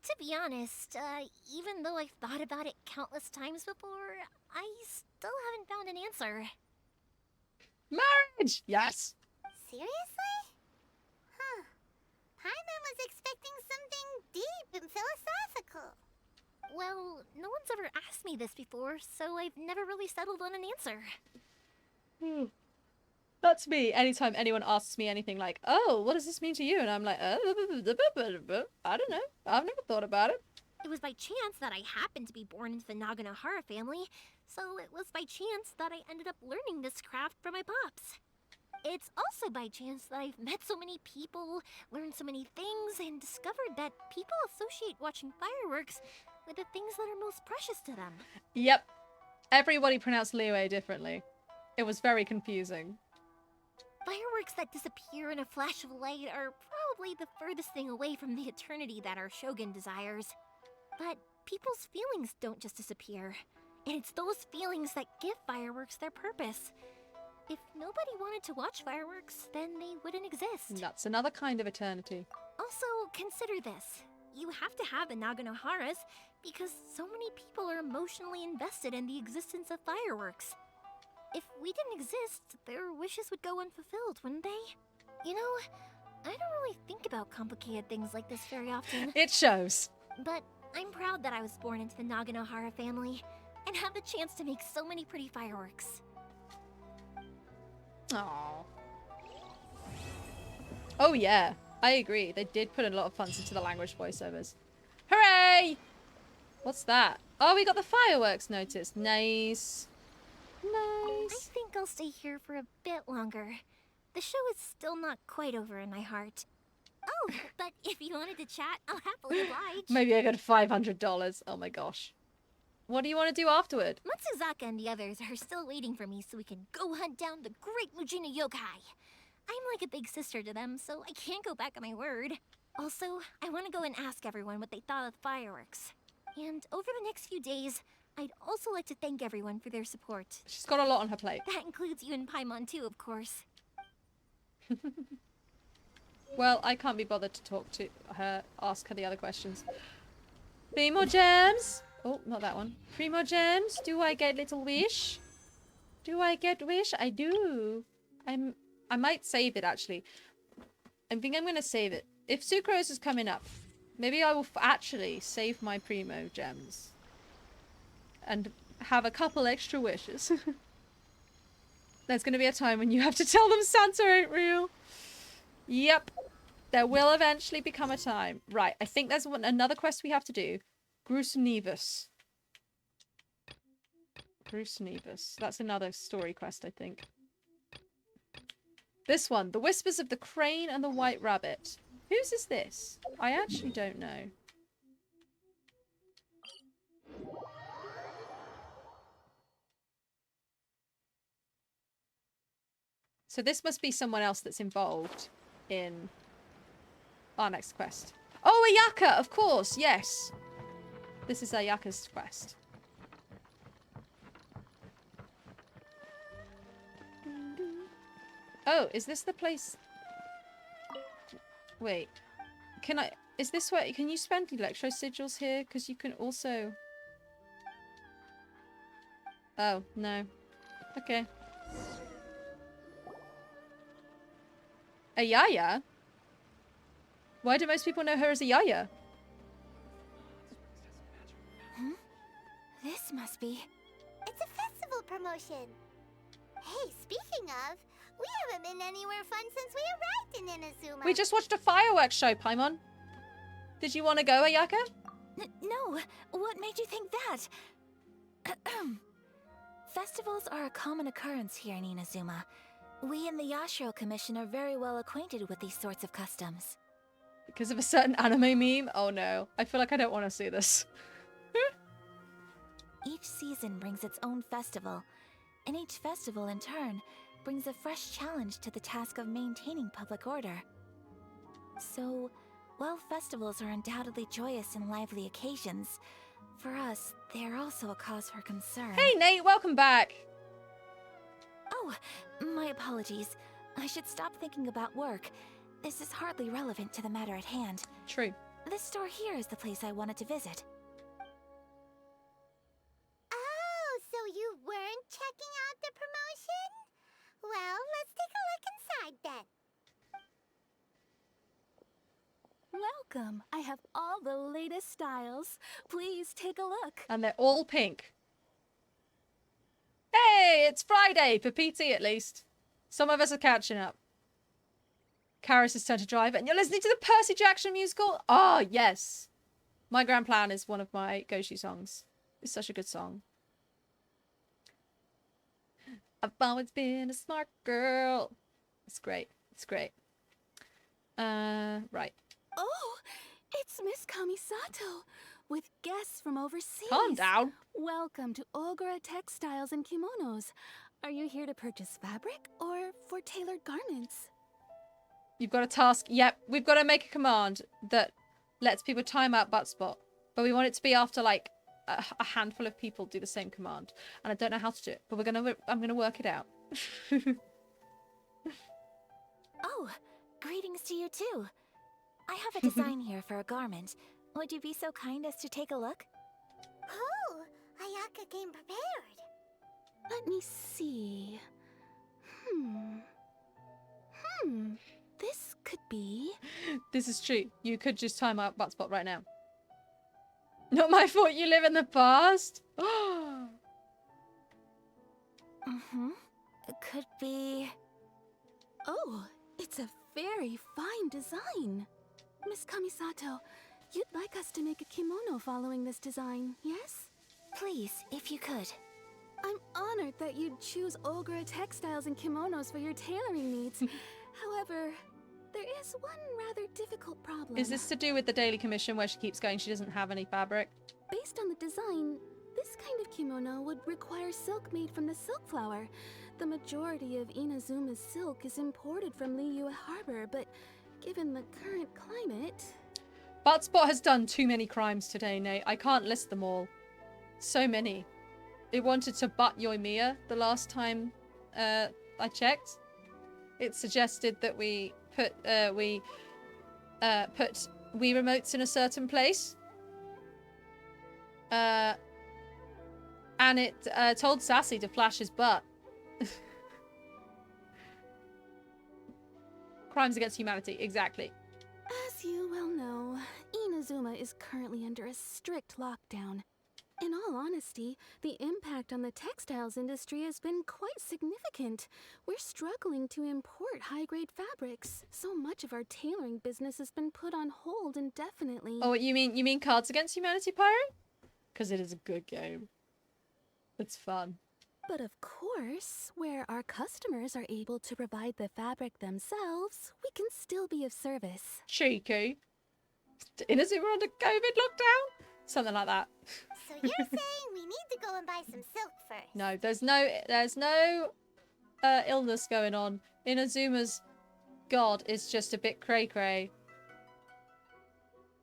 to be honest, even though I've thought about it countless times before, I still haven't found an answer. Marriage! Yes! Seriously? Huh. Paimon was expecting something deep and philosophical. Well, no one's ever asked me this before, so I've never really settled on an answer. That's me. Anytime anyone asks me anything like, oh, what does this mean to you? And I'm like, I don't know. I've never thought about it. It was by chance that I happened to be born into the Naganohara family, so it was by chance that I ended up learning this craft from my pops. It's also by chance that I've met so many people, learned so many things, and discovered that people associate watching fireworks with the things that are most precious to them. Yep. Everybody pronounced Liyue differently. It was very confusing. Fireworks that disappear in a flash of light are probably the furthest thing away from the eternity that our shogun desires. But people's feelings don't just disappear. And it's those feelings that give fireworks their purpose. If nobody wanted to watch fireworks, then they wouldn't exist. That's another kind of eternity. Also, consider this. You have to have the Naganoharas because so many people are emotionally invested in the existence of fireworks. If we didn't exist, their wishes would go unfulfilled, wouldn't they? You know, I don't really think about complicated things like this very often. It shows. But I'm proud that I was born into the Naganohara family and have the chance to make so many pretty fireworks. Aww. Oh yeah, I agree. They did put a lot of funds into the language voiceovers. Hooray! What's that? Oh, we got the fireworks notice. Nice. I Nice. think I'll stay here for a bit longer. The show is still not quite over in my heart. Oh, but if you wanted to chat, I'll happily oblige. Maybe I got $500. Oh my gosh. What do you want to do afterward? Matsuzaka and the others are still waiting for me so we can go hunt down the great Mujina yokai. I'm like a big sister to them, so I can't go back on my word. Also, I want to go and ask everyone what they thought of the fireworks. And over the next few days, I'd also like to thank everyone for their support. She's got a lot on her plate. That includes you and Paimon too, of course. Well, I can't be bothered to talk to her, ask her the other questions. 3 more gems. Oh, not that one. 3 more gems. Do I get little wish? Do I get wish? I do. I might save it, actually. I think I'm going to save it. If Sucrose is coming up, maybe I will actually save my Primo gems. And have a couple extra wishes. There's going to be a time when you have to tell them Santa ain't real. Yep. There will eventually become a time. Right, I think there's another quest we have to do. Grusnevus. Grusnevus. That's another story quest, I think. This one. The Whispers of the Crane and the White Rabbit. Whose is this? I actually don't know. So this must be someone else that's involved in our next quest. Oh, Ayaka, of course, yes. This is Ayaka's quest. Oh, is this the place? Wait. Can I... Is this where... Can you spend electro sigils here? Because you can also... Oh, no. Okay. Ayaya? Why do most people know her as Ayaya? This must be... It's a festival promotion. Hey, speaking of, we haven't been anywhere fun since we arrived in Inazuma. We just watched a fireworks show, Paimon. Did you want to go, Ayaka? No, what made you think that? Festivals are a common occurrence here in Inazuma. We in the Yashiro Commission are very well acquainted with these sorts of customs. Because of a certain anime meme? Oh no. I feel like I don't want to see this. Each season brings its own festival, and each festival in turn brings a fresh challenge to the task of maintaining public order. So, while festivals are undoubtedly joyous and lively occasions, for us, they are also a cause for concern. Hey Nate, welcome back! Oh, my apologies. I should stop thinking about work. This is hardly relevant to the matter at hand. True. This store here is the place I wanted to visit. Oh, so you weren't checking out the promotion? Well, let's take a look inside then. Welcome. I have all the latest styles. Please take a look. And they're all pink. Hey, it's Friday, for PT at least. Some of us are catching up. Karis' turn to drive, and you're listening to the Percy Jackson musical? Oh, yes. My Grand Plan is one of my go-to songs. It's such a good song. I've always been a smart girl. It's great. It's great. Right. Oh, it's Miss Kamisato with guests from overseas. Calm down. Welcome to Ogura Textiles and Kimonos. Are you here to purchase fabric or for tailored garments? You've got a task. Yep, we've got to make a command that lets people time out butt spot. But we want it to be after like a handful of people do the same command. And I don't know how to do it, but I'm gonna work it out. Oh, greetings to you too. I have a design here for a garment. Would you be so kind as to take a look? Oh, Ayaka came prepared. Let me see. This could be... This is true. You could just time out butt spot right now. Not my fault you live in the past. It could be... Oh, it's a very fine design. Miss Kamisato, you'd like us to make a kimono following this design, yes? Please, if you could. I'm honored that you'd choose Ogura Textiles and Kimonos for your tailoring needs. However, there is one rather difficult problem. Is this to do with the daily commission where she keeps going she doesn't have any fabric? Based on the design, this kind of kimono would require silk made from the silk flower. The majority of Inazuma's silk is imported from Liyue Harbor, but given the current climate... Buttspot has done too many crimes today, Nate. I can't list them all. So many. It wanted to butt Yoimiya the last time I checked. It suggested that we put Wii remotes in a certain place. And it told Sassy to flash his butt. Crimes against humanity, exactly. As you well know, Inazuma is currently under a strict lockdown. In all honesty, the impact on the textiles industry has been quite significant. We're struggling to import high-grade fabrics. So much of our tailoring business has been put on hold indefinitely. Oh, you mean Cards Against Humanity, Pyro? Because it is a good game. It's fun. But of course, where our customers are able to provide the fabric themselves, we can still be of service. Cheeky. Inazuma under COVID lockdown? Something like that. So you're saying we need to go and buy some silk first? No, there's no illness going on. Inazuma's god is just a bit cray-cray.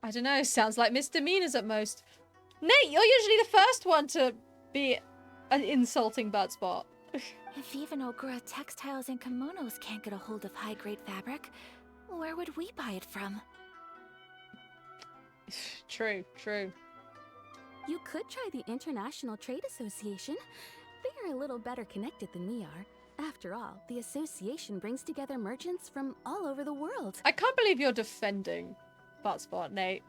I don't know, sounds like misdemeanors at most. Nate, you're usually the first one to be an insulting Buttspot. If even Ogura Textiles and Kimonos can't get a hold of high-grade fabric, where would we buy it from? True. You could try the International Trade Association. They are a little better connected than we are. After all, the association brings together merchants from all over the world. I can't believe you're defending Buttspot, Nate.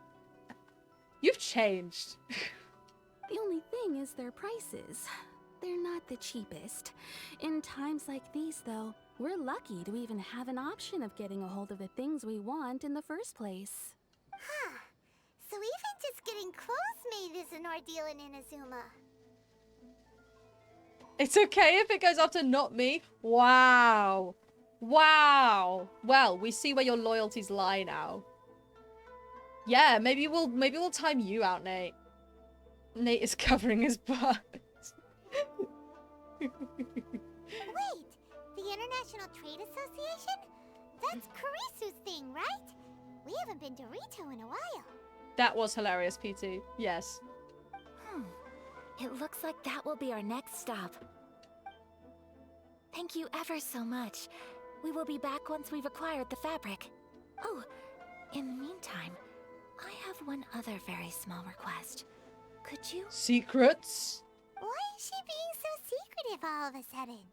You've changed. The only thing is their prices. They're not the cheapest. In times like these, though, we're lucky to even have an option of getting a hold of the things we want in the first place. Huh. So even just getting clothes made is an ordeal in Inazuma. It's okay if it goes up to not me. Wow. Well, we see where your loyalties lie now. Yeah, maybe we'll time you out, Nate. Nate is covering his butt. Wait, the International Trade Association? That's Kurisu's thing, right? We haven't been to Rito in a while. That was hilarious, PT. Yes. It looks like that will be our next stop. Thank you ever so much. We will be back once we've acquired the fabric. Oh, in the meantime, I have one other very small request. Could you? Secrets? Why is she being so secretive all of a sudden?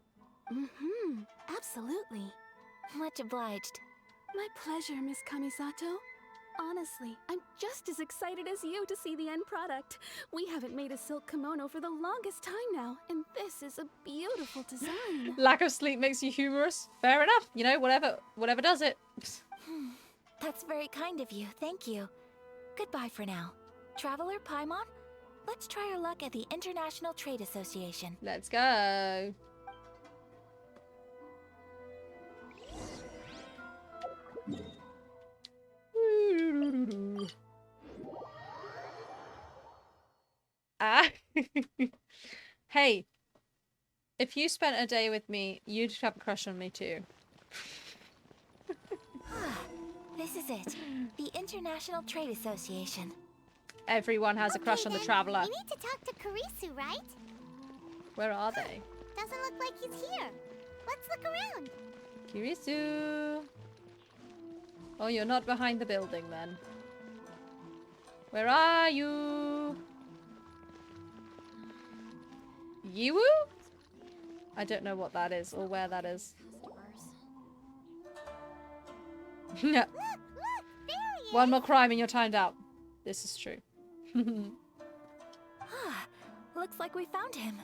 Absolutely. Much obliged. My pleasure, Miss Kamisato. Honestly, I'm just as excited as you to see the end product. We haven't made a silk kimono for the longest time now, and this is a beautiful design. Lack of sleep makes you humorous. Fair enough. You know, whatever does it. That's very kind of you. Thank you. Goodbye for now. Traveler Paimon, let's try our luck at the International Trade Association. Let's go. Hey, if you spent a day with me, you'd have a crush on me too. This is it. The International Trade Association. Everyone has a crush on the then, traveler. We need to talk to Kurisu, right? Where are they? Doesn't look like he's here. Let's look around. Kurisu. Oh, you're not behind the building then. Where are you? Yiwu? I don't know what that is or where that is. No. Look, there he is. One more crime and you're timed out. This is true. Looks like we found him.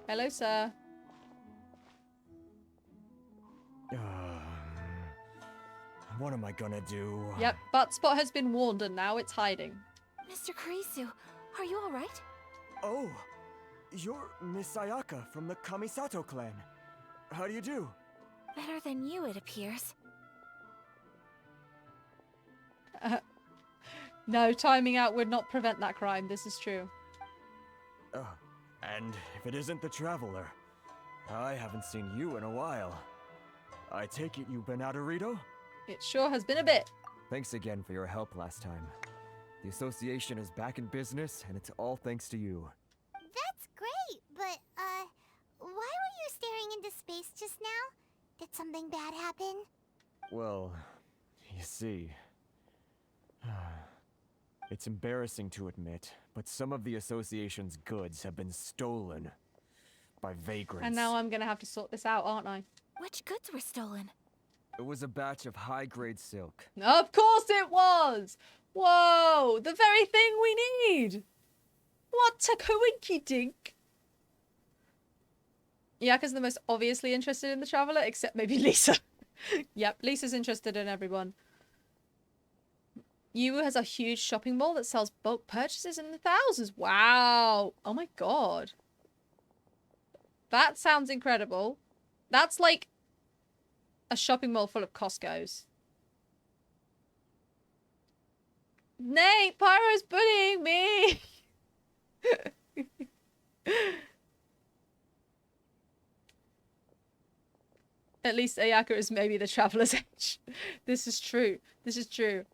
Hello, sir. What am I gonna do? Yep, Buttspot has been warned and now it's hiding. Mr. Kurisu, are you alright? Oh, you're Miss Ayaka from the Kamisato clan. How do you do? Better than you, it appears. No, timing out would not prevent that crime. This is true. And if it isn't the Traveler, I haven't seen you in a while. I take it you've been out of Rito? It sure has been a bit. Thanks again for your help last time. The association is back in business, and it's all thanks to you. That's great, but, why were you staring into space just now? Did something bad happen? Well, you see... It's embarrassing to admit, but some of the association's goods have been stolen by vagrants. And now I'm gonna have to sort this out, aren't I? Which goods were stolen? It was a batch of high-grade silk. Of course it was! Whoa! The very thing we need! What a coinky dink! Yaka's the most obviously interested in the Traveler, except maybe Lisa. Yep, Lisa's interested in everyone. Yu has a huge shopping mall that sells bulk purchases in the thousands. Wow! Oh my god. That sounds incredible. That's like a shopping mall full of Costco's. Nate, Pyro's bullying me! At least Ayaka is maybe the Traveler's age. This is true. This is true.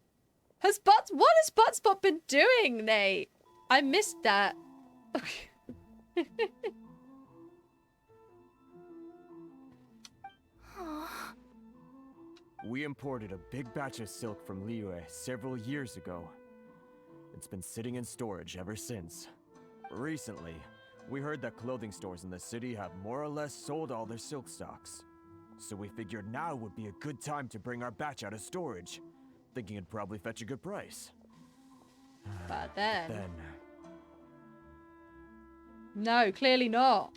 What has Buttspot been doing, Nate? I missed that. We imported a big batch of silk from Liyue several years ago. It's been sitting in storage ever since. Recently, we heard that clothing stores in the city have more or less sold all their silk stocks. So we figured now would be a good time to bring our batch out of storage, thinking it'd probably fetch a good price. But then... Then... No, clearly not.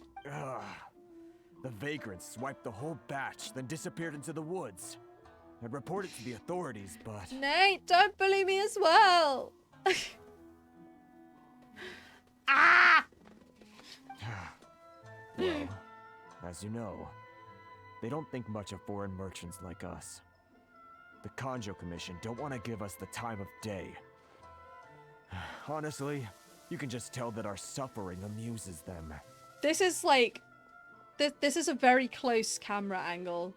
The vagrants swiped the whole batch, then disappeared into the woods. I'd report it to the authorities, but... Nate, don't bully me as well! Ah! Well, as you know, they don't think much of foreign merchants like us. The Kanjo Commission don't want to give us the time of day. Honestly, you can just tell that our suffering amuses them. This is like... This is a very close camera angle.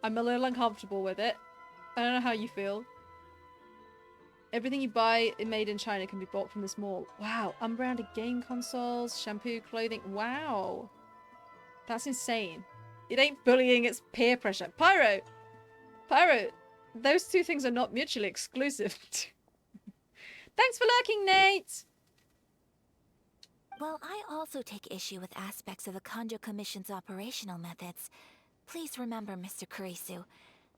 I'm a little uncomfortable with it. I don't know how you feel. Everything you buy made in China can be bought from this mall. Wow, unbranded game consoles, shampoo, clothing. Wow. That's insane. It ain't bullying, it's peer pressure. Pyro! Pyro, those two things are not mutually exclusive. Thanks for lurking, Nate! While I also take issue with aspects of the Kanjo Commission's operational methods, please remember, Mr. Kurisu,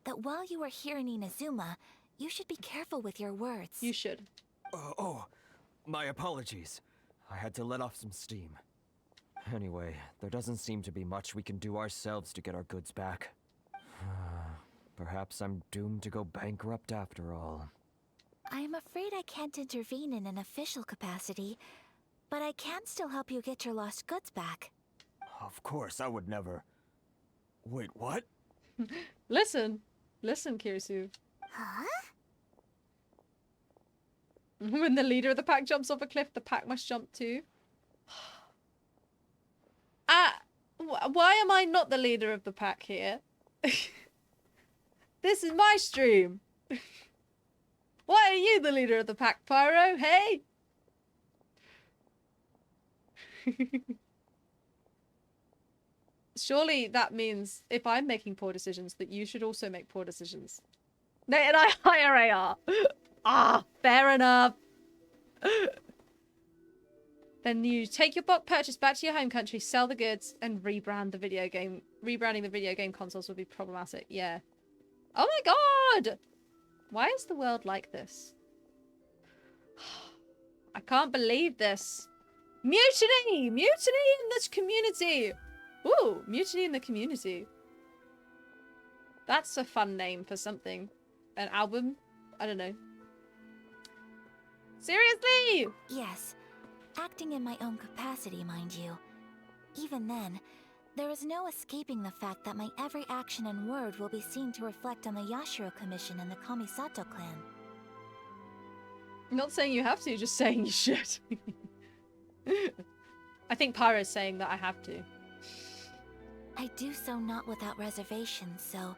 that while you are here in Inazuma, you should be careful with your words. You should. My apologies. I had to let off some steam. Anyway, there doesn't seem to be much we can do ourselves to get our goods back. Perhaps I'm doomed to go bankrupt after all. I am afraid I can't intervene in an official capacity, but I can still help you get your lost goods back. Of course, I would never... Wait, what? Listen. Listen, Kirisu. Huh? When the leader of the pack jumps off a cliff, the pack must jump too. Why am I not the leader of the pack here? This is my stream. Why are you the leader of the pack, Pyro? Hey? Surely that means if I'm making poor decisions, that you should also make poor decisions. Nate and I hire AR. Ah, fair enough. Then you take your bulk purchase back to your home country, sell the goods, and rebrand the video game. Rebranding the video game consoles would be problematic. Yeah. Oh my god! Why is the world like this? I can't believe this. Mutiny! Mutiny in this community! Ooh, mutiny in the community. That's a fun name for something. An album? I don't know. Seriously? Yes. Acting in my own capacity, mind you. Even then, there is no escaping the fact that my every action and word will be seen to reflect on the Yashiro Commission and the Kamisato clan. I'm not saying you have to, just saying you should. I think Pyro's saying that I have to. I do so not without reservation, so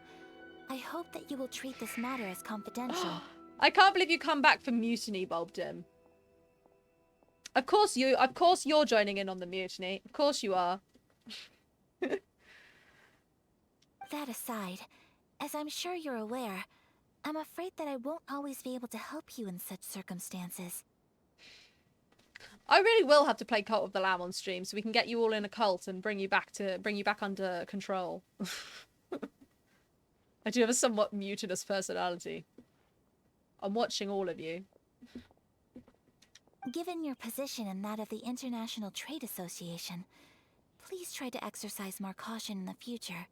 I hope that you will treat this matter as confidential. I can't believe you come back for mutiny, Bulbdim. Of course you're joining in on the mutiny. Of course you are. That aside, as I'm sure you're aware, I'm afraid that I won't always be able to help you in such circumstances. I really will have to play Cult of the Lamb on stream so we can get you all in a cult and bring you back under control. I do have a somewhat mutinous personality. I'm watching all of you. Given your position and that of the International Trade Association, please try to exercise more caution in the future.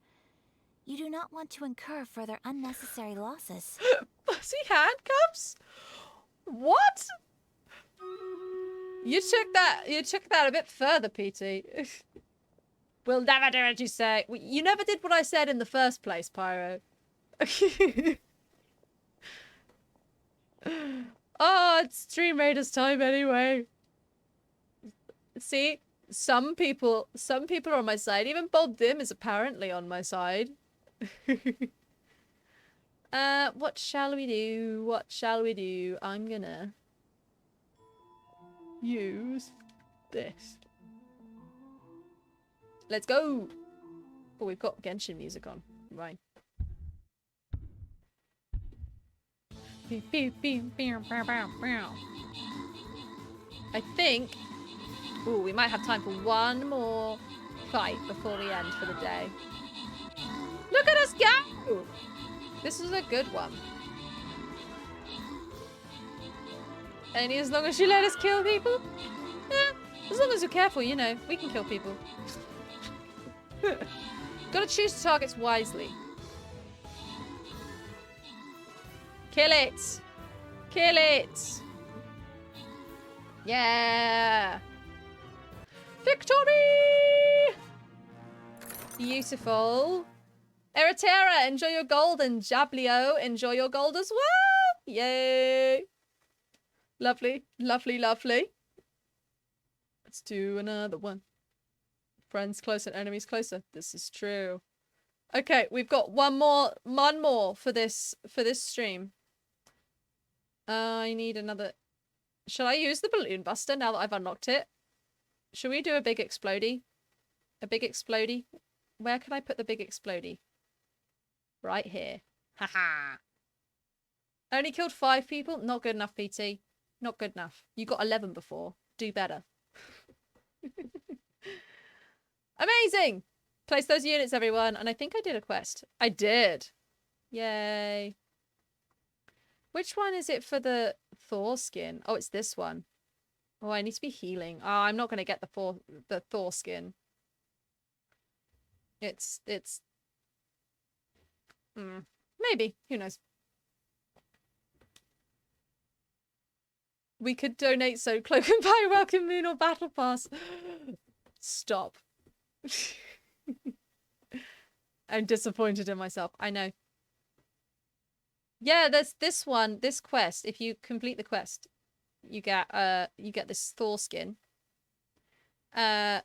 You do not want to incur further unnecessary losses. Pussy handcuffs? What? You took that a bit further, PT. We'll never do what you say. You never did what I said in the first place, Pyro. Oh, it's Stream Raiders time anyway. See? Some people are on my side. Even Bob Dim is apparently on my side. What shall we do? What shall we do? I'm gonna use this. Let's go! Oh, we've got Genshin music on. Right. I think... Ooh, we might have time for one more fight before we end for the day. Look at us go! This is a good one. Only as long as you let us kill people? Yeah, as long as you're careful, you know. We can kill people. Gotta choose the targets wisely. Kill it! Kill it! Yeah! Victory! Beautiful. Eritera, enjoy your gold, and Jablio, enjoy your gold as well! Yay! Lovely, lovely, lovely. Let's do another one. Friends closer, enemies closer. This is true. Okay, we've got one more for this stream. I need another. Shall I use the balloon buster now that I've unlocked it? Should we do a big explodey? A big explodey? Where can I put the big explodey? Right here. Haha. Only killed 5 people? Not good enough, PT. Not good enough. You got 11 before. Do better. Amazing! Place those units, everyone. And I think I did a quest. I did. Yay. Which one is it for the Thor skin? Oh, it's this one. Oh, I need to be healing. Oh, I'm not going to get the Thor skin. It's maybe. Who knows? We could donate so Cloak and Pie Welcome Moon or Battle Pass. Stop. I'm disappointed in myself. I know. Yeah, there's this one, this quest. If you complete the quest, you get this Thor skin. But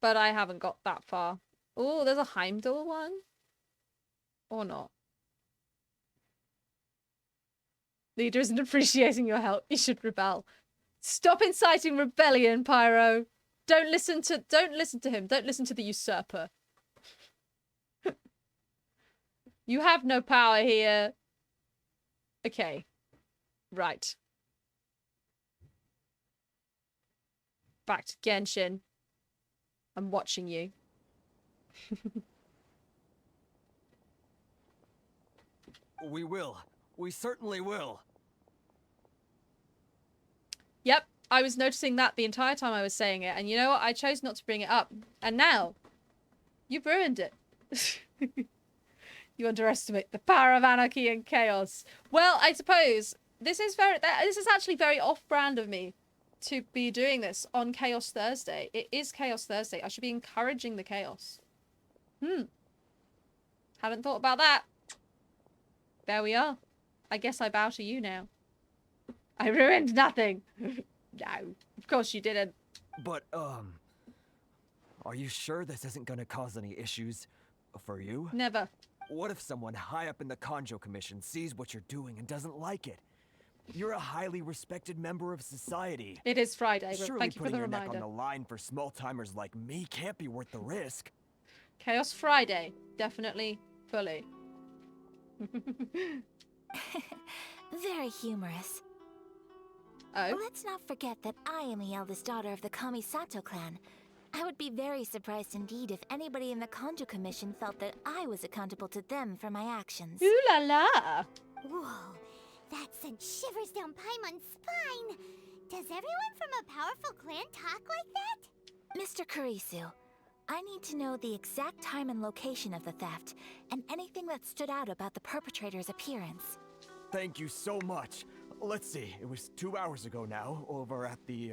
I haven't got that far. Oh, there's a Heimdall one. Or not. Leader isn't appreciating your help. You should rebel. Stop inciting rebellion, Pyro. Don't listen to him. Don't listen to the usurper. You have no power here. Okay. Right. Back to Genshin. I'm watching you. We will. We certainly will. Yep, I was noticing that the entire time I was saying it. And you know what? I chose not to bring it up. And now, you've ruined it. You underestimate the power of anarchy and chaos. Well, I suppose this is actually very off-brand of me. to be doing this on Chaos Thursday. It is Chaos Thursday. I should be encouraging the chaos. Haven't thought about that. There we are. I guess I bow to you now. I ruined nothing. No, of course you didn't. But, are you sure this isn't gonna cause any issues for you? Never. What if someone high up in the Conjo Commission sees what you're doing and doesn't like it? You're a highly respected member of society. It is Friday, but Surely thank you for putting the your neck reminder. on the line for small-timers like me can't be worth the risk. Chaos Friday. Definitely. Fully. Very humorous. Oh? Let's not forget that I am the eldest daughter of the Kamisato clan. I would be very surprised indeed if anybody in the Conjo Commission felt that I was accountable to them for my actions. Ooh la la! Whoa, that sent shivers down Paimon's spine. Does everyone from a powerful clan talk like that? Mr. Kurisu, I need to know the exact time and location of the theft, and anything that stood out about the perpetrator's appearance. Thank you so much. Let's see, it was 2 hours ago now, over at the,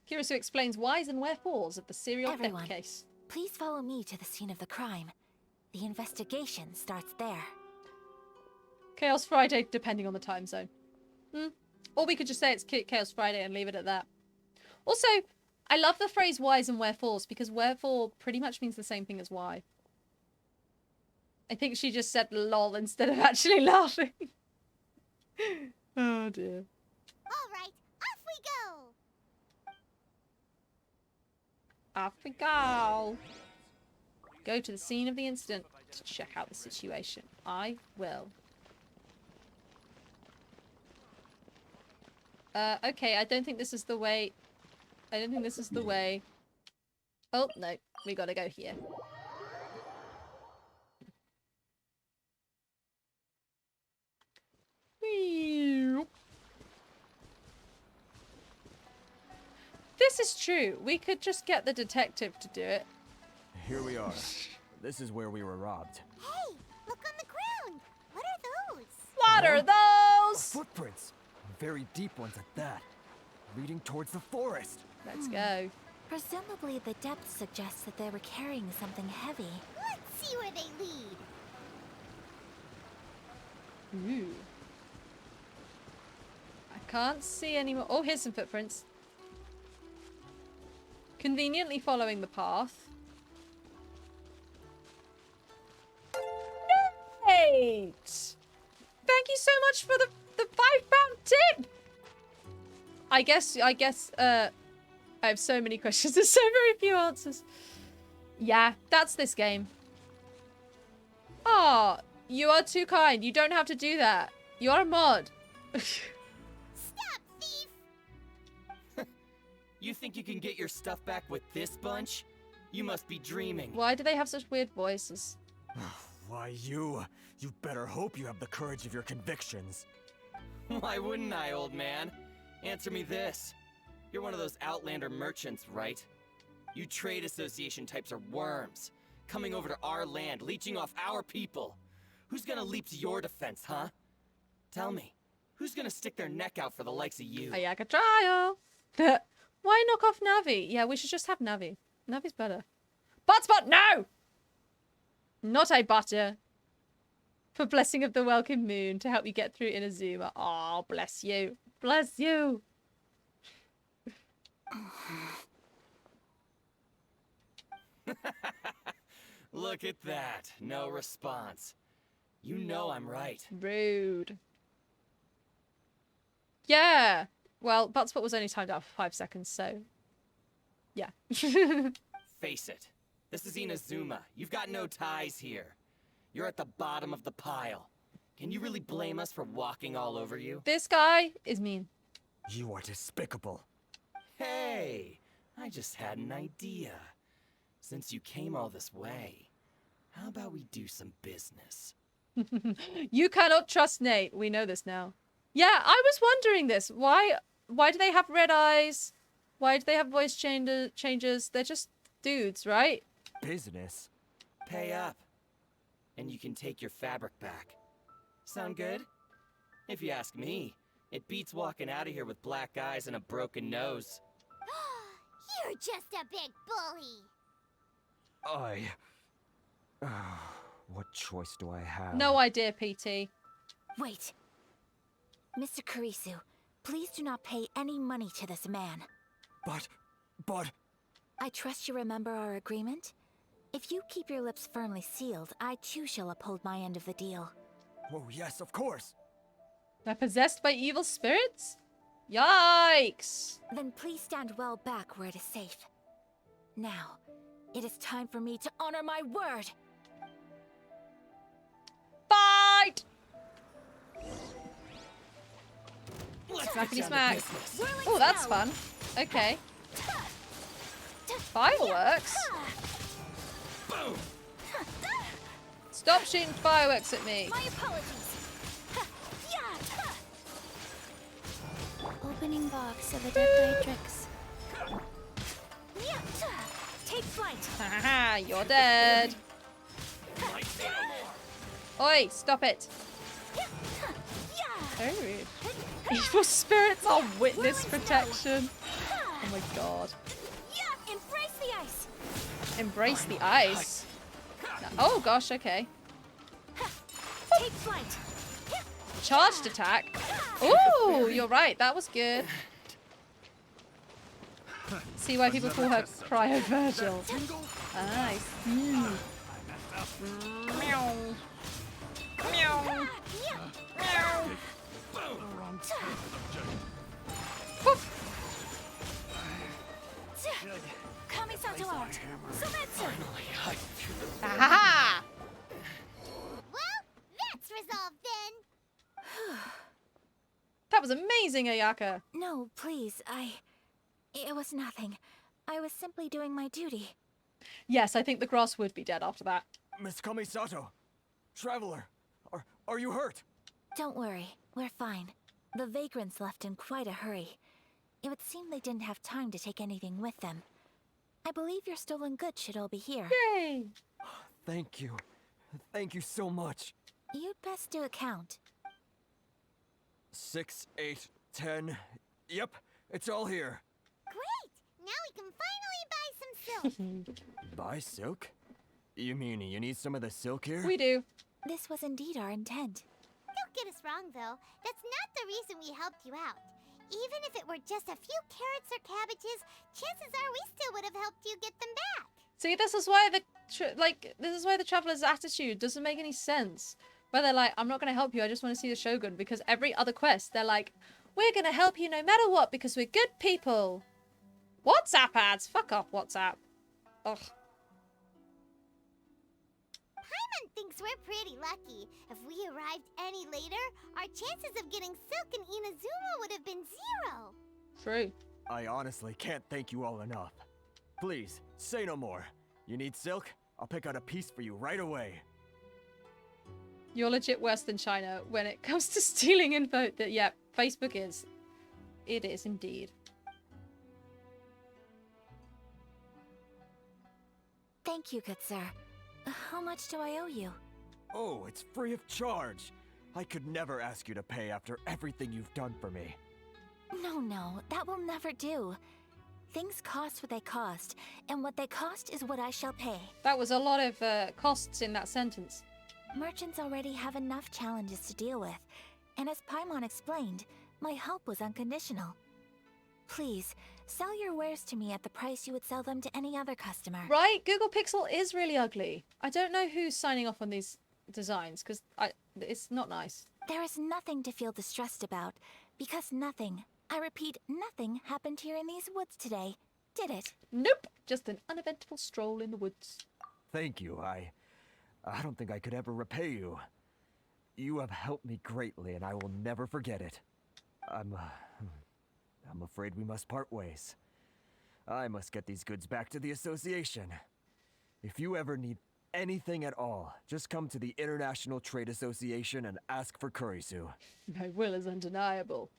Kirisu explains whys and wherefores of the serial Everyone, theft case. please follow me to the scene of the crime. The investigation starts there. Chaos Friday, depending on the time zone. Or we could just say it's Chaos Friday and leave it at that. Also, I love the phrase whys and wherefores, because wherefore pretty much means the same thing as why. I think she just said lol instead of actually laughing. Oh dear. All right, off we go. Off we go. Go to the scene of the incident to check out the situation. I will. Okay, I don't think this is the way. I don't think this is the way. Oh, no. We gotta go here. This is true. We could just get the detective to do it. here we are. This is where we were robbed. Hey, look on the ground. What are those? What are those? Footprints! Very deep ones at that. Leading towards the forest. Let's go. Presumably, the depth suggests that they were carrying something heavy. Let's see where they lead. Ooh. I can't see any more. Oh, here's some footprints. Conveniently following the path. Great! Thank you so much for the £5 tip! I guess, I have so many questions. There's so very few answers. Yeah, that's this game. Oh, you are too kind. You don't have to do that. You're a mod. Stop, thief! You think you can get your stuff back with this bunch? You must be dreaming. Why do they have such weird voices? Why, you better hope you have the courage of your convictions. Why wouldn't I, old man? Answer me this. You're one of those Outlander merchants, right? You trade association types are worms. Coming over to our land, leeching off our people. Who's gonna leap to your defense, huh? Tell me, who's gonna stick their neck out for the likes of you? Ayaka trial. Why knock off Navi? Yeah, we should just have Navi. Navi's better. Butspot, no! Not a butter. For blessing of the welcome moon to help you get through Inazuma. Oh, bless you. Bless you. Look at that. No response. You know I'm right. Rude. Yeah. Well, Butspot was only timed out for 5 seconds, so... Yeah. Face it. This is Inazuma. You've got no ties here. You're at the bottom of the pile. Can you really blame us for walking all over you? This guy is mean. You are despicable. Hey, I just had an idea. Since you came all this way, how about we do some business? You cannot trust Nate. We know this now. Yeah, I was wondering this. Why do they have red eyes? Why do they have voice changes? They're just dudes, right? Business? Pay up. And you can take your fabric back. Sound good? If you ask me, It beats walking out of here with black eyes and a broken nose. You're just a big bully. What choice do I have? No idea, PT. Wait. Mr. Kurisu, please do not pay any money to this man. But... I trust you remember our agreement? If you keep your lips firmly sealed, I too shall uphold my end of the deal. Oh, yes, of course. They're possessed by evil spirits? Yikes! Then please stand well back where it is safe. Now, it is time for me to honor my word! Fight! Let's Smackety get smack. down to business. Oh, that's fun. Okay. Fireworks? Boom! Stop shooting fireworks at me. My apologies. Opening box of Adept Take flight. Haha, you're dead. Oi, stop it. Very rude. Evil spirits are witness protection. Oh my god. Embrace the ice. Embrace the ice. Oh gosh, okay. Take flight. Charged attack. Ooh, you're right. That was good. See why people call her Cryo Virgil. Ah, I see. Meow. Meow. Meow. Poof. Kamisato out. Sumetsu. Aha! Well, that's resolved then. That was amazing, Ayaka. No, please, It was nothing. I was simply doing my duty. Yes, I think the grass would be dead after that. Miss Kamisato, Traveler, are you hurt? Don't worry, we're fine. The vagrants left in quite a hurry. It would seem they didn't have time to take anything with them. I believe your stolen goods should all be here. Yay! Thank you. Thank you so much. You'd best do a count. 6, 8, 10. Yep, it's all here. Great! Now we can finally buy some silk. Buy silk? You mean you need some of the silk here? We do. This was indeed our intent. Don't get us wrong, though. That's not the reason we helped you out. Even if it were just a few carrots or cabbages, chances are we still would have helped you get them back. See, this is why the traveler's attitude doesn't make any sense. Where they're like, I'm not going to help you, I just want to see the Shogun. Because every other quest, they're like, we're going to help you no matter what because we're good people. WhatsApp ads. Fuck off, WhatsApp. Ugh. Paimon thinks we're pretty lucky. If we arrived any later, our chances of getting silk in Inazuma would have been 0. True. I honestly can't thank you all enough. Please, say no more. You need silk? I'll pick out a piece for you right away. You're legit worse than China when it comes to stealing info. That yeah, Facebook is. It is indeed. Thank you, good sir. How much do I owe you? Oh, it's free of charge. I could never ask you to pay after everything you've done for me. No, that will never do. Things cost what they cost, and what they cost is what I shall pay. That was a lot of costs in that sentence. Merchants already have enough challenges to deal with, and as Paimon explained, my help was unconditional. Please, sell your wares to me at the price you would sell them to any other customer. Right? Google Pixel is really ugly. I don't know who's signing off on these designs, because it's not nice. There is nothing to feel distressed about, because nothing, I repeat, nothing happened here in these woods today, did it? Nope. Just an uneventful stroll in the woods. Thank you. I don't think I could ever repay you. You have helped me greatly, and I will never forget it. I'm afraid we must part ways. I must get these goods back to the association. If you ever need anything at all, just come to the International Trade Association and ask for Kurisu. My will is undeniable.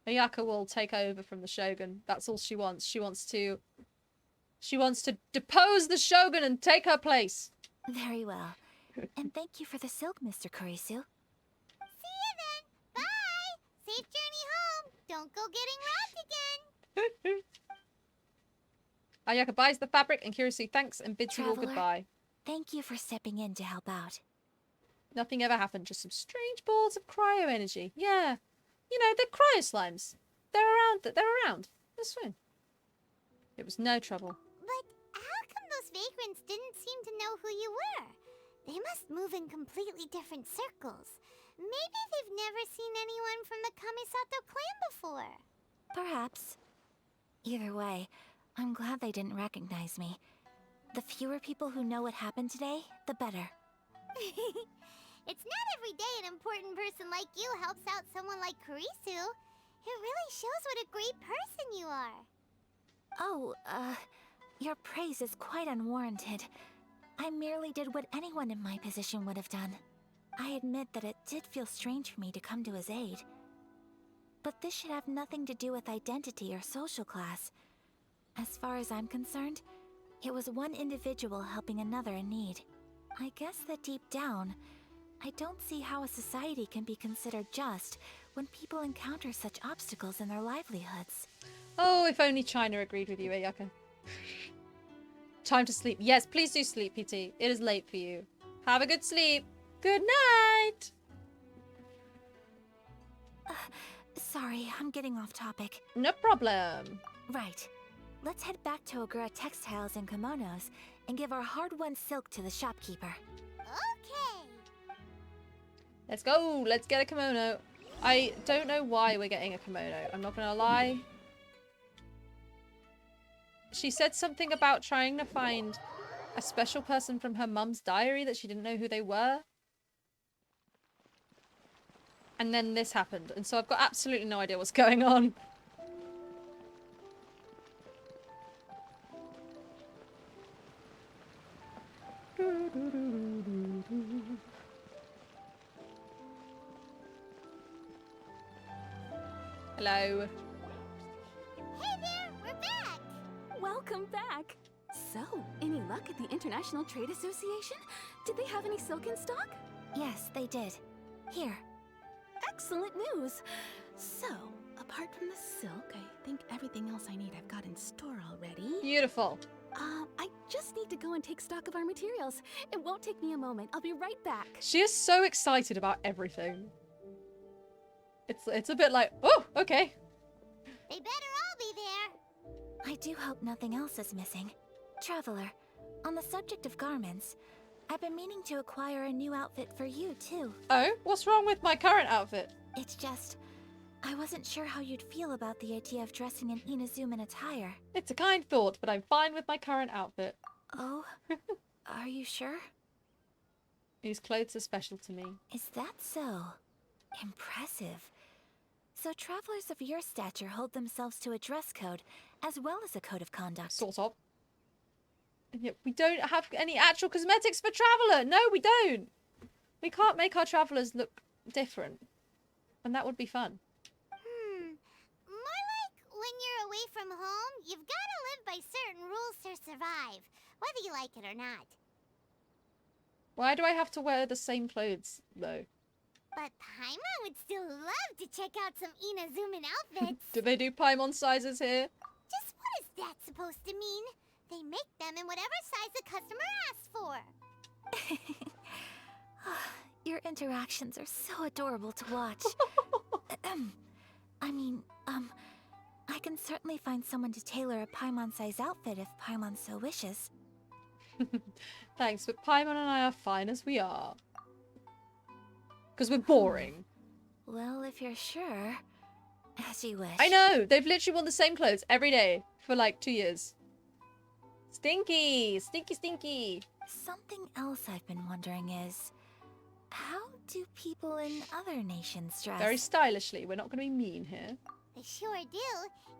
Ayaka will take over from the Shogun. That's all she wants. She wants to depose the Shogun and take her place. Very well. And thank you for the silk, Mr. Kurisu. See you then. go getting wrapped again. Ayaka buys the fabric and curiously thanks and bids you all Traveler. goodbye. Thank you for stepping in to help out. Nothing ever happened, just some strange balls of cryo energy. Yeah. You know, they're cryo slimes. They're around. That's fine. It was no trouble. But how come those vagrants didn't seem to know who you were? They must move in completely different circles. Maybe they've never seen anyone from the Kamisato clan before. Perhaps. Either way, I'm glad they didn't recognize me. The fewer people who know what happened today, the better. It's not every day an important person like you helps out someone like Kurisu. It really shows what a great person you are. Oh, your praise is quite unwarranted. I merely did what anyone in my position would have done. I admit that it did feel strange for me to come to his aid. But this should have nothing to do with identity or social class. As far as I'm concerned, it was one individual helping another in need. I guess that deep down, I don't see how a society can be considered just when people encounter such obstacles in their livelihoods. Oh, if only China agreed with you, Ayaka. Time to sleep. Yes, please do sleep, PT. It is late for you. Have a good sleep. Good night. Sorry, I'm getting off topic. No problem. Right. Let's head back to Ogura Textiles and Kimonos and give our hard-won silk to the shopkeeper. Okay. Let's go. Let's get a kimono. I don't know why we're getting a kimono. I'm not gonna lie. She said something about trying to find a special person from her mum's diary that she didn't know who they were. And then this happened. And so I've got absolutely no idea what's going on. Hello. Hey there, we're back. Welcome back. So, any luck at the International Trade Association? Did they have any silk in stock? Yes, they did. Here. Excellent news. So, apart from the silk, I think everything else I need I've got in store already. Beautiful. I just need to go and take stock of our materials. It won't take me a moment. I'll be right back. She is so excited about everything. It's a bit like, oh, okay. They better all be there. I do hope nothing else is missing. Traveler, on the subject of garments, I've been meaning to acquire a new outfit for you, too. Oh, what's wrong with my current outfit? It's just, I wasn't sure how you'd feel about the idea of dressing in Inazuman attire. It's a kind thought, but I'm fine with my current outfit. Oh? Are you sure? These clothes are special to me. Is that so? Impressive. So travelers of your stature hold themselves to a dress code, as well as a code of conduct. Sort of. And yet we don't have any actual cosmetics for Traveler. No, we don't. We can't make our travelers look different. And that would be fun. More like when you're away from home, you've got to live by certain rules to survive, whether you like it or not. Why do I have to wear the same clothes, though? But Paimon would still love to check out some Inazuman outfits. Do they do Paimon sizes here? Just what is that supposed to mean? They make them in whatever size the customer asks for. Your interactions are so adorable to watch. I can certainly find someone to tailor a Paimon-size outfit if Paimon so wishes. Thanks, but Paimon and I are fine as we are. Because we're boring. Well, if you're sure, as you wish. I know! They've literally worn the same clothes every day for like 2 years. Stinky! Stinky, stinky! Something else I've been wondering is, how do people in other nations dress? Very stylishly. We're not going to be mean here. They sure do.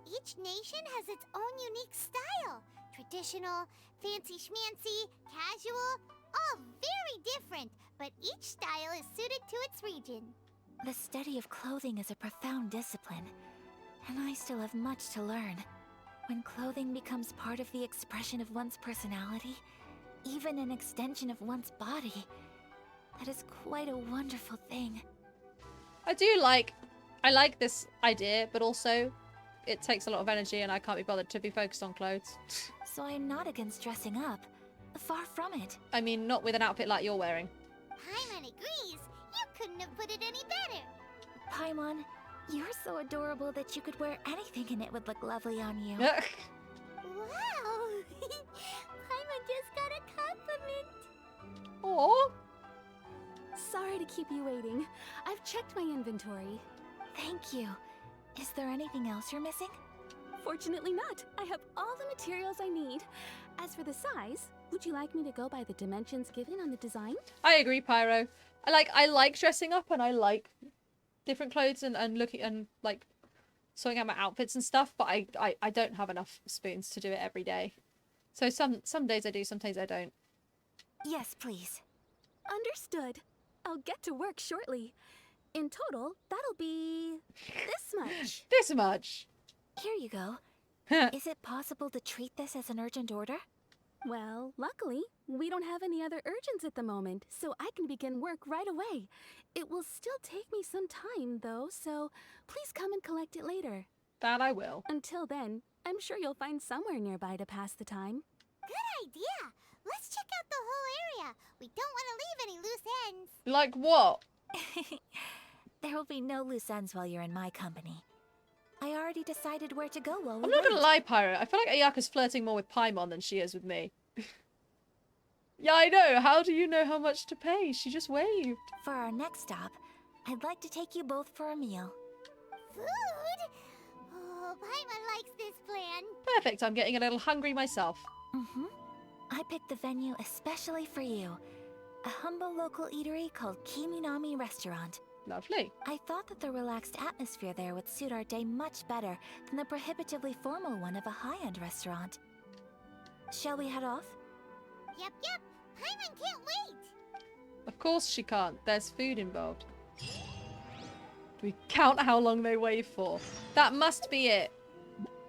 Each nation has its own unique style. Traditional, fancy schmancy, casual, all very different, but each style is suited to its region. The study of clothing is a profound discipline, and I still have much to learn. When clothing becomes part of the expression of one's personality, even an extension of one's body, that is quite a wonderful thing. I do like I like this idea, but also it takes a lot of energy and I can't be bothered to be focused on clothes. So I'm not against dressing up. Far from it. I mean, not with an outfit like you're wearing. Paimon agrees. You couldn't have put it any better. Paimon, you're so adorable that you could wear anything and it would look lovely on you. Wow! Paimon just got a compliment. Aww. Sorry to keep you waiting. I've checked my inventory. Thank you. Is there anything else you're missing? Fortunately not. I have all the materials I need. As for the size, would you like me to go by the dimensions given on the design? I agree, Pyro. I like dressing up and I like different clothes and looking and like sorting out my outfits and stuff, but I don't have enough spoons to do it every day. So some days I do, some days I don't. Yes, please. Understood. I'll get to work shortly. In total, that'll be this much. This much. Here you go. Is it possible to treat this as an urgent order? Well, luckily, we don't have any other urgents at the moment, so I can begin work right away. It will still take me some time, though, so please come and collect it later. That I will. Until then, I'm sure you'll find somewhere nearby to pass the time. Good idea. Let's check out the whole area. We don't want to leave any loose ends. Like what? There will be no loose ends while you're in my company. I already decided where to go while we I'm not gonna wait. lie, Pyro. I feel like Ayaka's flirting more with Paimon than she is with me. Yeah, I know. How do you know how much to pay? She just waved. For our next stop, I'd like to take you both for a meal. Food? Oh, Paimon likes this plan. Perfect. I'm getting a little hungry myself. Mm-hmm. I picked the venue especially for you. A humble local eatery called Kiminami Restaurant. Lovely. I thought that the relaxed atmosphere there would suit our day much better than the prohibitively formal one of a high-end restaurant. Shall we head off? Yep. Paimon can't wait. Of course she can't. There's food involved. Do we count how long they wave for? That must be it.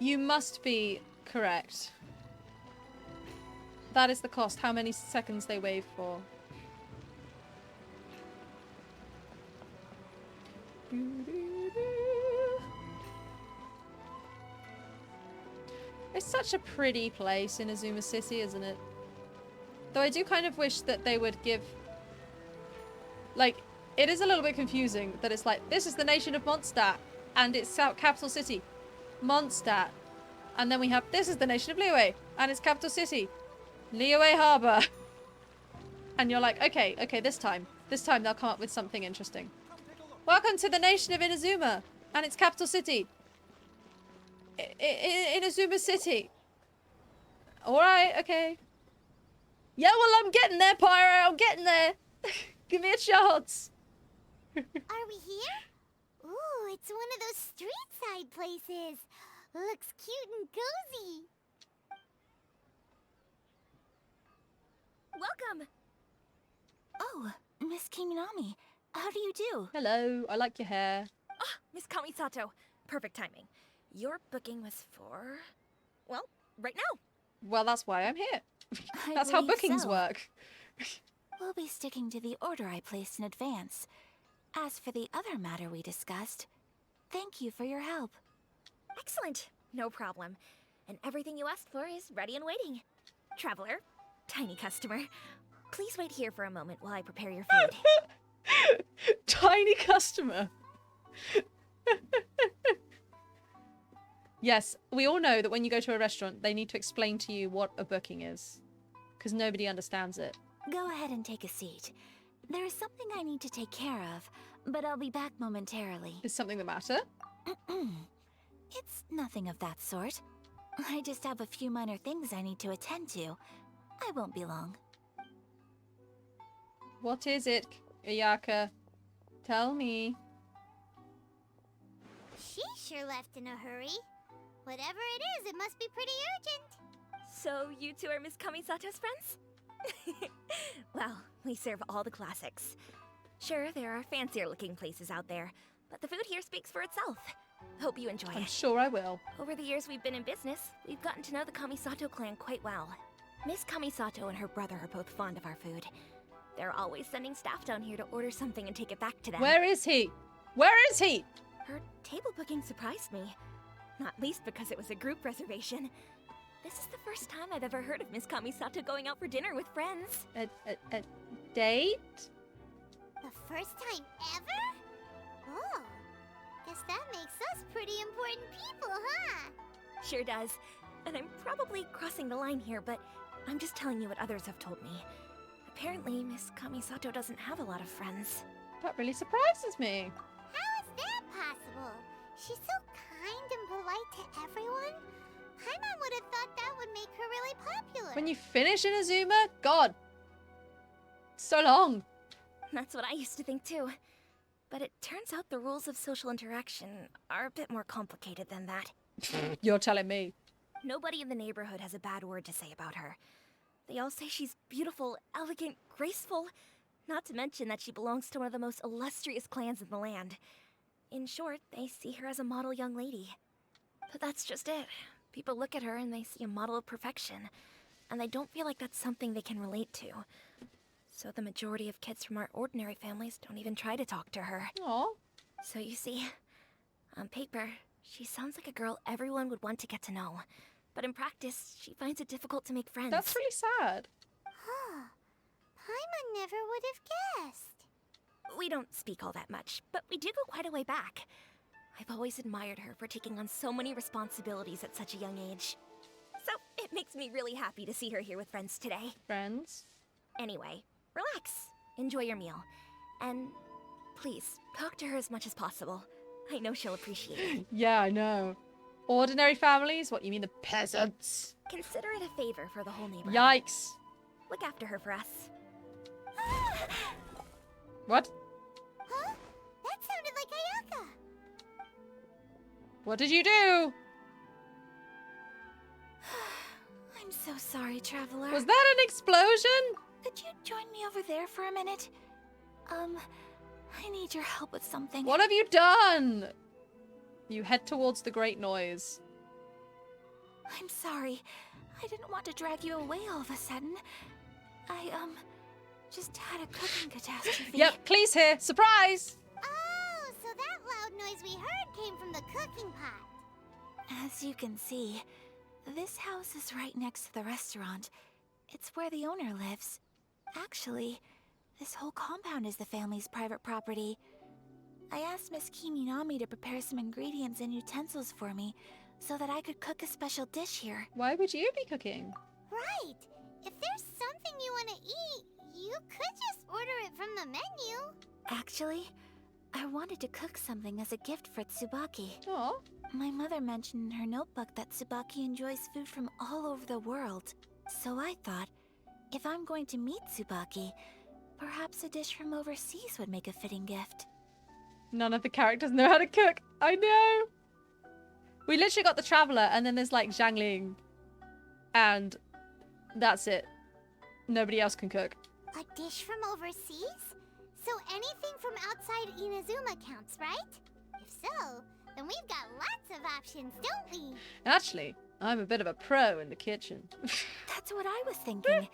You must be correct. That is the cost. How many seconds they wave for. It's such a pretty place in Azuma City, isn't it? Though I do kind of wish that they would give... Like, it is a little bit confusing that it's like, this is the nation of Mondstadt, and it's capital city. Mondstadt. And then we have, this is the nation of Liyue, and it's capital city. Liyue Harbor. And you're like, okay, this time they'll come up with something interesting. Welcome to the nation of Inazuma, and its capital city. Inazuma City. Alright, okay. Yeah, well, I'm getting there, Pyro. I'm getting there. Give me a chance. Are we here? Ooh, it's one of those street side places. Looks cute and cozy. Welcome! Oh, Miss Kiminami. How do you do? Hello, I like your hair. Ah, Miss Kamisato. Perfect timing. Your booking was for... well, right now. Well, that's why I'm here. I That's how believe bookings so. work. We'll be sticking to the order I placed in advance. As for the other matter we discussed, thank you for your help. Excellent. No problem. And everything you asked for is ready and waiting. Traveler, tiny customer, please wait here for a moment while I prepare your food. Tiny customer. Yes, we all know that when you go to a restaurant, they need to explain to you what a booking is. Because nobody understands it. Go ahead and take a seat. There is something I need to take care of, but I'll be back momentarily. Is something the matter? It's nothing of that sort. I just have a few minor things I need to attend to. I won't be long. What is it, Ayaka? Tell me. She sure left in a hurry. Whatever it is, it must be pretty urgent. So you two are Miss Kamisato's friends? Well, we serve all the classics. Sure, there are fancier looking places out there, but the food here speaks for itself. Hope you enjoy I'm it. sure I will. Over the years we've been in business, we've gotten to know the Kamisato clan quite well. Miss Kamisato and her brother are both fond of our food. They're always sending staff down here to order something and take it back to them. Where is he? Where is he? Her table booking surprised me. Not least because it was a group reservation. This is the first time I've ever heard of Miss Kamisato going out for dinner with friends. A date? The first time ever? Oh, guess that makes us pretty important people, huh? Sure does. And I'm probably crossing the line here, but I'm just telling you what others have told me. Apparently, Miss Kamisato doesn't have a lot of friends. That really surprises me. How is that possible? She's so kind and polite to everyone. Paimon would have thought that would make her really popular. When you finish Inazuma, God, so long. That's what I used to think too. But it turns out the rules of social interaction are a bit more complicated than that. You're telling me. Nobody in the neighborhood has a bad word to say about her. They all say she's beautiful, elegant, graceful. Not to mention that she belongs to one of the most illustrious clans in the land. In short, they see her as a model young lady. But that's just it. People look at her and they see a model of perfection. And they don't feel like that's something they can relate to. So the majority of kids from our ordinary families don't even try to talk to her. Aw. So you see, on paper, she sounds like a girl everyone would want to get to know. But in practice, she finds it difficult to make friends. That's really sad. Huh. Paimon never would have guessed. We don't speak all that much, but we do go quite a way back. I've always admired her for taking on so many responsibilities at such a young age. So it makes me really happy to see her here with friends today. Friends? Anyway, relax, enjoy your meal, and please, talk to her as much as possible. I know she'll appreciate it. Yeah, I know. Ordinary families? What, you mean the peasants? Consider it a favor for the whole neighborhood. Yikes. Look after her for us. What? Huh? That sounded like Ayaka. What did you do? I'm so sorry, Traveler. Was that an explosion? Could you join me over there for a minute? I need your help with something. What have you done? You head towards the great noise. I'm sorry. I didn't want to drag you away all of a sudden. I, just had a cooking catastrophe. Yep, Clee's here. Surprise! Oh, so that loud noise we heard came from the cooking pot. As you can see, this house is right next to the restaurant. It's where the owner lives. Actually, this whole compound is the family's private property. I asked Miss Kiminami to prepare some ingredients and utensils for me so that I could cook a special dish here. Why would you be cooking? Right. If there's something you want to eat, you could just order it from the menu. Actually, I wanted to cook something as a gift for Tsubaki. Oh. My mother mentioned in her notebook that Tsubaki enjoys food from all over the world. So I thought, if I'm going to meet Tsubaki, perhaps a dish from overseas would make a fitting gift. None of the characters know how to cook. I know. We literally got the Traveler, and then there's like Zhangling. And that's it. Nobody else can cook. A dish from overseas? So anything from outside Inazuma counts, right? If so, then we've got lots of options, don't we? Actually, I'm a bit of a pro in the kitchen. That's what I was thinking.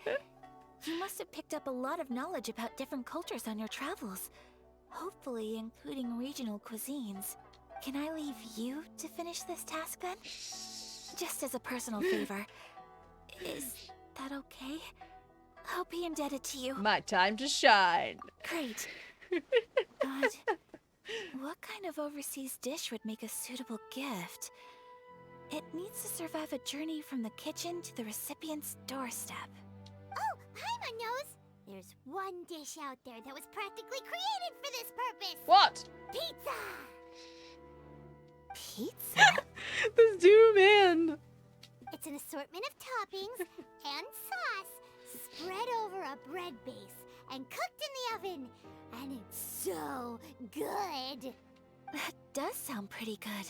You must have picked up a lot of knowledge about different cultures on your travels. Hopefully including regional cuisines. Can I leave you to finish this task then? Just as a personal favor. Is that okay? I'll be indebted to you. My time to shine. Great. But what kind of overseas dish would make a suitable gift? It needs to survive a journey from the kitchen to the recipient's doorstep. Oh, Paimon knows! There's one dish out there that was practically created for this purpose! What? Pizza! Pizza? The zoom in. It's an assortment of toppings and sauce spread over a bread base and cooked in the oven. And it's so good! That does sound pretty good.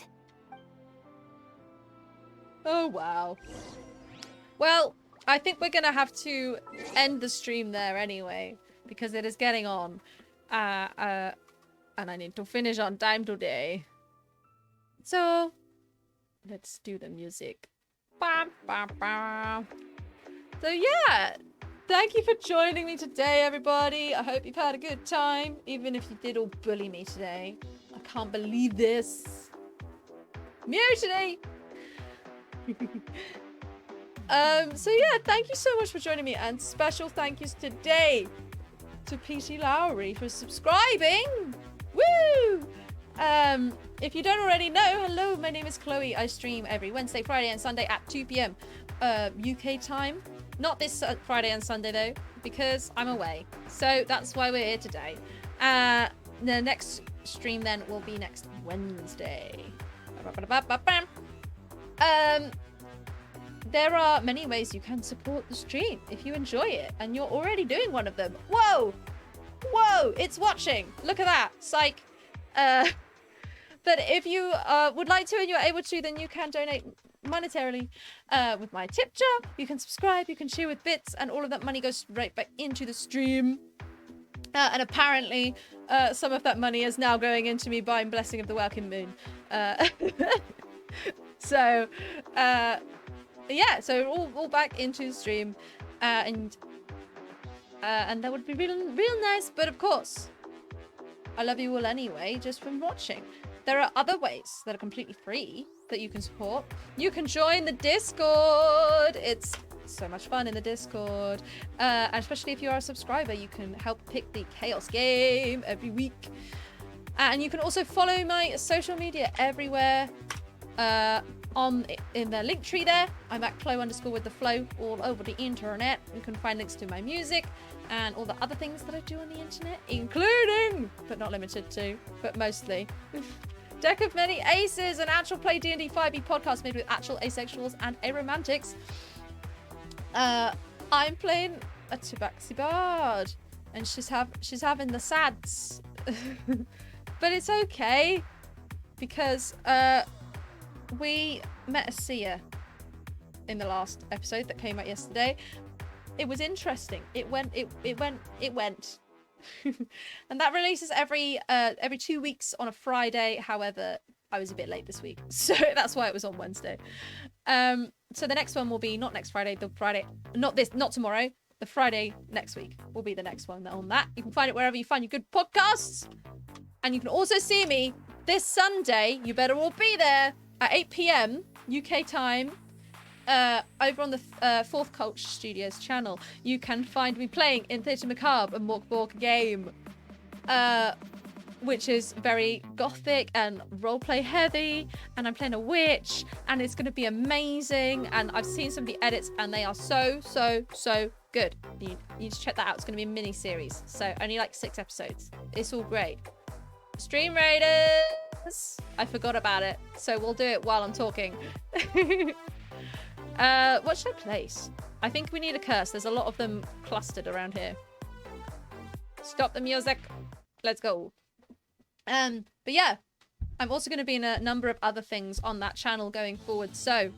Oh, wow. Well, I think we're going to have to end the stream there anyway, because it is getting on. And I need to finish on time today. So, let's do the music. Bam, bam, bam. So yeah, thank you for joining me today, everybody. I hope you've had a good time, even if you did all bully me today. I can't believe this. Mutiny! So yeah, thank you so much for joining me, and special thank yous today to PT Lowry for subscribing. Woo! If you don't already know, hello, my name is Chloe. I stream every Wednesday, Friday, and Sunday at 2 p.m. UK time. Not this Friday and Sunday though, because I'm away. So that's why we're here today. The next stream then will be next Wednesday. There are many ways you can support the stream if you enjoy it, and you're already doing one of them. Whoa! Whoa! It's watching! Look at that! Psych! But if you would like to and you're able to, then you can donate monetarily with my tip jar. You can subscribe, you can share with bits, and all of that money goes right back into the stream. And apparently, some of that money is now going into me buying Blessing of the Welcome Moon. So, yeah, so all back into the stream, and that would be real nice. But of course, I love you all anyway, just from watching. There are other ways that are completely free that you can support. You can join the Discord. It's so much fun in the Discord. And especially if you are a subscriber, you can help pick the Chaos game every week. And you can also follow my social media everywhere in the link tree there. I'm at Chloe_with_the_flow all over the internet. You can find links to my music and all the other things that I do on the internet, including, but not limited to, but mostly, Deck of Many Aces, an actual play D&D 5e podcast made with actual asexuals and aromantics. I'm playing a Tabaxi Bard, and she's having the sads. But it's okay, because we met a seer in the last episode that came out yesterday. It was interesting. It went. And that releases every 2 weeks on a Friday. However, I was a bit late this week, so that's why it was on Wednesday. So the next one will be not next Friday, not tomorrow. The Friday next week will be the next one on that. You can find it wherever you find your good podcasts. And you can also see me this Sunday. You better all be there at 8 p.m. UK time. Over on the Fourth Culture Studios channel, you can find me playing in Theatre Macabre, a Mork game, which is very gothic and roleplay heavy, and I'm playing a witch, and it's going to be amazing. And I've seen some of the edits, and they are so good. You need to check that out. It's going to be a mini series, so only like 6 episodes. It's all great. Stream Raiders, I forgot about it, so we'll do it while I'm talking. What should I place? I think we need a curse. There's a lot of them clustered around here. Stop the music. Let's go. But yeah, I'm also going to be in a number of other things on that channel going forward. So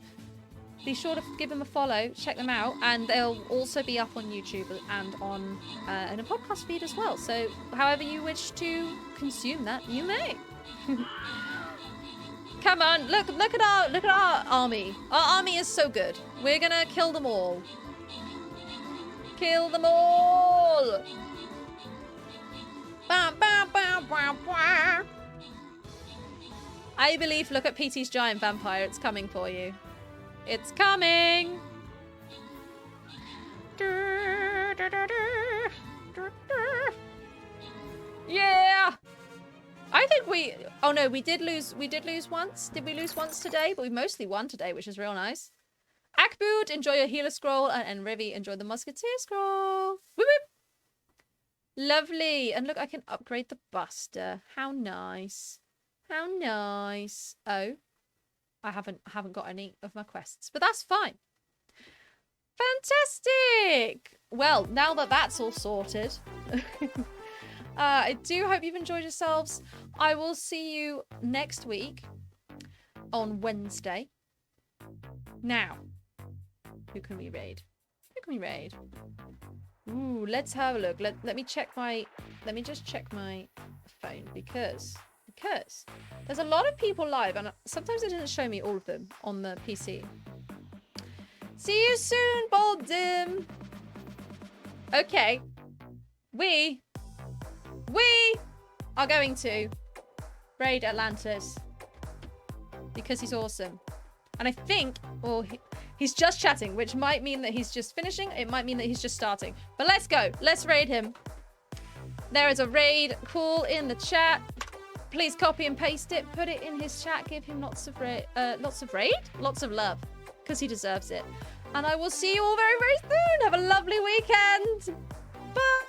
be sure to give them a follow, check them out, and they'll also be up on YouTube and on in a podcast feed as well. So however you wish to consume that, you may. Come on, look at our army. Our army is so good. We're gonna kill them all. Kill them all. Bam, bam, bam, bam, bam. I believe. Look at PT's giant vampire. It's coming for you. It's coming. Yeah. I think oh no, we did lose once. Did we lose once today? But we mostly won today, which is real nice. Akboot, enjoy your healer scroll, and Rivi, enjoy the musketeer scroll. Whoop, whoop. Lovely. And look, I can upgrade the buster. How nice. How nice. Oh, I haven't got any of my quests, but that's fine. Fantastic. Well, now that that's all sorted, I do hope you've enjoyed yourselves. I will see you next week on Wednesday. Now, who can we raid? Who can we raid? Ooh, let's have a look. Let me just check my phone because there's a lot of people live, and sometimes it doesn't show me all of them on the PC. See you soon, Bold Dim. Okay. We are going to raid Atlantis. Because he's awesome. And I think, well, he's just chatting, which might mean that he's just finishing. It might mean that he's just starting. But let's go. Let's raid him. There is a raid call in the chat. Please copy and paste it. Put it in his chat. Give him lots of raid. Lots of love. Because he deserves it. And I will see you all very, very soon. Have a lovely weekend. Bye.